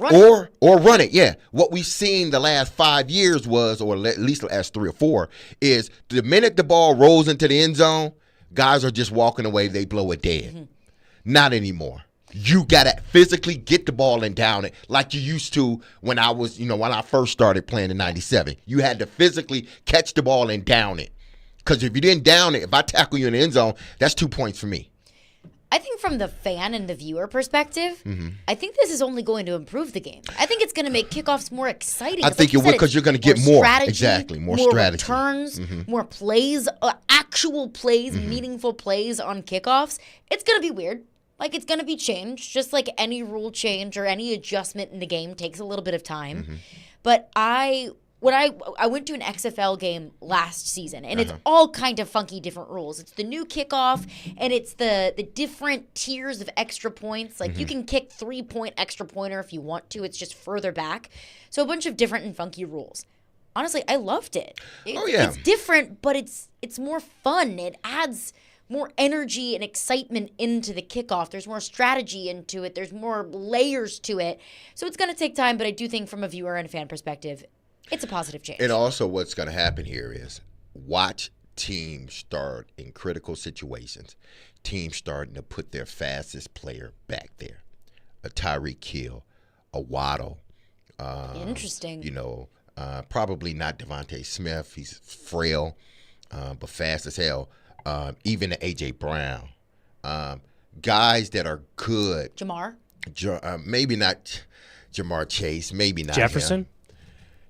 Or run it, yeah. What we've seen the last 5 years was, or at least the last 3 or 4, is the minute the ball rolls into the end zone, guys are just walking away, they blow it dead. Mm-hmm. Not anymore. You got to physically get the ball and down it like you used to when when I first started playing in 97. You had to physically catch the ball and down it. Because if you didn't down it, if I tackle you in the end zone, that's 2 points for me. I think from the fan and the viewer perspective, I think this is only going to improve the game. I think it's going to make kickoffs more exciting. I think it will, because you're going to get more. Exactly, more strategy. Returns, more plays, actual plays, meaningful plays on kickoffs. It's going to be weird. Like, it's going to be changed, just like any rule change or any adjustment in the game takes a little bit of time. But when I went to an XFL game last season, and it's all kind of funky different rules. It's the new kickoff, and it's the different tiers of extra points. Like, you can kick 3-point extra pointer if you want to. It's just further back. So a bunch of different and funky rules. Honestly, I loved it. It's different, but it's more fun. It adds more energy and excitement into the kickoff. There's more strategy into it. There's more layers to it. So it's going to take time, but I do think from a viewer and a fan perspective, it's a positive change. And also what's going to happen here is watch teams start in critical situations. Teams starting to put their fastest player back there. A Tyreek Hill, a Waddle. Interesting. Probably not Devontae Smith. He's frail, but fast as hell. Even A.J. Brown. Guys that are good. Jamar? Maybe not Jamar Chase. Maybe not Jefferson? Him.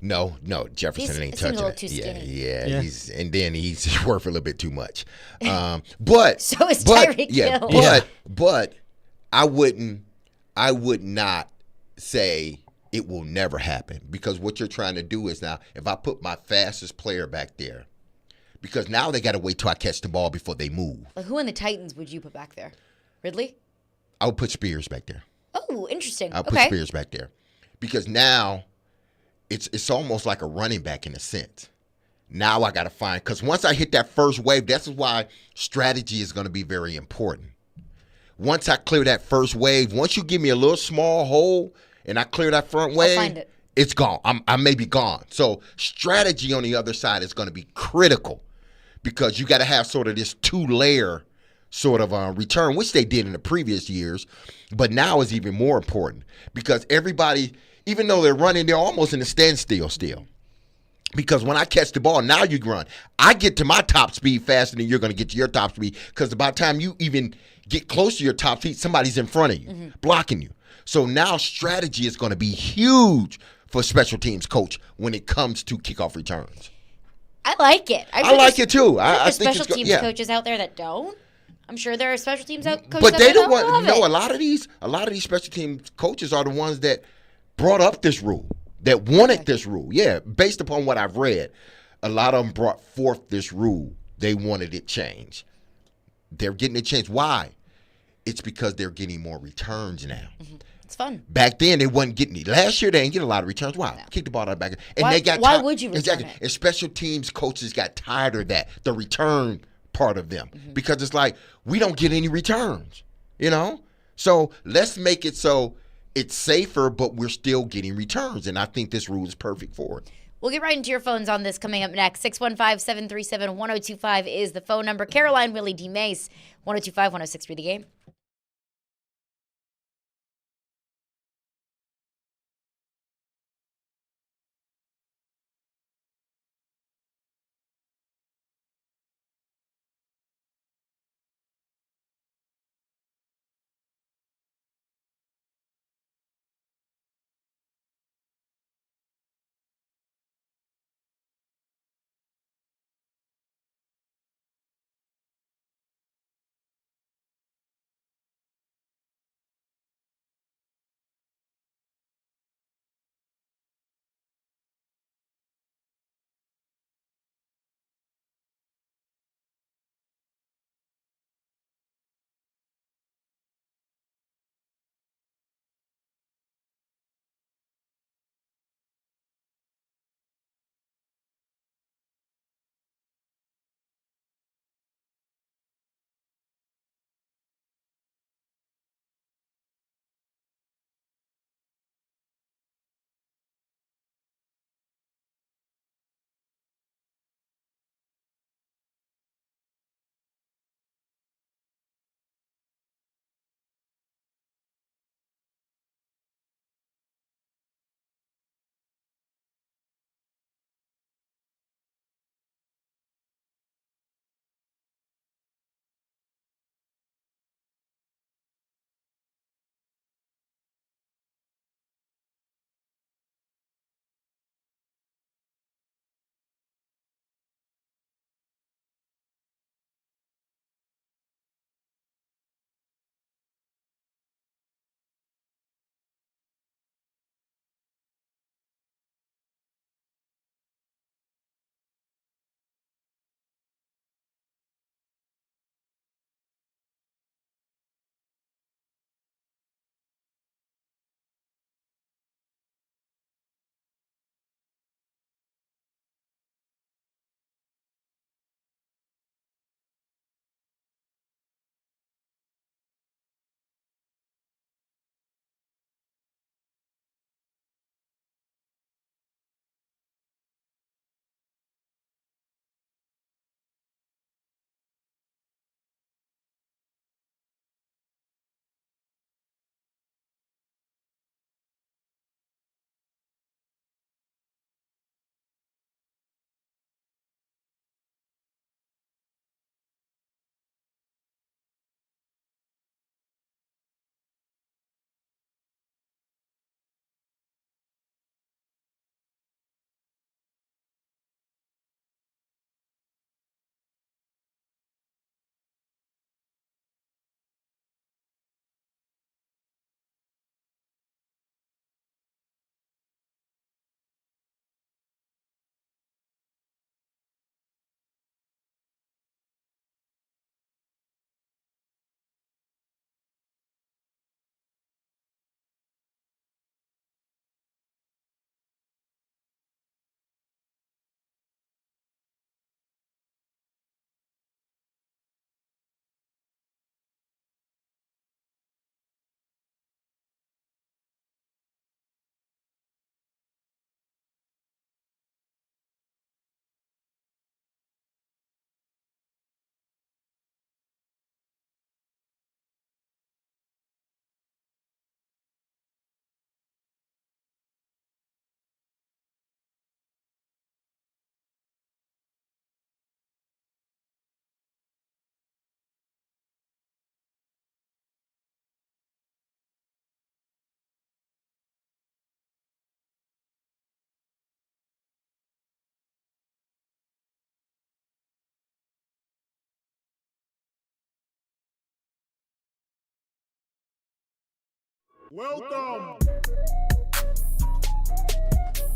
No, Jefferson ain't touching it. Too skinny. Yeah. He's worth a little bit too much. But so is Tyreek Hill. But I would not say it will never happen, because what you're trying to do is, now if I put my fastest player back there, because now they got to wait till I catch the ball before they move. Like, who in the Titans would you put back there? Ridley? I would put Spears back there. Oh, interesting. I'll put Spears back there, because now it's almost like a running back in a sense. Now I got to find, because once I hit that first wave, that's why strategy is going to be very important. Once I clear that first wave, once you give me a little small hole and I clear that front wave, find it. It's gone. I may be gone. So strategy on the other side is going to be critical, because you got to have sort of this 2-layer sort of return, which they did in the previous years, but now is even more important, because everybody, even though they're running, they're almost in a standstill still. Because when I catch the ball, now you run. I get to my top speed faster than you're going to get to your top speed, because by the time you even get close to your top speed, somebody's in front of you, blocking you. So now strategy is going to be huge for special teams coach when it comes to kickoff returns. I like it. I like it too. I There's think special it's teams yeah. coaches out there that don't. I'm sure there are special teams coaches But out they there don't that want. love it. A lot of these special teams coaches are the ones that brought up this rule, that wanted this rule. Yeah, based upon what I've read, a lot of them brought forth this rule. They wanted it changed. They're getting it changed. Why? It's because they're getting more returns now. It's fun. Back then, they wasn't getting it. Last year, they didn't get a lot of returns. Why? No. Kick the ball out back. And Why- they got why would you return exactly. it? And special teams coaches got tired of that, the return part of them, because it's like, we don't get any returns, you know? So let's make it so it's safer, but we're still getting returns. And I think this rule is perfect for it. We'll get right into your phones on this coming up next. 615-737-1025 is the phone number. Caroline, Willy, D-Mase, 1025-1063 The Game.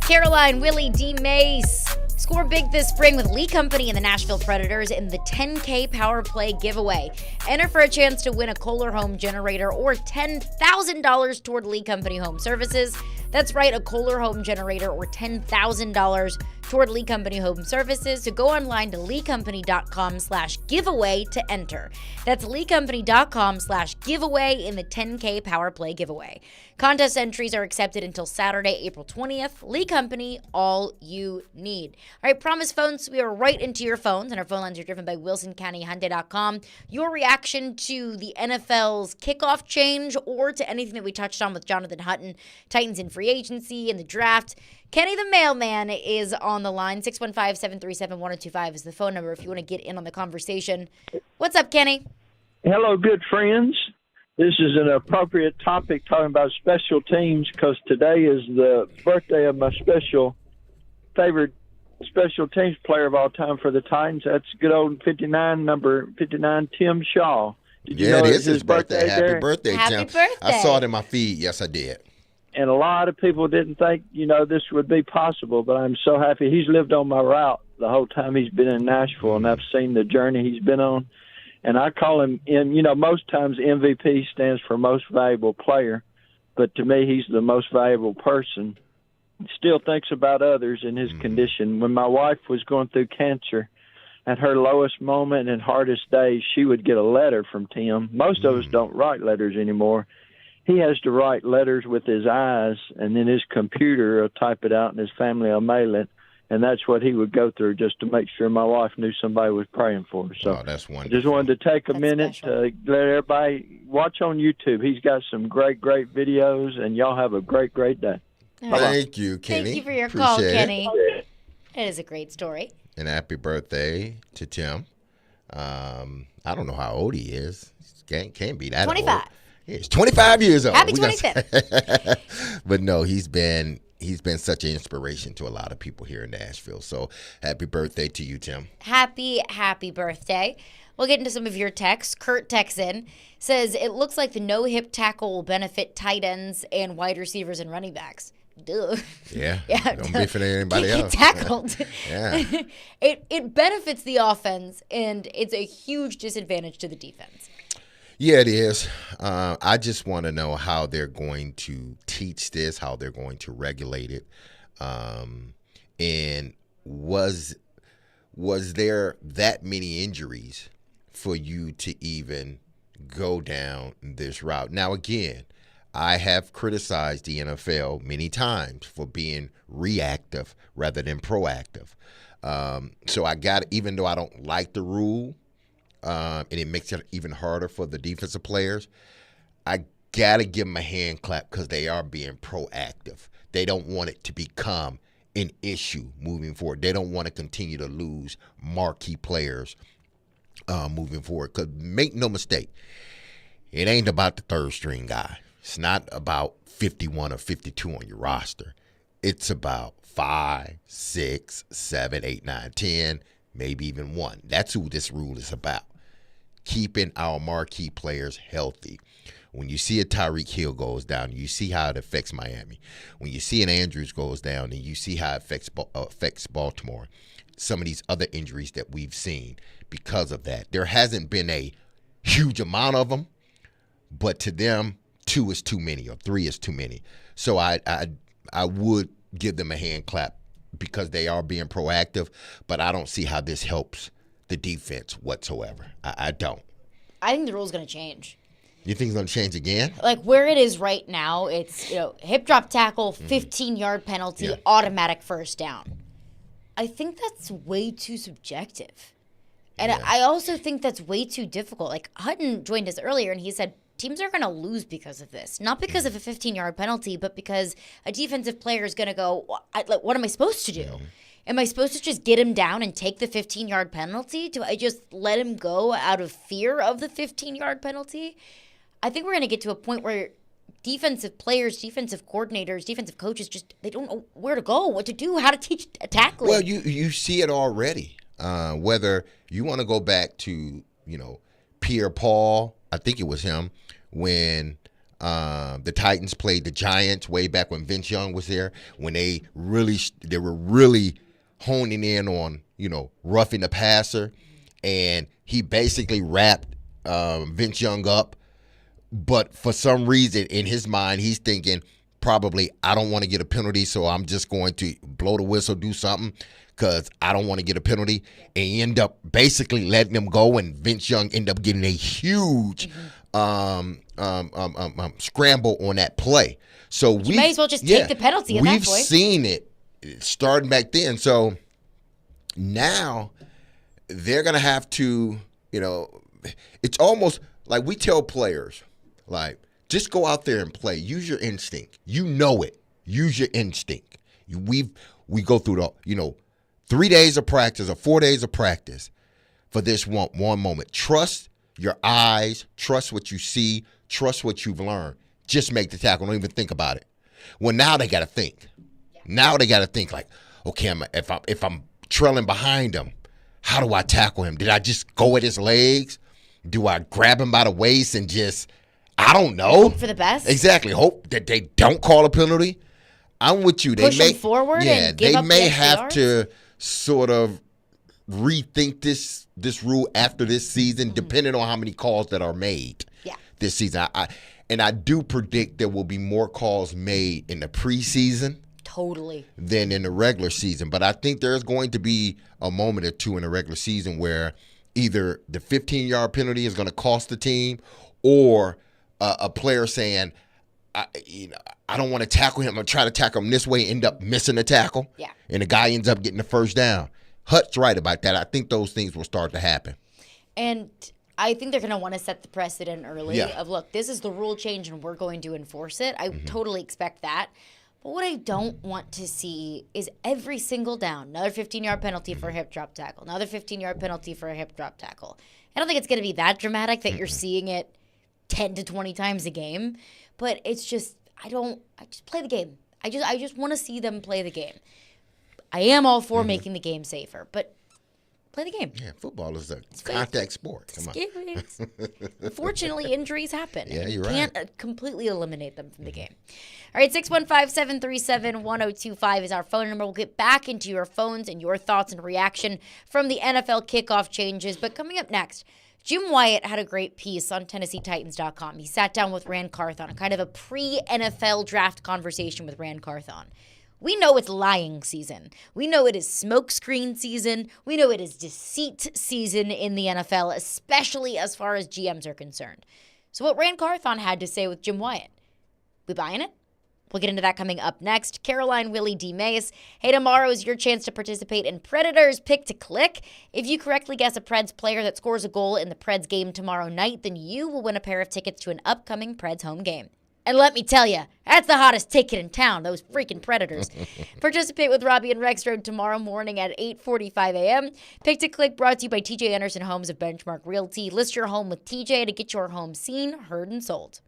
Caroline, Willy, D-Mase. Score big this spring with Lee Company and the Nashville Predators in the 10K Power Play giveaway. Enter for a chance to win a Kohler home generator or $10,000 toward Lee Company Home Services. That's right, a Kohler home generator or $10,000 toward Lee Company Home Services. So go online to leecompany.com/giveaway to enter. That's leecompany.com/giveaway in the 10K Power Play giveaway. Contest entries are accepted until Saturday, April 20th. Lee Company, all you need. All right, promise phones. We are right into your phones, and our phone lines are driven by WilsonCountyHyundai.com. Your reaction to the NFL's kickoff change or to anything that we touched on with Jonathan Hutton, Titans in free agency and the draft. Kenny the mailman is on the line. 615-737-1025 is the phone number if you want to get in on the conversation. What's up, Kenny? Hello, good friends. This is an appropriate topic talking about special teams because today is the birthday of my favorite special teams player of all time for the Titans. That's good old number 59, Tim Shaw. Did you know it is his birthday. Happy Derek? birthday, Happy Tim. birthday. I saw it in my feed. Yes, I did. And a lot of people didn't think, this would be possible, but I'm so happy. He's lived on my route the whole time he's been in Nashville, and I've seen the journey he's been on. And I call him, most times MVP stands for most valuable player, but to me, he's the most valuable person. He still thinks about others in his condition. When my wife was going through cancer, at her lowest moment and hardest days, she would get a letter from Tim. Most of us don't write letters anymore. He has to write letters with his eyes, and then his computer will type it out, and his family will mail it. And that's what he would go through just to make sure my wife knew somebody was praying for her. So that's wonderful. I just wanted to take a minute to let everybody watch on YouTube. He's got some great, great videos, and y'all have a great, great day. Thank you, Kenny. Thank you for your Appreciate call, it. Kenny. It is a great story. And happy birthday to Tim. I don't know how old he is. Can't be that 25. old. He's 25 years old. Happy 25th. But no, he's been such an inspiration to a lot of people here in Nashville. So happy birthday to you, Tim. Happy birthday. We'll get into some of your texts. Kurt texts in, says, it looks like the no-hip tackle will benefit tight ends and wide receivers and running backs. Duh. Yeah. Don't duh. be for anybody Get else. tackled. Yeah. It benefits the offense, and it's a huge disadvantage to the defense. Yeah, it is. I just want to know how they're going to teach this, how they're going to regulate it, and was there that many injuries for you to even go down this route? Now, again, I have criticized the NFL many times for being reactive rather than proactive. So even though I don't like the rule, and it makes it even harder for the defensive players, I got to give them a hand clap because they are being proactive. They don't want it to become an issue moving forward. They don't want to continue to lose marquee players moving forward. Because make no mistake, it ain't about the third-string guy. It's not about 51 or 52 on your roster. It's about 5, 6, 7, 8, 9, 10, maybe even 1. That's who this rule is about. Keeping our marquee players healthy. When you see a Tyreek Hill goes down, you see how it affects Miami. When you see an Andrews goes down, and you see how it affects Baltimore. Some of these other injuries that we've seen because of that. There hasn't been a huge amount of them, but to them, 2 is too many or 3 is too many. So I would give them a hand clap because they are being proactive, but I don't see how this helps the defense whatsoever. I don't. I think the rule's going to change. You think it's going to change again? Like where it is right now, it's hip drop tackle, 15-yard penalty, automatic first down. I think that's way too subjective. And I also think that's way too difficult. Like Hutton joined us earlier and he said teams are going to lose because of this. Not because of a 15-yard penalty, but because a defensive player is going to go, what am I supposed to do? Am I supposed to just get him down and take the 15-yard penalty? Do I just let him go out of fear of the 15-yard penalty? I think we're going to get to a point where defensive players, defensive coordinators, defensive coaches they don't know where to go, what to do, how to teach tackling. Well, you see it already. Whether you want to go back to, Pierre Paul, I think it was him, when The Titans played the Giants way back when Vince Young was there, when they were really honing in on, roughing the passer, and he basically wrapped Vince Young up. But for some reason in his mind, he's thinking probably, I don't want to get a penalty, so I'm just going to blow the whistle, do something, because I don't want to get a penalty, and he end up basically letting them go, and Vince Young end up getting a huge scramble on that play. So we may as well just take the penalty at that point. We've seen it starting back then. So now they're going to have to, it's almost like we tell players, like, just go out there and play. Use your instinct. You know it. Use your instinct. We go through the, 3 days of practice or 4 days of practice for this one moment. Trust your eyes. Trust what you see. Trust what you've learned. Just make the tackle. Don't even think about it. Well, now they got to think. Now they got to think like, okay, if I'm trailing behind him, how do I tackle him? Did I just go at his legs? Do I grab him by the waist and just, I don't know. Hope for the best. Exactly. Hope that they don't call a penalty. I'm with you. Push him forward and give they up may the have yards? to sort of rethink this rule after this season, depending on how many calls that are made this season. I do predict there will be more calls made in the preseason Totally. than in the regular season. But I think there's going to be a moment or two in the regular season where either the 15-yard penalty is going to cost the team, or a player saying, I don't want to tackle him. I'm going to try to tackle him this way, end up missing the tackle. Yeah. And the guy ends up getting the first down. Hut's right about that. I think those things will start to happen. And I think they're going to want to set the precedent early Yeah. of, look, this is the rule change and we're going to enforce it. I totally expect that. But what I don't want to see is every single down, another 15-yard penalty for a hip drop tackle, another 15-yard penalty for a hip drop tackle. I don't think it's going to be that dramatic that you're seeing it 10 to 20 times a game. But it's just, I just play the game. I just want to see them play the game. I am all for making the game safer, but play the game. Yeah, football is a contact sport. Come on. Unfortunately, injuries happen. Yeah, and you're you right. can't completely eliminate them from the game. All right, 615-737-1025 is our phone number. We'll get back into your phones and your thoughts and reaction from the NFL kickoff changes. But coming up next, Jim Wyatt had a great piece on TennesseeTitans.com. He sat down with Rand Carthon, kind of a pre-NFL draft conversation with Rand Carthon. We know it's lying season. We know it is smokescreen season. We know it is deceit season in the NFL, especially as far as GMs are concerned. So what Rand Carthon had to say with Jim Wyatt, we buying it? We'll get into that coming up next. Caroline, Willy, D-Mase. Hey, tomorrow is your chance to participate in Predators Pick to Click. If you correctly guess a Preds player that scores a goal in the Preds game tomorrow night, then you will win a pair of tickets to an upcoming Preds home game. And let me tell you, that's the hottest ticket in town, those freaking Predators. Participate with Robbie and Rexroad tomorrow morning at 8:45 a.m. Pick to Click brought to you by TJ Anderson Homes of Benchmark Realty. List your home with TJ to get your home seen, heard, and sold.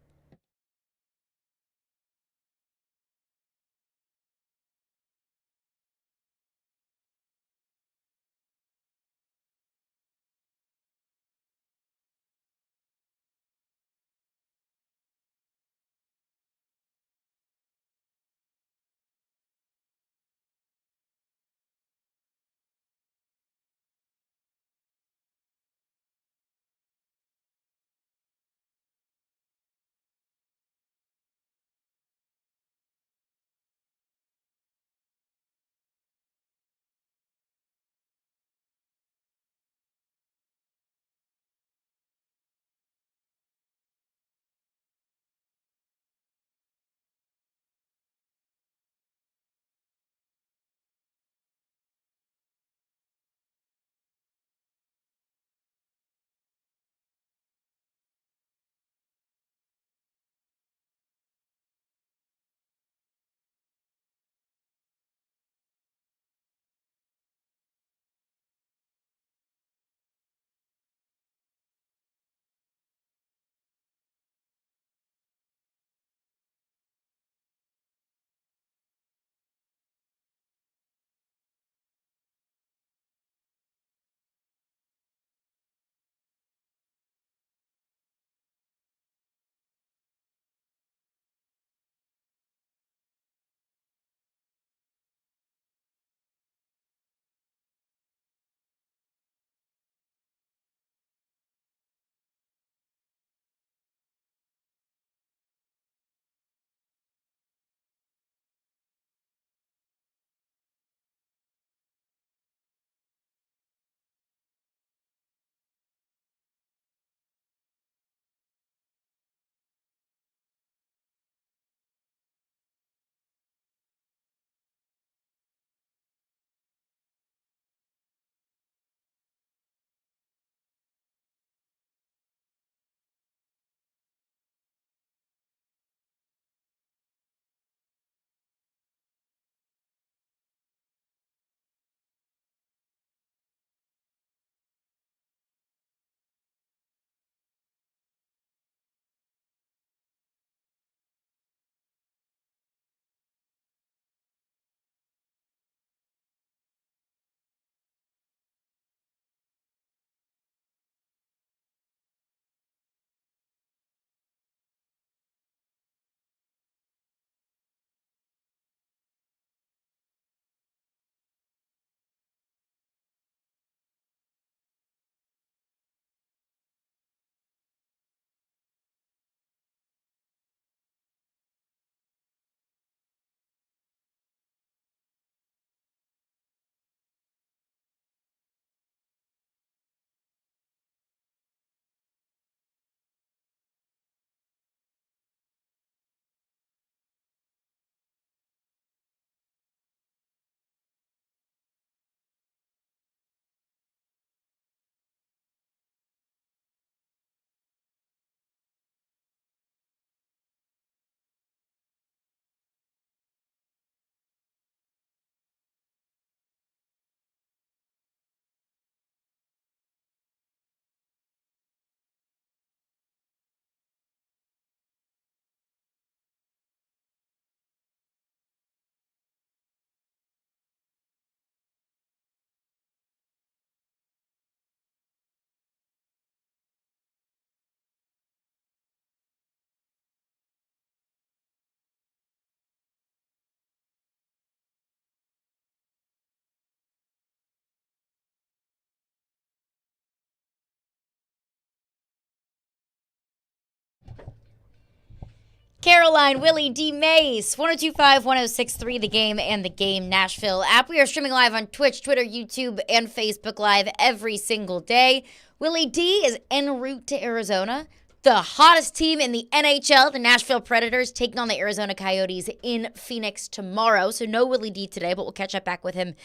Caroline, Willy, D-Mase, 1025, 1063, The Game and The Game Nashville app. We are streaming live on Twitch, Twitter, YouTube, and Facebook Live every single day. Willy D is en route to Arizona. The hottest team in the NHL, the Nashville Predators, taking on the Arizona Coyotes in Phoenix tomorrow. So no Willy D today, but we'll catch up back with him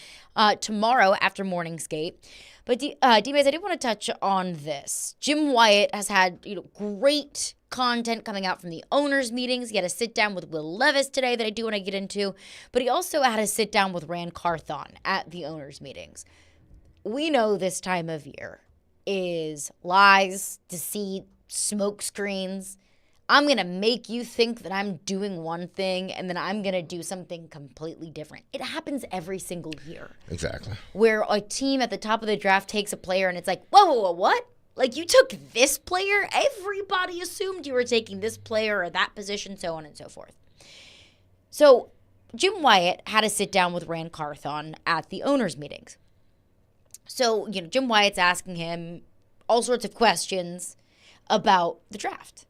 tomorrow after morning skate. But D-Mase, I did want to touch on this. Jim Wyatt has had great content coming out from the owners' meetings. He had a sit-down with Will Levis today that I do want to get into. But he also had a sit-down with Rand Carthon at the owners' meetings. We know this time of year is lies, deceit, smoke screens. I'm going to make you think that I'm doing one thing and then I'm going to do something completely different. It happens every single year. Exactly. Where a team at the top of the draft takes a player and it's like, whoa, what? Like, you took this player? Everybody assumed you were taking this player or that position, so on and so forth. So Jim Wyatt had a sit down with Rand Carthon at the owners' meetings. So, Jim Wyatt's asking him all sorts of questions about the draft.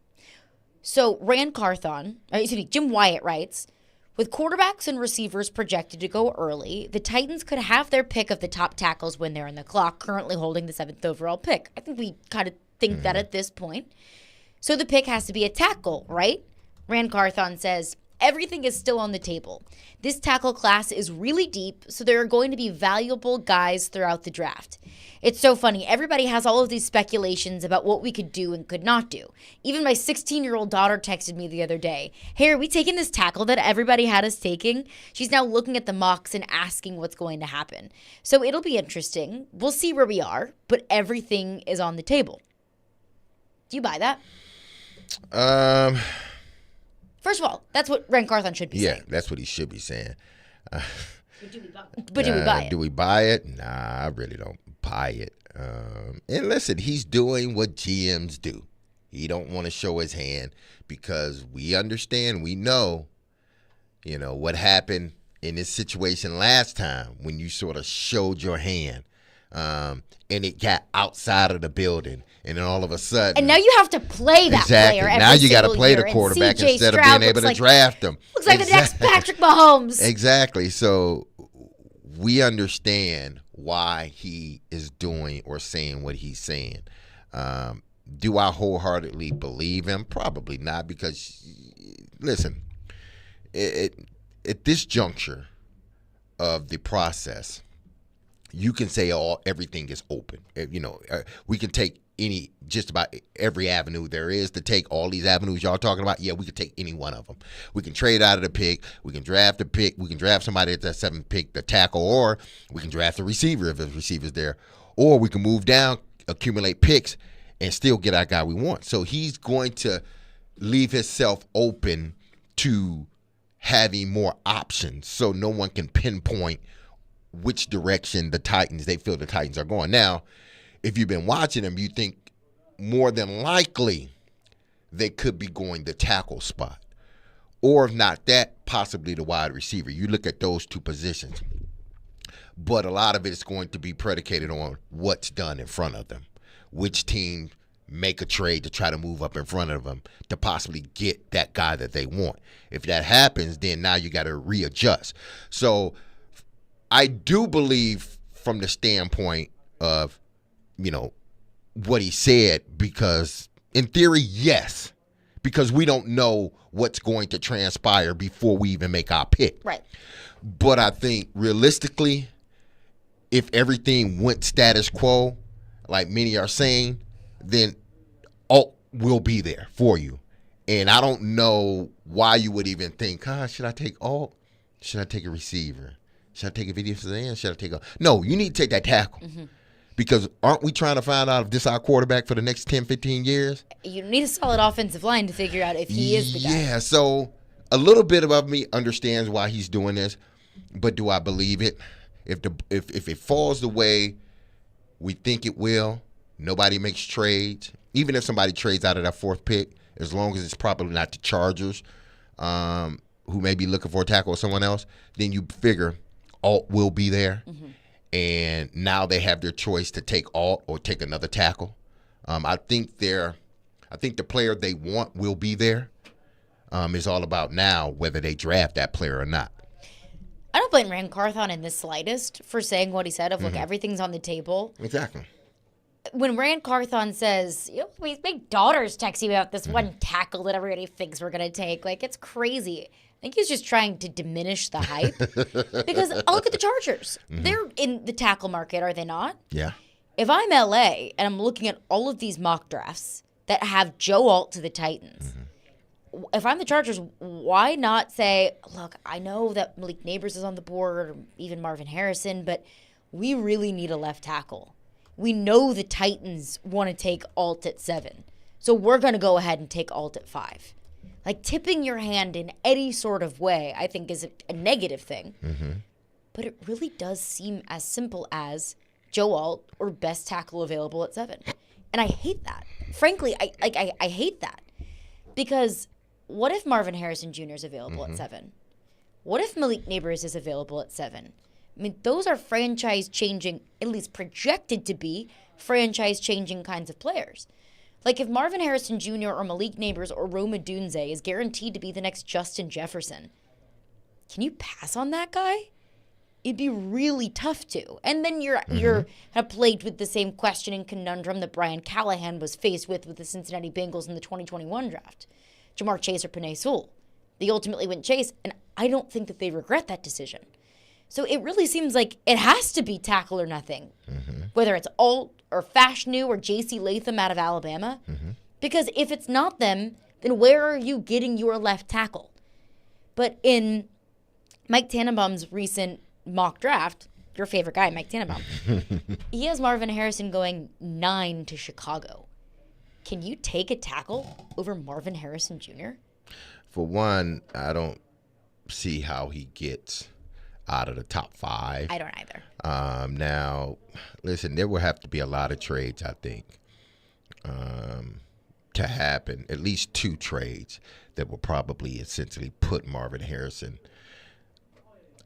So Jim Wyatt writes, with quarterbacks and receivers projected to go early, the Titans could have their pick of the top tackles when they're in the clock, currently holding the 7th overall pick. I think we kind of think that at this point. So the pick has to be a tackle, right? Rand Carthon says, everything is still on the table. This tackle class is really deep, so there are going to be valuable guys throughout the draft. It's so funny. Everybody has all of these speculations about what we could do and could not do. Even my 16-year-old daughter texted me the other day, hey, are we taking this tackle that everybody had us taking? She's now looking at the mocks and asking what's going to happen. So it'll be interesting. We'll see where we are, but everything is on the table. Do you buy that? First of all, that's what Rand Carthon should be saying. Yeah, that's what he should be saying. But do we buy it? Do we buy it? Nah, I really don't buy it. And listen, he's doing what GMs do. He don't want to show his hand because we understand, we know, what happened in this situation last time when you sort of showed your hand. And it got outside of the building, and then all of a sudden, and now you have to play that player. Every now you got to play year. the quarterback CJ instead Stroud of being able to draft him. Looks like the next Patrick Mahomes. Exactly. So we understand why he is doing or saying what he's saying. Do I wholeheartedly believe him? Probably not, because listen, at this juncture of the process, you can say everything is open. We can take just about every avenue there is to take. All these avenues y'all talking about, yeah, we could take any one of them. We can trade out of the pick. We can draft a pick. We can draft somebody at that 7th pick, the tackle, or we can draft a receiver if the receiver's there. Or we can move down, accumulate picks, and still get our guy we want. So he's going to leave himself open to having more options so no one can pinpoint which direction they feel the Titans are going. Now, if you've been watching them, you think more than likely they could be going the tackle spot. Or if not that, possibly the wide receiver. You look at those two positions. But a lot of it is going to be predicated on what's done in front of them. Which team make a trade to try to move up in front of them to possibly get that guy that they want. If that happens, then now you got to readjust. So I do believe from the standpoint of, what he said, because in theory, yes, because we don't know what's going to transpire before we even make our pick. Right. But I think realistically, if everything went status quo, like many are saying, then Alt will be there for you. And I don't know why you would even think, should I take Alt? Should I take a receiver? Should I take a video Suzanne? Should I take No, you need to take that tackle. Mm-hmm. Because aren't we trying to find out if this is our quarterback for the next 10, 15 years? You need a solid offensive line to figure out if he is the guy. Yeah, so a little bit of me understands why he's doing this, but do I believe it? If it falls the way we think it will, nobody makes trades. Even if somebody trades out of that 4th pick, as long as it's probably not the Chargers, who may be looking for a tackle or someone else, then you figure Alt will be there. Mm-hmm. And now they have their choice to take Alt or take another tackle. I think the player they want will be there. It's all about now whether they draft that player or not. I don't blame Rand Carthon in the slightest for saying what he said of, look, everything's on the table. Exactly. When Rand Carthon says, my daughter's texting me about this one tackle that everybody thinks we're going to take, like, it's crazy. I think he's just trying to diminish the hype. Because I'll look at the Chargers. They're in the tackle market, are they not? Yeah. If I'm LA and I'm looking at all of these mock drafts that have Joe Alt to the Titans, if I'm the Chargers, why not say, look, I know that Malik Neighbors is on the board, or even Marvin Harrison, but we really need a left tackle. We know the Titans want to take Alt at 7, so we're going to go ahead and take Alt at 5. Like, tipping your hand in any sort of way, I think, is a negative thing. But it really does seem as simple as Joe Alt or best tackle available at 7. And I hate that. Frankly, I hate that. Because what if Marvin Harrison Jr. is available at 7? What if Malik Neighbors is available at 7? I mean, those are franchise-changing, at least projected to be, franchise-changing kinds of players. Like, if Marvin Harrison Jr. or Malik Neighbors or Roma Dunze is guaranteed to be the next Justin Jefferson, can you pass on that guy? It'd be really tough to. And then you're kind of plagued with the same question and conundrum that Brian Callahan was faced with the Cincinnati Bengals in the 2021 draft. Jamar Chase or Penei Sewell. They ultimately went Chase, and I don't think that they regret that decision. So it really seems like it has to be tackle or nothing, whether it's Alt or Fashanu or J.C. Latham out of Alabama. Because if it's not them, then where are you getting your left tackle? But in Mike Tannenbaum's recent mock draft, your favorite guy, Mike Tannenbaum, he has Marvin Harrison going 9 to Chicago. Can you take a tackle over Marvin Harrison Jr.? For one, I don't see how he gets out of the top 5. I don't either. Now, listen, there will have to be a lot of trades, I think, to happen. At least 2 trades that will probably essentially put Marvin Harrison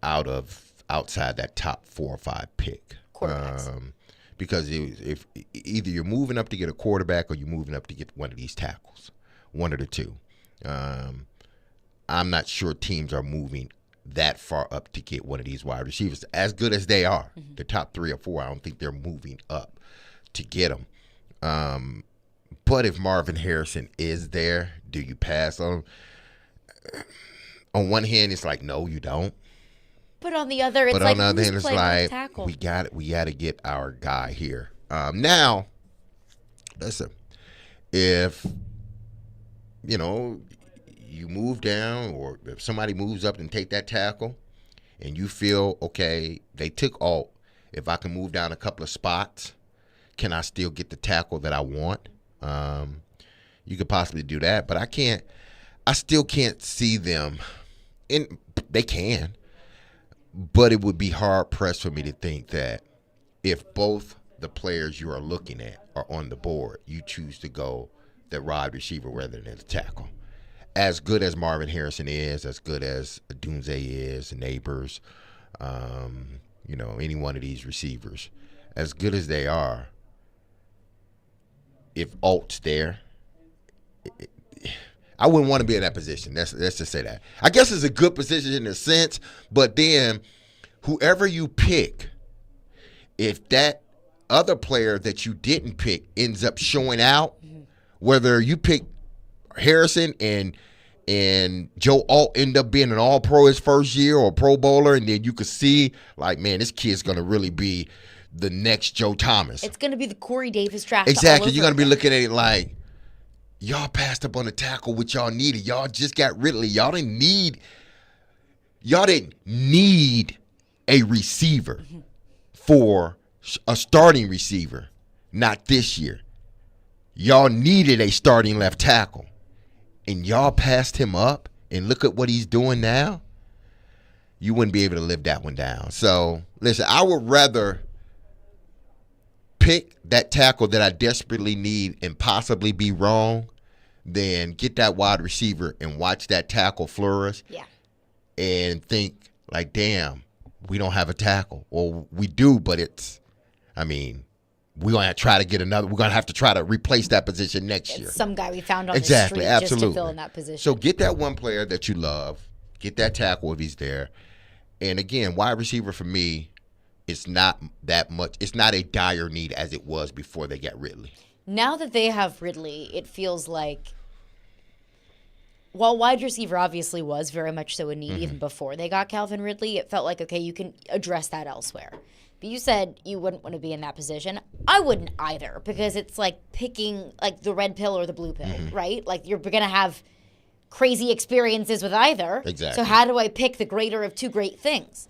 outside that top 4 or 5 pick. Because if either you're moving up to get a quarterback or you're moving up to get one of these tackles, one of the two. I'm not sure teams are moving that far up to get one of these wide receivers. As good as they are, the top 3 or 4, I don't think they're moving up to get them. But if Marvin Harrison is there, do you pass on him? On one hand, it's like, no, you don't. But on the other, it's but like, on the other who's hand, it's playing left like, tackle? we got to get our guy here. Now, listen, if, you move down or if somebody moves up and take that tackle and you feel, okay, they took Alt, if I can move down a couple of spots, can I still get the tackle that I want? You could possibly do that, but I still can't see them, and they can, but it would be hard pressed for me to think that if both the players you are looking at are on the board, you choose to go the wide receiver rather than the tackle. As good as Marvin Harrison is, as good as Dunze is, Neighbors, any one of these receivers, as good as they are, if Alt's there, I wouldn't want to be in that position. Let's just say that. I guess it's a good position in a sense, but then whoever you pick, if that other player that you didn't pick ends up showing out, whether you pick Harrison and Joe Alt end up being an All-Pro his first year or a Pro Bowler, and then you could see, like, man, this kid's going to really be the next Joe Thomas. It's going to be the Corey Davis draft. Exactly. You're going to be looking at it like, y'all passed up on the tackle which y'all needed. Y'all just got Ridley. Y'all didn't need a receiver for a starting receiver, not this year. Y'all needed a starting left tackle, and y'all passed him up, and look at what he's doing now. You wouldn't be able to live that one down. So, listen, I would rather pick that tackle that I desperately need and possibly be wrong than get that wide receiver and watch that tackle flourish and think, like, damn, we don't have a tackle. Or we do, but we're going to try to get another. We're going to have to try to replace that position next year. Some guy we found on the Exactly, street absolutely. just to fill in that position. So get that one player that you love. Get that tackle if he's there. And again, wide receiver for me, it's not that much. It's not a dire need as it was before they got Ridley. Now that they have Ridley, it feels like, while wide receiver obviously was very much so a need even before they got Calvin Ridley, it felt like, okay, you can address that elsewhere. But you said you wouldn't want to be in that position. I wouldn't either, because it's like picking like the red pill or the blue pill, right? Like you're going to have crazy experiences with either. Exactly. So how do I pick the greater of two great things?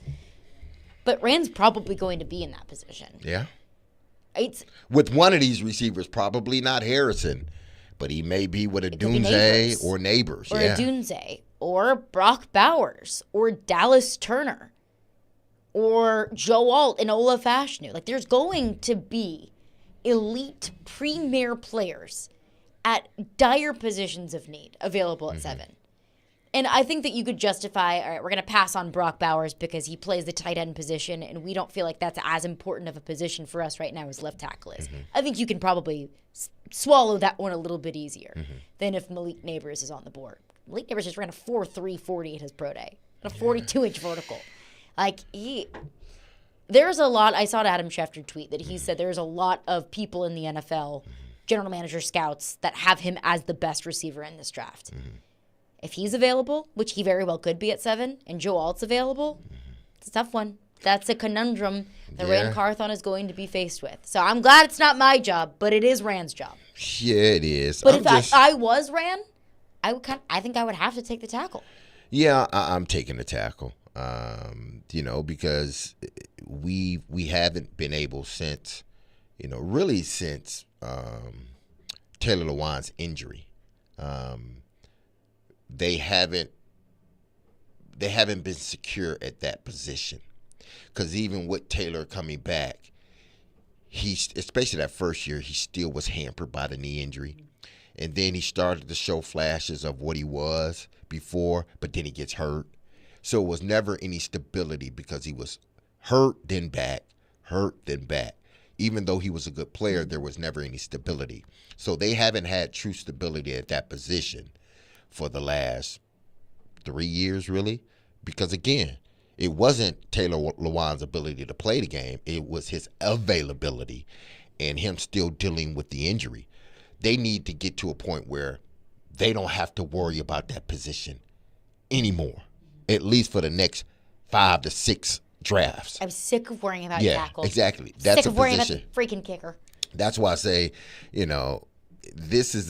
But Rand's probably going to be in that position. Yeah. It's With one of these receivers, probably not Harrison, but he may be with a could be Dunze Neighbors. or Neighbors. or yeah. a Dunze or Brock Bowers or Dallas Turner or Joe Alt and Olaf Ashnu. Like there's going to be elite premier players at dire positions of need available at 7. And I think that you could justify, all right, we're going to pass on Brock Bowers because he plays the tight end position, and we don't feel like that's as important of a position for us right now as left tackle is. I think you can probably swallow that one a little bit easier than if Malik Neighbors is on the board. Malik Neighbors just ran a 4.340 at his pro day, a 42-inch vertical. Like, there's a lot. I saw an Adam Schefter tweet that he said there's a lot of people in the NFL, general manager scouts, that have him as the best receiver in this draft. If he's available, which he very well could be at 7, and Joe Alt's available, it's a tough one. That's a conundrum that Rand Carthon is going to be faced with. So I'm glad it's not my job, but it is Rand's job. Yeah, it is. But if I was Rand, I think I would have to take the tackle. Yeah, I'm taking the tackle. Because we haven't been able since, really since Taylor Lewan's injury. They haven't been secure at that position, because even with Taylor coming back, especially that first year, he still was hampered by the knee injury, and then he started to show flashes of what he was before, but then he gets hurt. So it was never any stability, because he was hurt then back, hurt then back. Even though he was a good player, there was never any stability. So they haven't had true stability at that position for the last 3 years, really. Because, again, it wasn't Taylor Lewan's ability to play the game. It was his availability and him still dealing with the injury. They need to get to a point where they don't have to worry about that position anymore, at least for the next 5 to 6 drafts. I'm sick of worrying about Yeah, tackles. exactly. That's sick a of worrying position. about the freaking kicker. That's why I say, this is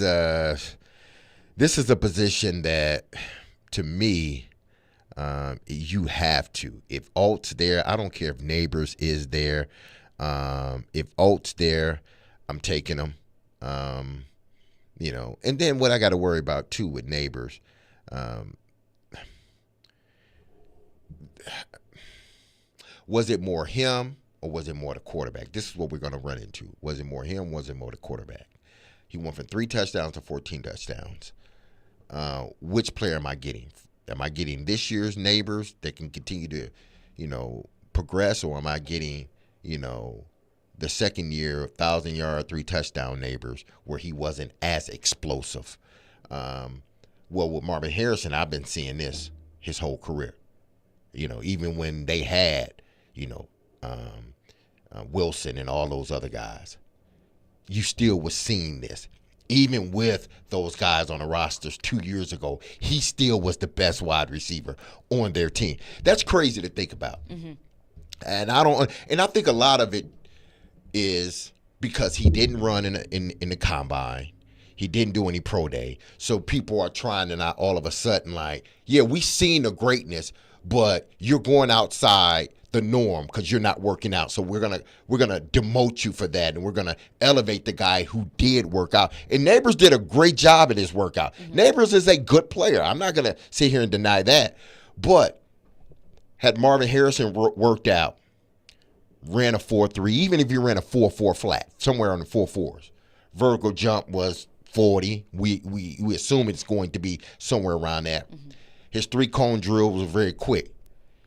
a position that, to me, you have to. If Alt's there, I don't care if Neighbors is there. If Alt's there, I'm taking him. And then what I got to worry about too with Neighbors, was it more him or was it more the quarterback? This is what we're going to run into. Was it more him? Was it more the quarterback? He went from 3 touchdowns to 14 touchdowns. Which player am I getting? Am I getting this year's Neighbors that can continue to, progress, or am I getting, the second year 1,000-yard 3-touchdown Neighbors where he wasn't as explosive? Well, with Marvin Harrison, I've been seeing this his whole career. Even when they had, Wilson and all those other guys, you still was seeing this. Even with those guys on the rosters 2 years ago, he still was the best wide receiver on their team. That's crazy to think about. And I think a lot of it is because he didn't run in the combine. He didn't do any pro day. So people are trying to not all of a sudden we seen the greatness, but you're going outside the norm because you're not working out. So we're gonna demote you for that, and we're gonna elevate the guy who did work out. And Neighbors did a great job at his workout. Neighbors is a good player. I'm not gonna sit here and deny that. But had Marvin Harrison worked out, ran a 4.3, even if you ran a 4.4 flat, somewhere on the 4.4s, vertical jump was 40. We assume it's going to be somewhere around that. His 3-cone drill was very quick.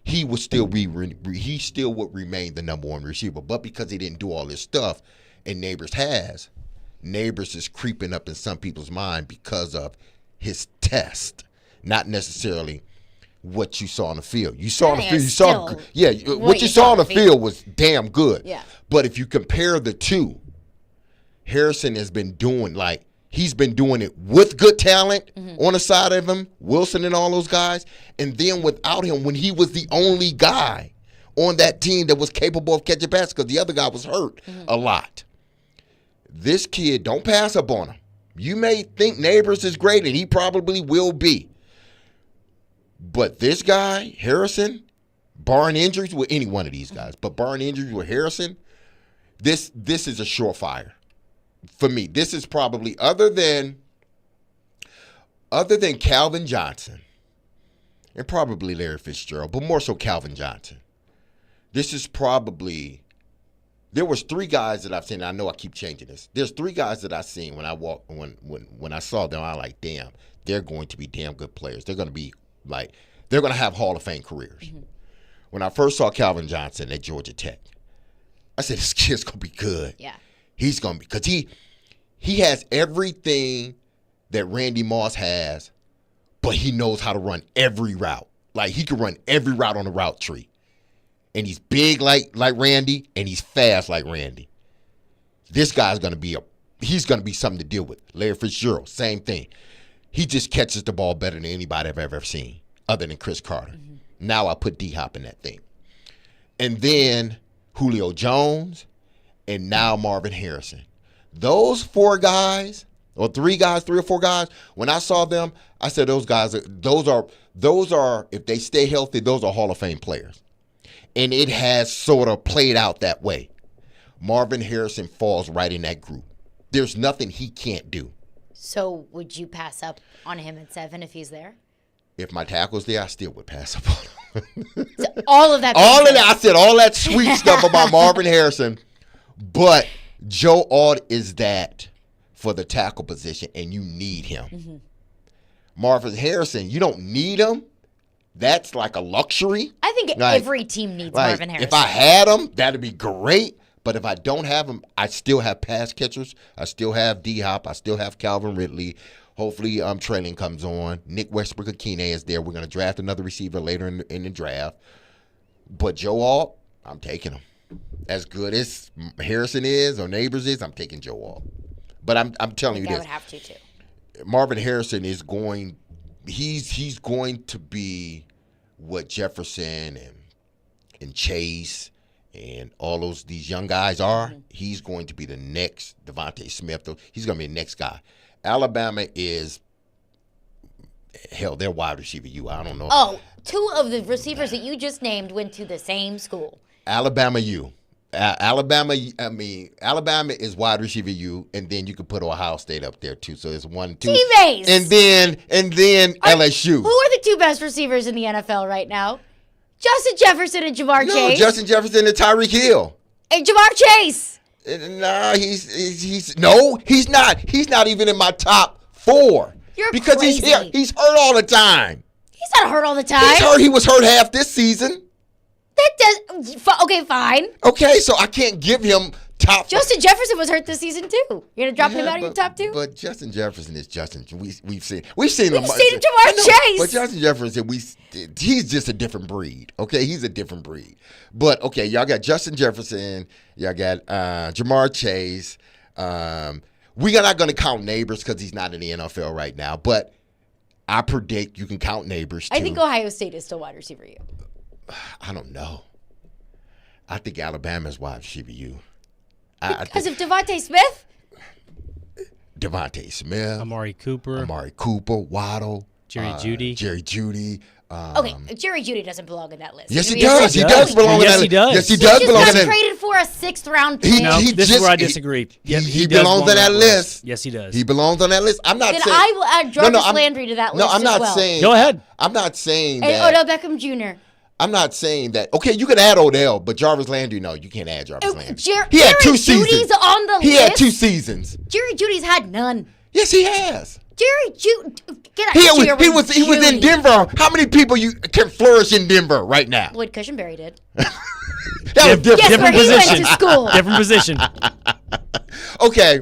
He would still would remain the number 1 receiver, but because he didn't do all this stuff and Neighbors has, Neighbors is creeping up in some people's mind because of his test, not necessarily what you saw on the field. You saw on the field, what you saw on the field was damn good. Yeah. But if you compare the two, Harrison has been doing he's been doing it with good talent on the side of him, Wilson and all those guys, and then without him when he was the only guy on that team that was capable of catching passes because the other guy was hurt a lot. This kid, don't pass up on him. You may think Neighbors is great, and he probably will be. But this guy, Harrison, barring injuries with any one of these guys, but barring injuries with Harrison, this is a surefire. For me, this is probably other than Calvin Johnson and probably Larry Fitzgerald, but more so Calvin Johnson. This is probably there was 3 guys that I've seen. I know I keep changing this. There's 3 guys that I've seen when I saw them. I like, damn, they're going to be damn good players. They're going to be they're going to have Hall of Fame careers. When I first saw Calvin Johnson at Georgia Tech, I said this kid's going to be good. Yeah. He's going to be, because he has everything that Randy Moss has, but he knows how to run every route. Like, he can run every route on the route tree. And he's big like Randy, and he's fast like Randy. This guy's going to be he's going to be something to deal with. Larry Fitzgerald, same thing. He just catches the ball better than anybody I've ever seen, other than Chris Carter. Now I put D-Hop in that thing. And then Julio Jones, and now Marvin Harrison. Those 4 guys, or 3 or 4 guys, when I saw them, I said those are, if they stay healthy, those are Hall of Fame players. And it has sort of played out that way. Marvin Harrison falls right in that group. There's nothing he can't do. So would you pass up on him at 7 if he's there? If my tackle's there, I still would pass up on him. So all of that. I said all that sweet stuff about Marvin Harrison, but Joe Alt is that for the tackle position, and you need him. Marvin Harrison, you don't need him. That's like a luxury. I think every team needs Marvin Harrison. If I had him, that'd be great. But if I don't have him, I still have pass catchers. I still have D-Hop. I still have Calvin Ridley. Hopefully, Trailing comes on. Nick Westbrook-Akine is there. We're going to draft another receiver later in the draft. But Joe Alt, I'm taking him. As good as Harrison is or Neighbors is, I'm taking Joe Alt. But I'm telling you this. I would have to too. Marvin Harrison is going. He's going to be what Jefferson and Chase and all these young guys are. He's going to be the next Devontae Smith. He's going to be the next guy. Alabama is, hell, they're wide receiver U. I don't know. Oh, 2 of the receivers that you just named went to the same school. Alabama U. Alabama is wide receiver U, and then you could put Ohio State up there too. So it's 1, 2, D-Mase. and then LSU. Who are the 2 best receivers in the NFL right now? Justin Jefferson and Jamar Chase. Justin Jefferson and Tyreek Hill. And Jamar Chase. Nah, he's not. He's not even in my top 4. You're because crazy. He's hurt all the time. He's not hurt all the time. He's hurt. He was hurt half this season. Okay, fine. Okay, so I can't give him top. Justin Jefferson was hurt this season too. You're gonna drop him out of your top 2? But Justin Jefferson is Justin. We've seen him. We've seen Jamar Chase. But Justin Jefferson, he's just a different breed. Okay, he's a different breed. But okay, y'all got Justin Jefferson. Y'all got Jamar Chase. We're not gonna count Neighbors because he's not in the NFL right now. But I predict you can count Neighbors too. I think Ohio State is still wide receiver U. I don't know. I think Alabama's wide receiver U. Because of Devontae Smith? Devontae Smith. Amari Cooper. Waddle. Jerry Jeudy. Okay, Jerry Jeudy doesn't belong in that list. Yes, he does. He does belong in that list. Yes, he does. Yes, he does belong in that list. He just got traded for a 6th-round pick. No, this is where I disagree. He belongs on that list. Yes, he does. He belongs on that list. I'm not then saying. I will add Jarvis Landry to that list No, I'm not as well. saying. Go ahead. I'm not saying and that. Odell Beckham Jr. I'm not saying that. Okay, you can add Odell, but Jarvis Landry, no, you can't add Jarvis Landry. He had 2 seasons. Judy's on the list. He had 2 seasons. Jerry Judy's had none. Yes, he has. Jerry Judy, get out of here. He was in Denver. How many people you can flourish in Denver right now? Lloyd Cushenberry did. That was different. Guess where he went to school. Different position. Okay,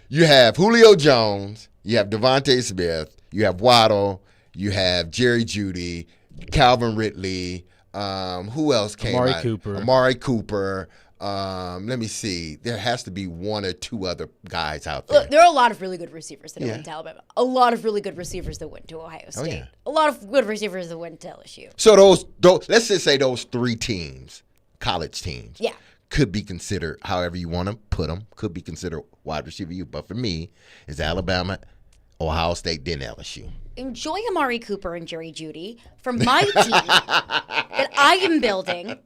you have Julio Jones, you have Devontae Smith, you have Waddle, you have Jerry Jeudy, Calvin Ridley. Who else came Amari out? Cooper. Amari Cooper. Let me see. There has to be one or two other guys out there. Look, there are a lot of really good receivers that Yeah. went to Alabama. A lot of really good receivers that went to Ohio State. yeah. A lot of good receivers that went to LSU. So those let's just say those three teams, college teams, Yeah. could be considered however you want to put them. Could be considered wide receiver U. But for me, it's Alabama, Ohio State, then LSU. Enjoy Amari Cooper and Jerry Jeudy from my team that I am building,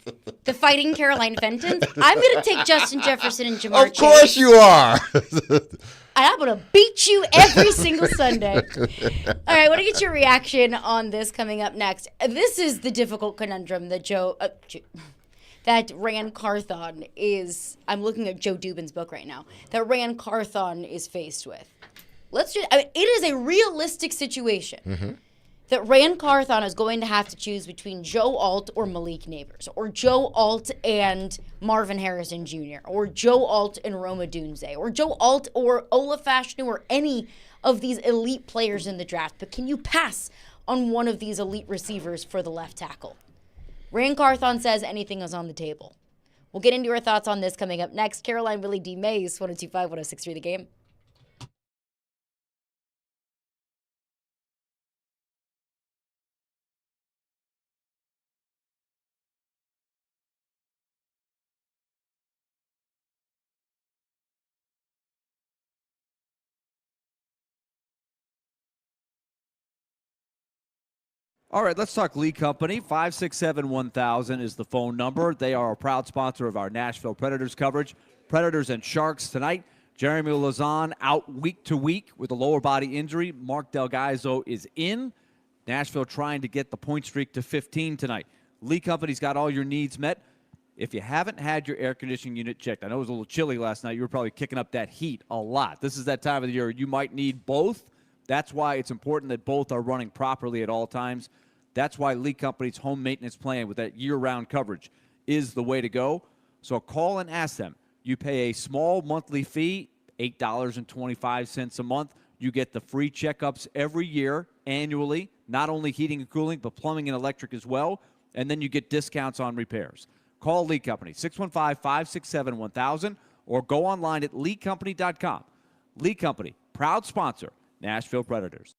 the Fighting Carolina Fentons. I'm going to take Justin Jefferson and Jamar Of course Chase, you are. and I'm going to beat you every single Sunday. All right, I want to get your reaction on this coming up next. This is the difficult conundrum that that Rand Carthon is. I'm looking at Joe Dubin's book right now. That Rand Carthon is faced with. It is a realistic situation that Rand Carthon is going to have to choose between Joe Alt or Malik Neighbors, or Joe Alt and Marvin Harrison Jr., or Joe Alt and Roma Dunze, or Joe Alt or Ola Fashanu, or any of these elite players in the draft. But can you pass on one of these elite receivers for the left tackle? Rand Carthon says anything is on the table. We'll get into your thoughts on this coming up next. Caroline, Willy, D-Mase, 102.5, 106.3 The Game. All right, let's talk Lee Company. 567-1000 is the phone number. They are a proud sponsor of our Nashville Predators coverage. Predators and Sharks tonight. Jeremy Lazan out week to week with a lower body injury. Mark Delgaizo is in. Nashville trying to get the point streak to 15 tonight. Lee Company's got all your needs met. If you haven't had your air conditioning unit checked, I know it was a little chilly last night. You were probably kicking up that heat a lot. This is that time of the year you might need both. That's why it's important that both are running properly at all times. That's why Lee Company's home maintenance plan with that year-round coverage is the way to go. So call and ask them. You pay a small monthly fee, $8.25 a month. You get the free checkups every year, annually, not only heating and cooling, but plumbing and electric as well. And then you get discounts on repairs. Call Lee Company, 615-567-1000, or go online at leecompany.com. Lee Company, proud sponsor, Nashville Predators.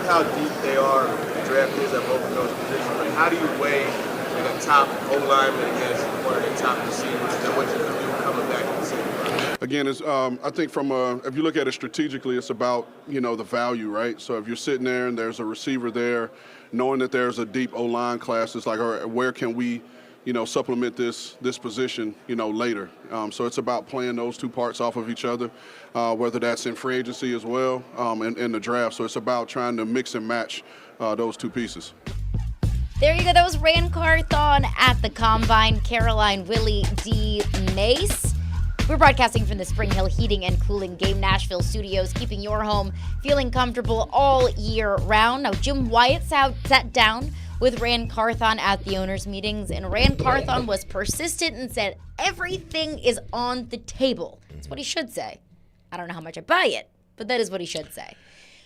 how deep they are, the draft is at both of those positions, but how do you weigh like a top O-lineman against one of the top receivers and what you can do coming back in the season? Again, it's, I think if you look at it strategically, it's about, the value, right? So if you're sitting there and there's a receiver there, knowing that there's a deep O-line class, it's like, all right, where can we, supplement this position, later? So it's about playing those two parts off of each other, whether that's in free agency as well, and in the draft. So it's about trying to mix and match those two pieces. There you go. That was Ran Carthon at the Combine. Caroline Willy D-Mase. We're broadcasting from the Spring Hill Heating and Cooling Game Nashville studios, keeping your home feeling comfortable all year round. Now, Jim Wyatt sat down with Ran Carthon at the owners' meetings, and Ran Carthon was persistent and said everything is on the table. That's what he should say. I don't know how much I buy it, but that is what he should say.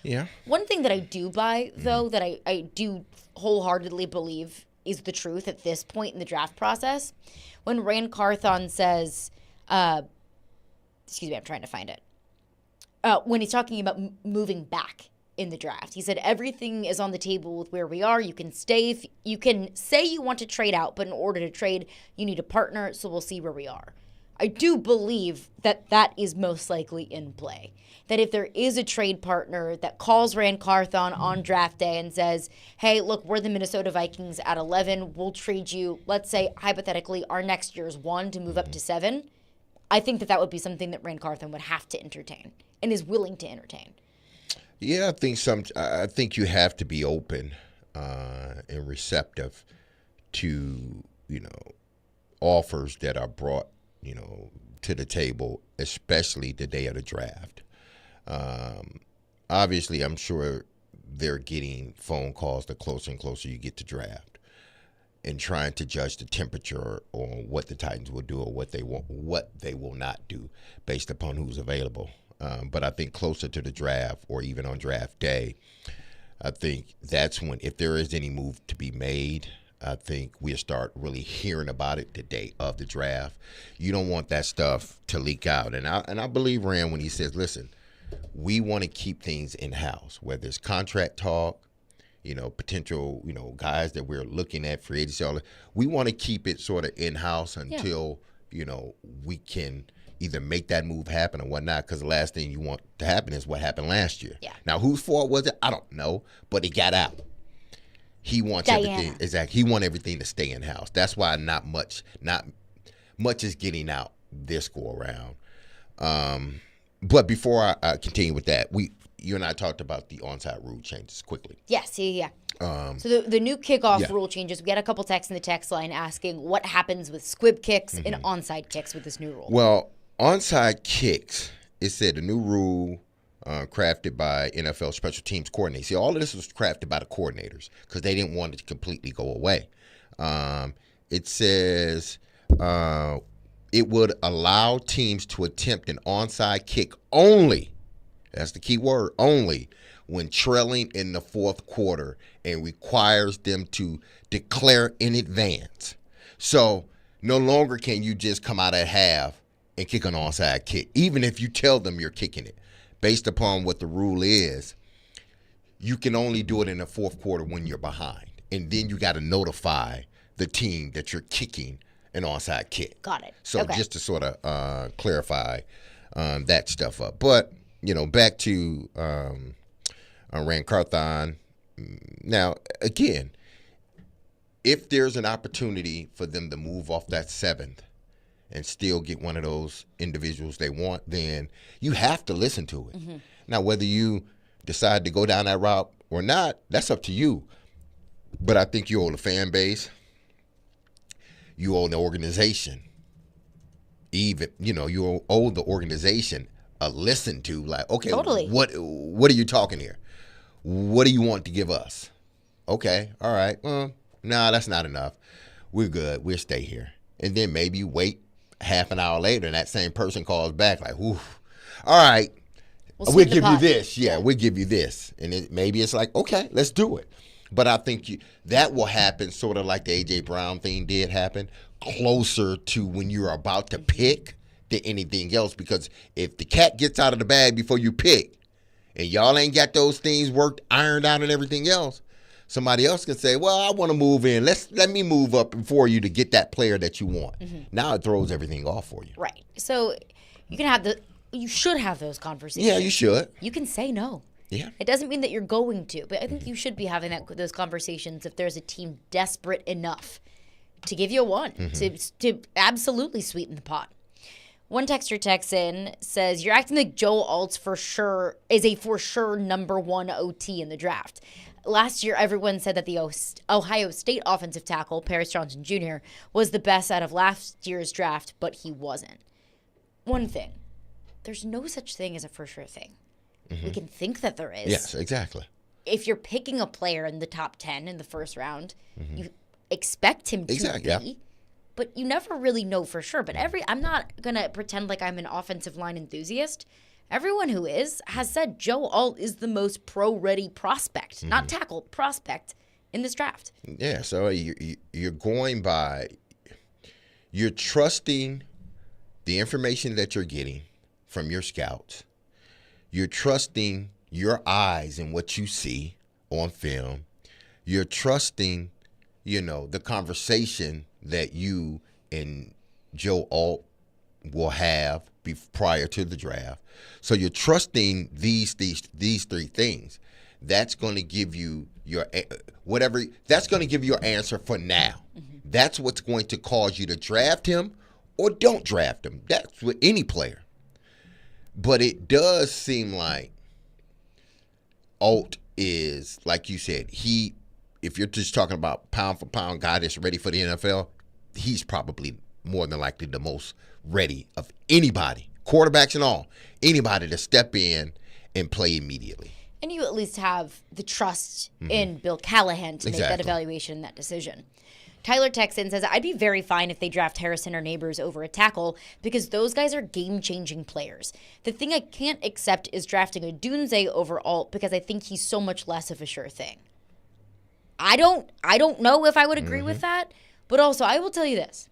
Yeah. One thing that I do buy, though, that I do wholeheartedly believe is the truth at this point in the draft process, when Ran Carthon says, excuse me, I'm trying to find it. When he's talking about moving back in the draft, he said everything is on the table with where we are. You can stay. You can say you want to trade out, but in order to trade, you need a partner. So we'll see where we are. I do believe that that is most likely in play. That if there is a trade partner that calls Ran Carthon on draft day and says, hey, look, we're the Minnesota Vikings at 11. We'll trade you, let's say, hypothetically, our next year's 1 to move up to 7. I think that would be something that Ran Carthon would have to entertain and is willing to entertain. Yeah, I think you have to be open and receptive to, offers that are brought, to the table, especially the day of the draft. Obviously, I'm sure they're getting phone calls the closer and closer you get to draft, and trying to judge the temperature on what the Titans will do or what they will not do based upon who's available. But I think closer to the draft or even on draft day, I think that's when, if there is any move to be made, I think we'll start really hearing about it the day of the draft. You don't want that stuff to leak out. And I believe Ran when he says, listen, we want to keep things in-house, whether it's contract talk, potential, guys that we're looking at, free agency. We want to keep it sort of in-house until, we can either make that move happen or whatnot, because the last thing you want to happen is what happened last year. Yeah. Now, whose fault was it? I don't know, but it got out. He wants everything. Exactly. He wants everything to stay in-house. That's why not much is getting out this go around. But before I continue with that, you and I talked about the onside rule changes quickly. Yes, yeah. So the new kickoff rule changes. We got a couple texts in the text line asking what happens with squib kicks and onside kicks with this new rule. Well, onside kicks, it said the new rule crafted by NFL special teams coordinators. See, all of this was crafted by the coordinators because they didn't want it to completely go away. It says it would allow teams to attempt an onside kick only, that's the key word, only, when trailing in the fourth quarter, and requires them to declare in advance. So no longer can you just come out at half and kick an onside kick, even if you tell them you're kicking it. Based upon what the rule is, you can only do it in the fourth quarter when you're behind. And then you got to notify the team that you're kicking an onside kick. Got it. So just to sort of clarify that stuff up. But, back to Ran Carthon. Now, again, if there's an opportunity for them to move off that 7th and still get one of those individuals they want, then you have to listen to it. Now, whether you decide to go down that route or not, that's up to you. But I think you owe the fan base, you owe the organization, even, you owe the organization a listen to, like, okay, totally. What are you talking here? What do you want to give us? Okay, all right. Nah, that's not enough. We're good. We'll stay here. And then maybe wait half an hour later, and that same person calls back like, oof, all right, we'll give you this. Yeah, we'll give you this. And maybe it's like, okay, let's do it. But I think that will happen sort of like the A.J. Brown thing did happen, closer to when you're about to pick than anything else. Because if the cat gets out of the bag before you pick, and y'all ain't got those things ironed out and everything else, somebody else can say, well, I want to move in. Let me move up for you to get that player that you want. Now it throws everything off for you. Right. So you should have those conversations. Yeah, you should. You can say no. Yeah. It doesn't mean that you're going to, but I think you should be having those conversations if there's a team desperate enough to give you a one, to absolutely sweeten the pot. One texter texts in, says, you're acting like Joe Alt is a for sure number one OT in the draft. Last year, everyone said that the Ohio State offensive tackle, Paris Johnson Jr., was the best out of last year's draft, but he wasn't. One thing, there's no such thing as a for sure thing. We can think that there is. Yes, exactly. If you're picking a player in the top 10 in the first round, you expect him to be, but you never really know for sure. But I'm not going to pretend like I'm an offensive line enthusiast. Everyone who has said Joe Alt is the most pro-ready prospect, not tackle, prospect in this draft. Yeah, so you're going by, you're trusting the information that you're getting from your scouts. You're trusting your eyes and what you see on film. You're trusting, the conversation that you and Joe Alt will have prior to the draft. So you're trusting these three things. That's going to give you that's going to give you your answer for now. That's what's going to cause you to draft him or don't draft him. That's with any player. But it does seem like Alt is, like you said, if you're just talking about pound for pound guy that's ready for the NFL, he's probably more than likely the most ready of anybody, quarterbacks and all, anybody to step in and play immediately. And you at least have the trust in Bill Callahan to make that evaluation and that decision. Tyler Texan says, I'd be very fine if they draft Harrison or Neighbors over a tackle because those guys are game-changing players. The thing I can't accept is drafting a Dunze over Alt because I think he's so much less of a sure thing. I don't know if I would agree with that, but also I will tell you this.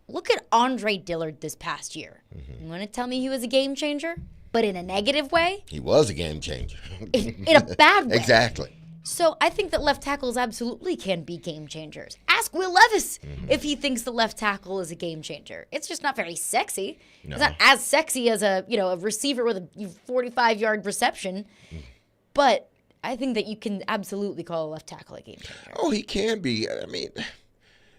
Look at Andre Dillard this past year. You want to tell me he was a game changer, but in a negative way? He was a game changer. In a bad way. Exactly. So I think that left tackles absolutely can be game changers. Ask Will Levis if he thinks the left tackle is a game changer. It's just not very sexy. No. It's not as sexy as a receiver with a 45-yard reception. But I think that you can absolutely call a left tackle a game changer. Oh, he can be. I mean,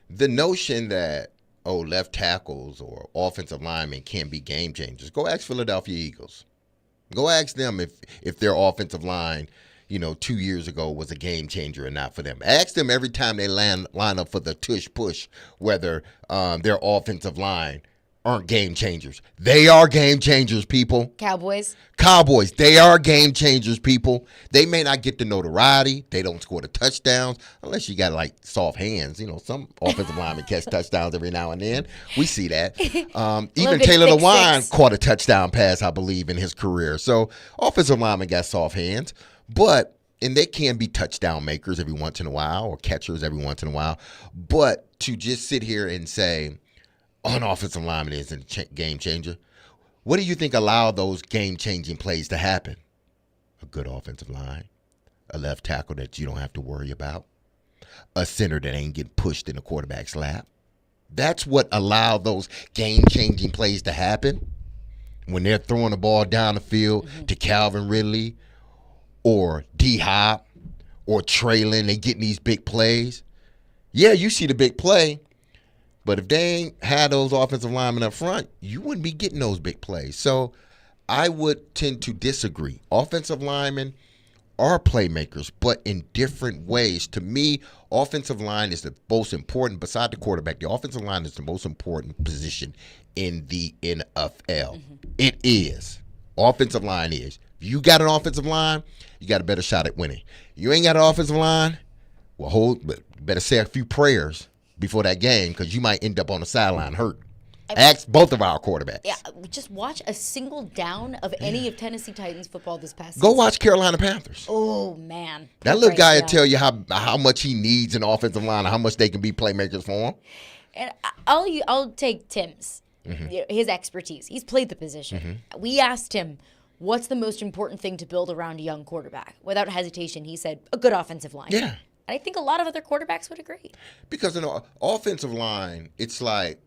the notion that left tackles or offensive linemen can be game changers. Go ask Philadelphia Eagles. Go ask them if their offensive line 2 years ago was a game changer or not for them. Ask them every time they line up for the tush push whether their offensive line aren't game changers. They are game changers, people. Cowboys, they are game changers, people. They may not get the notoriety. They don't score the touchdowns unless you got soft hands. Some offensive linemen catch touchdowns every now and then. We see that. Even Taylor Lewan caught a touchdown pass, I believe, in his career. So offensive linemen got soft hands. And they can be touchdown makers every once in a while or catchers every once in a while. But to just sit here and say an offensive lineman isn't a game changer, what do you think allowed those game-changing plays to happen? A good offensive line, a left tackle that you don't have to worry about, a center that ain't getting pushed in the quarterback's lap. That's what allowed those game-changing plays to happen when they're throwing the ball down the field to Calvin Ridley or D-Hop or Traylon. They getting these big plays. Yeah, you see the big play, but if they ain't had those offensive linemen up front, you wouldn't be getting those big plays. So I would tend to disagree. Offensive linemen are playmakers, but in different ways. To me, offensive line is the most important, beside the quarterback, the offensive line is the most important position in the NFL. It is. Offensive line is. If you got an offensive line, you got a better shot at winning. You ain't got an offensive line, better say a few prayers before that game because you might end up on the sideline hurt. Ask both of our quarterbacks. Yeah, just watch a single down of any of Tennessee Titans football this past season. Go watch Carolina Panthers. Oh, man. That little guy will tell you how much he needs an offensive line and how much they can be playmakers for him. And I'll take Tim's, his expertise. He's played the position. We asked him, what's the most important thing to build around a young quarterback? Without hesitation, he said, a good offensive line. Yeah. And I think a lot of other quarterbacks would agree. Because in the offensive line, it's like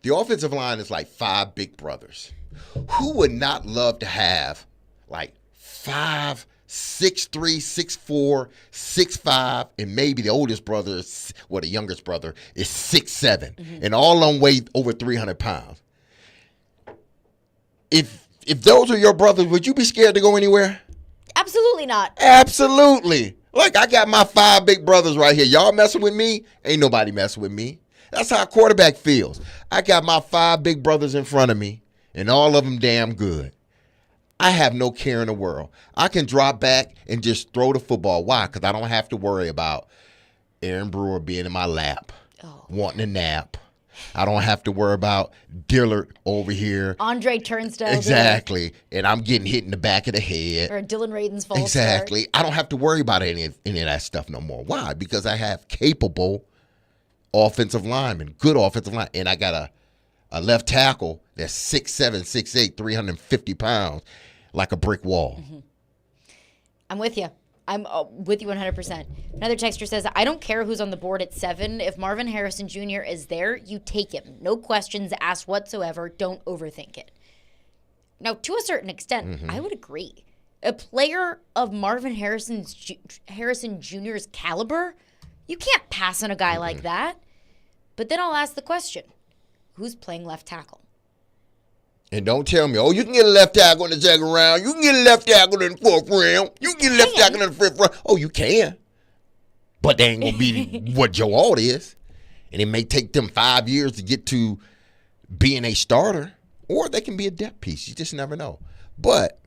the offensive line is like 5 big brothers. Who would not love to have like 5, 6'3", 6'4", 6'5", and maybe the oldest brother, the youngest brother is 6'7", and all of them weigh over 300 pounds. If those are your brothers, would you be scared to go anywhere? Absolutely not. Absolutely. Look, I got my 5 big brothers right here. Y'all messing with me? Ain't nobody messing with me. That's how a quarterback feels. I got my 5 big brothers in front of me, and all of them damn good. I have no care in the world. I can drop back and just throw the football. Why? Because I don't have to worry about Aaron Brewer being in my lap, wanting a nap. I don't have to worry about Dillard over here. Andre Turnstile. Exactly. And I'm getting hit in the back of the head. Or Dylan Radin's false Exactly. start. I don't have to worry about any of that stuff no more. Why? Because I have capable offensive linemen, good offensive line. And I got a left tackle that's 6'7", 6'8", 350 pounds, like a brick wall. I'm with you. I'm with you 100%. Another texter says, I don't care who's on the board at 7. If Marvin Harrison Jr. is there, you take him. No questions asked whatsoever. Don't overthink it. Now, to a certain extent, I would agree. A player of Marvin Harrison Jr.'s caliber, you can't pass on a guy like that. But then I'll ask the question, who's playing left tackle? And don't tell me, you can get a left tackle in the second round. You can get a left tackle in the 4th round. You can get a left tackle in the 5th round. Oh, you can. But they ain't going to be what Joe Alt is. And it may take them 5 years to get to being a starter. Or they can be a depth piece. You just never know. But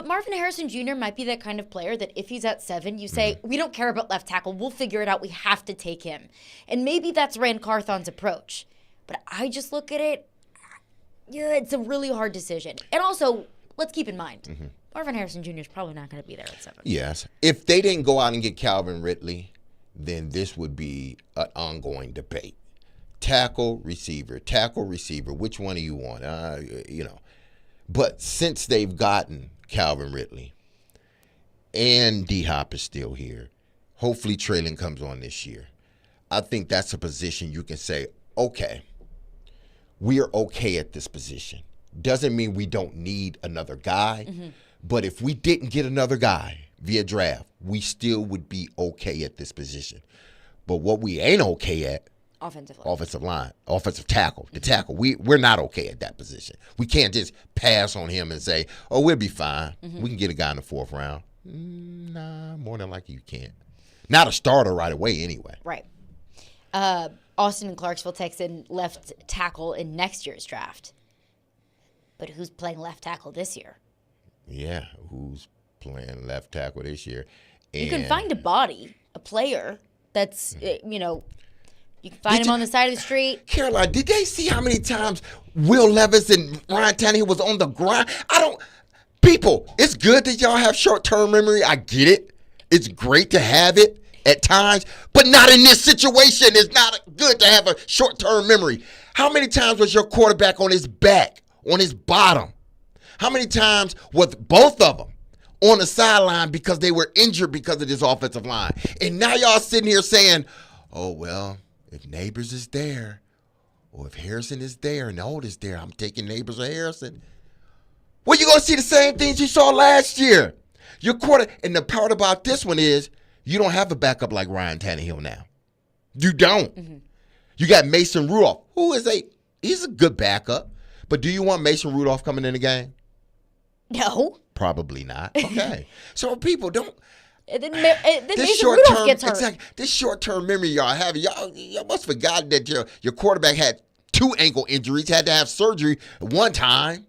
Marvin Harrison Jr. might be that kind of player that if he's at 7, you say, we don't care about left tackle. We'll figure it out. We have to take him. And maybe that's Rand Carthon's approach. But I just look at it. Yeah, it's a really hard decision. And also, let's keep in mind, Marvin Harrison Jr. is probably not going to be there at 7. yes, if they didn't go out and get Calvin Ridley, then this would be an ongoing debate. Tackle, receiver, which one do you want? But since they've gotten Calvin Ridley and D-Hop is still here, hopefully Traylon comes on this year. I think that's a position you can say, okay, we are okay at this position. Doesn't mean we don't need another guy, but if we didn't get another guy via draft, we still would be okay at this position. But what we ain't okay at, offensive line, offensive tackle, the tackle, we're not okay at that position. We can't just pass on him and say, we'll be fine. We can get a guy in the 4th round. Nah, more than likely you can't. Not a starter right away anyway. Right. Austin in Clarksville texts in left tackle in next year's draft. But who's playing left tackle this year? Yeah, who's playing left tackle this year? And you can find a body, a player that's, you can find him on the side of the street. Caroline, did they see how many times Will Levis and Ryan Tannehill was on the grind? People, it's good that y'all have short-term memory. I get it. It's great to have it at times, but not in this situation. It's not good to have a short-term memory. How many times was your quarterback on his back, on his bottom? How many times was both of them on the sideline because they were injured because of this offensive line? And now y'all sitting here saying, oh, well, if Neighbors is there or if Harrison is there and Old is there, I'm taking Neighbors or Harrison. Well, you're going to see the same things you saw last year. Your and the part about this one is, you don't have a backup like Ryan Tannehill now. You don't. You got Mason Rudolph, he's a good backup. But do you want Mason Rudolph coming in the game? No. Probably not. Okay. So people don't. Then Mason Rudolph gets hurt. Exactly. This short-term memory y'all have, y'all must have forgotten that your quarterback had 2 ankle injuries, had to have surgery one time.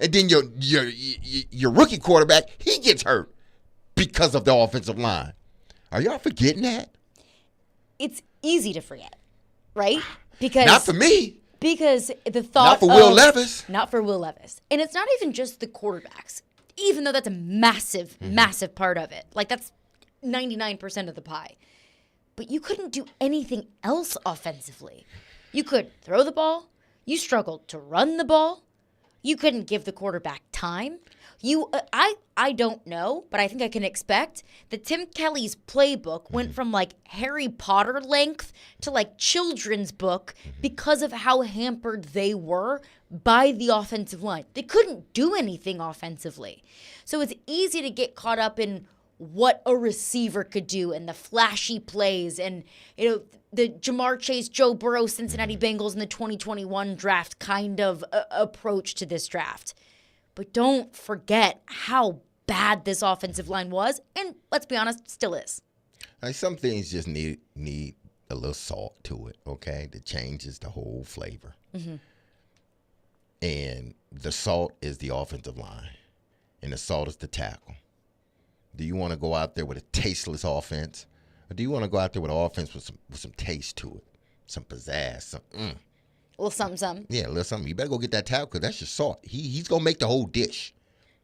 And then your rookie quarterback, he gets hurt because of the offensive line. Are y'all forgetting that? It's easy to forget, right? Because not for me. Because the thought not for Will Levis. Not for Will Levis. And it's not even just the quarterbacks, even though that's a massive, massive part of it. Like, that's 99% of the pie. But you couldn't do anything else offensively. You could throw the ball. You struggled to run the ball. You couldn't give the quarterback time. I don't know, but I think I can expect that Tim Kelly's playbook went from like Harry Potter length to like children's book because of how hampered they were by the offensive line. They couldn't do anything offensively. So it's easy to get caught up in what a receiver could do and the flashy plays and, the Jamar Chase, Joe Burrow, Cincinnati Bengals in the 2021 draft kind of approach to this draft. But don't forget how bad this offensive line was, and let's be honest, still is. Like some things just need a little salt to it, okay? That changes the whole flavor. Mm-hmm. And the salt is the offensive line, and the salt is the tackle. Do you want to go out there with a tasteless offense, or do you want to go out there with an offense with some taste to it, some pizzazz, A little something. Yeah, a little something. You better go get that tackle because that's your salt. He's going to make the whole dish.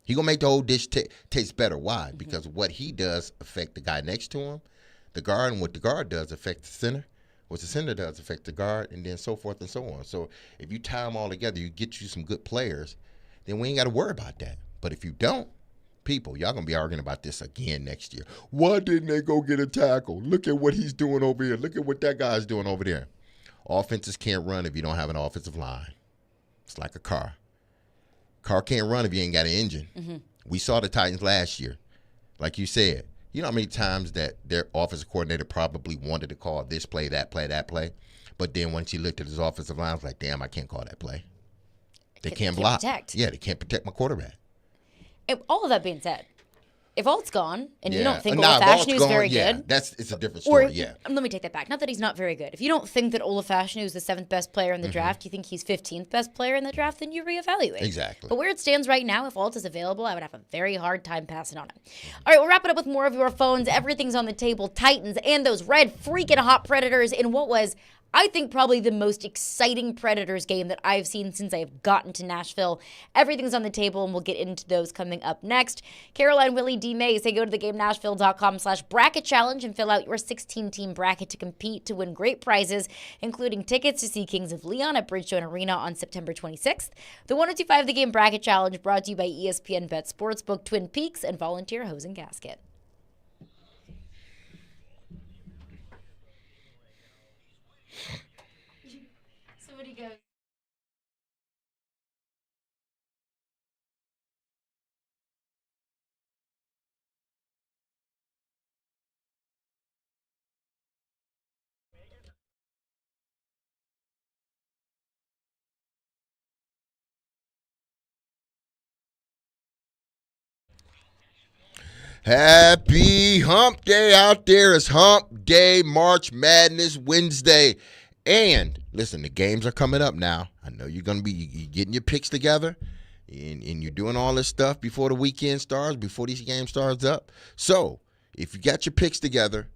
He's going to make the whole dish taste better. Why? Mm-hmm. Because what he does affect the guy next to him, the guard, and what the guard does affect the center. What the center does affect the guard, and then so forth and so on. So if you tie them all together, you get you some good players, then we ain't got to worry about that. But if you don't, people, y'all going to be arguing about this again next year. Why didn't they go get a tackle? Look at what he's doing over here. Look at what that guy's doing over there. Offenses can't run if you don't have an offensive line. It's like a car. Car can't run if you ain't got an engine. Mm-hmm. We saw the Titans last year. Like you said, you know how many times that their offensive coordinator probably wanted to call this play, that play, that play. But then once he looked at his offensive line, I was like, damn, I can't call that play. They can't block. Protect. Yeah, they can't protect my quarterback. All of that being said, if Alt's gone and you don't think Nah, Olafashanu is very good, it's a different story. Let me take that back. Not that he's not very good. If you don't think that Olafashanu is the 7th best player in the draft, you think he's 15th best player in the draft, then you reevaluate. Exactly. But where it stands right now, if Alt is available, I would have a very hard time passing on him. All right, we'll wrap it up with more of your phones. Everything's on the table. Titans and those red freaking hot Predators in what was, I think, probably the most exciting Predators game that I've seen since I've gotten to Nashville. Everything's on the table, and we'll get into those coming up next. Caroline, Willy, D-Mase, say go to thegamenashville.com/bracket challenge and fill out your 16-team bracket to compete to win great prizes, including tickets to see Kings of Leon at Bridgestone Arena on September 26th. The 1025 The Game Bracket Challenge brought to you by ESPN Bet Sportsbook, Twin Peaks, and Volunteer Hose and Gasket. Somebody goes. Happy hump day out there. It's hump day, March Madness Wednesday. And listen, the games are coming up now. I know you're going to be getting your picks together and you're doing all this stuff before the weekend starts, before these games starts up. So if you got your picks together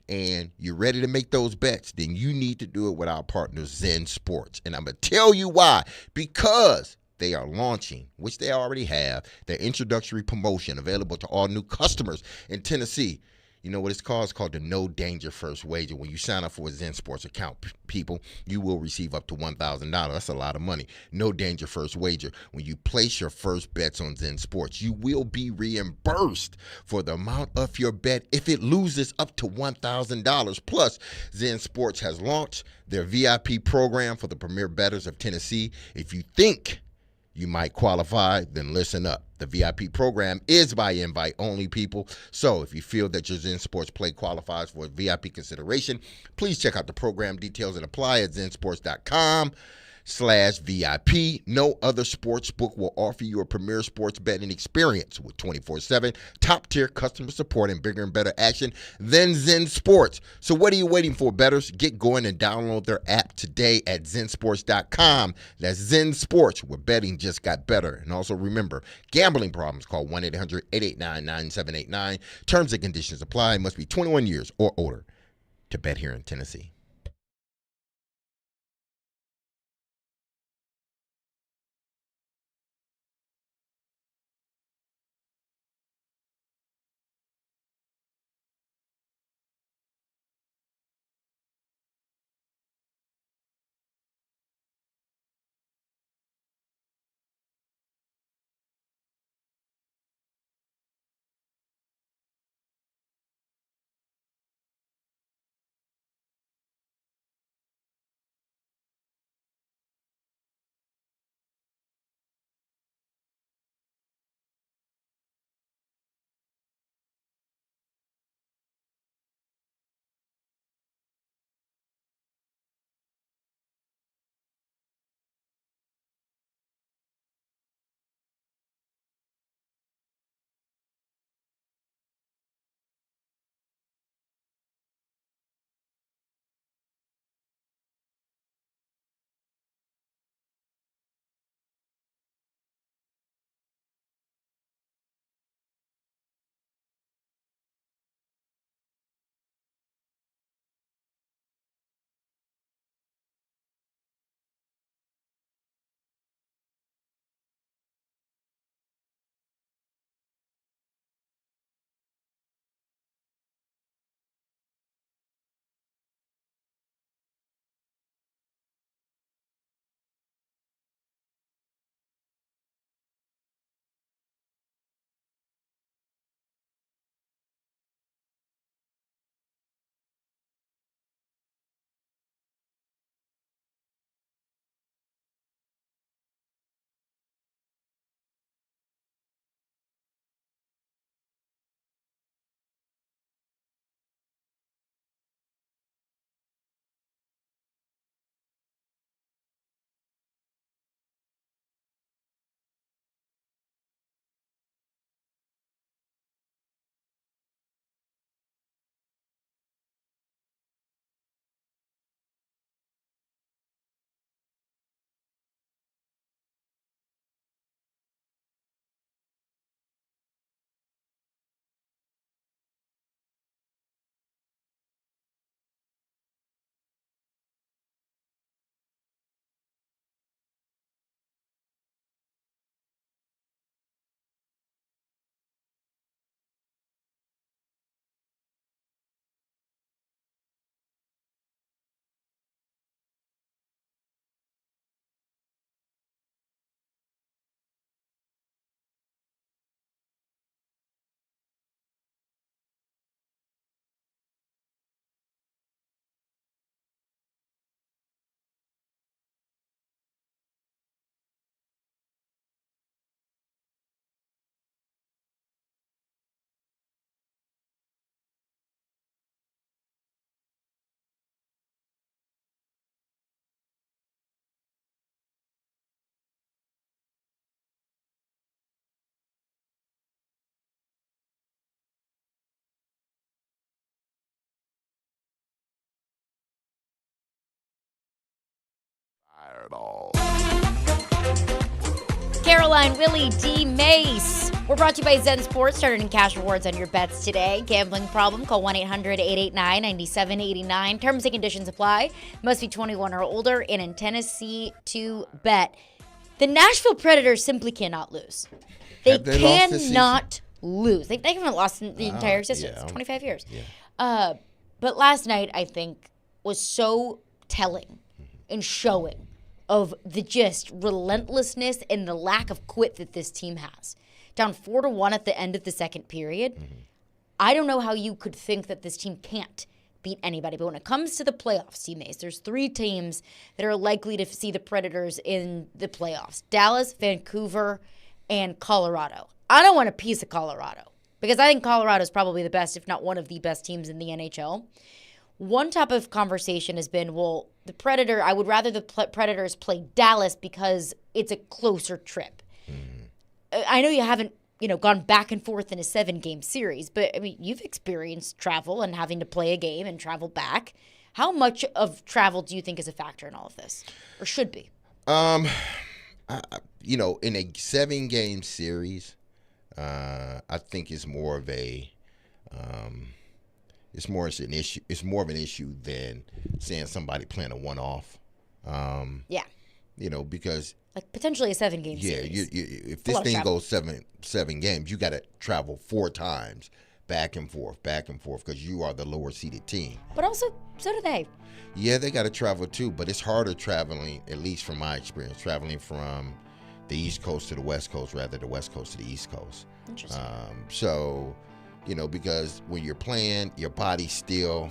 and you're ready to make those bets, then you need to do it with our partners, Zen Sports. And I'm going to tell you why. Because they are launching, which they already have, their introductory promotion available to all new customers in Tennessee. You know what it's called? It's called the No Danger First Wager. When you sign up for a Zen Sports account, people, you will receive up to $1,000. That's a lot of money. No Danger First Wager. When you place your first bets on Zen Sports, you will be reimbursed for the amount of your bet if it loses up to $1,000. Plus, Zen Sports has launched their VIP program for the premier bettors of Tennessee. If you think you might qualify, then listen up. The VIP program is by invite only, people. So if you feel that your Zen Sports play qualifies for a VIP consideration, please check out the program details and apply at zensports.com/VIP. No other sports book will offer you a premier sports betting experience with 24/7 top-tier customer support and bigger and better action than Zen Sports. So what are you waiting for, bettors? Get going and download their app today at zensports.com. That's Zen Sports, where betting just got better. And also remember, gambling problems, call 1-800-889-9789. Terms and conditions apply. Must be 21 years or older to bet here in Tennessee. it all. Caroline, Willy, D-Mase. We're brought to you by Zen Sports. Start earning cash rewards on your bets today. Gambling problem? Call 1-800-889-9789. Terms and conditions apply. Must be 21 or older and in Tennessee to bet. The Nashville Predators simply cannot lose. They cannot lose. They haven't lost in the entire existence. Yeah. 25 years. Yeah. But last night, I think, was so telling and showing of the just relentlessness and the lack of quit that this team has. Down 4-1 at the end of the second period. I don't know how you could think that this team can't beat anybody. But when it comes to the playoffs, D-Mase, there's 3 teams that are likely to see the Predators in the playoffs. Dallas, Vancouver, and Colorado. I don't want a piece of Colorado because I think Colorado is probably the best, if not one of the best teams in the NHL. One type of conversation has been, well, I would rather the Predators play Dallas because it's a closer trip. I know you haven't, gone back and forth in a 7-game series, but I mean, you've experienced travel and having to play a game and travel back. How much of travel do you think is a factor in all of this, or should be? In a 7-game series, I think it's more of an issue. It's more of an issue than saying somebody playing a one-off. Because like potentially a 7-game series. If this thing goes seven games, you got to travel 4 times back and forth, because you are the lower seeded team. But also, so do they. Yeah, they got to travel too, but it's harder traveling, at least from my experience, traveling from the East Coast to the West Coast rather than the West Coast to the East Coast. Interesting. Because when you're playing, your body's still,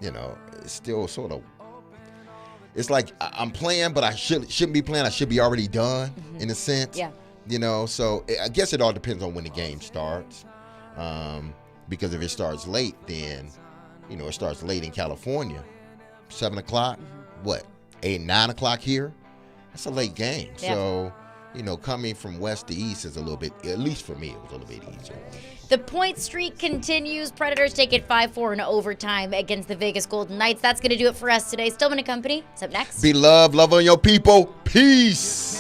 it's still sort of, it's like I'm playing, but I shouldn't be playing. I should be already done in a sense. Yeah. So I guess it all depends on when the game starts. Because if it starts late, then, it starts late in California, 7 o'clock, 8, 9 o'clock here? That's a late game. Yeah. So, coming from west to east is a little bit, at least for me, it was a little bit easier. The point streak continues. Predators take it 5-4 in overtime against the Vegas Golden Knights. That's going to do it for us today. Stillman & Company is up next. Be love on your people. Peace.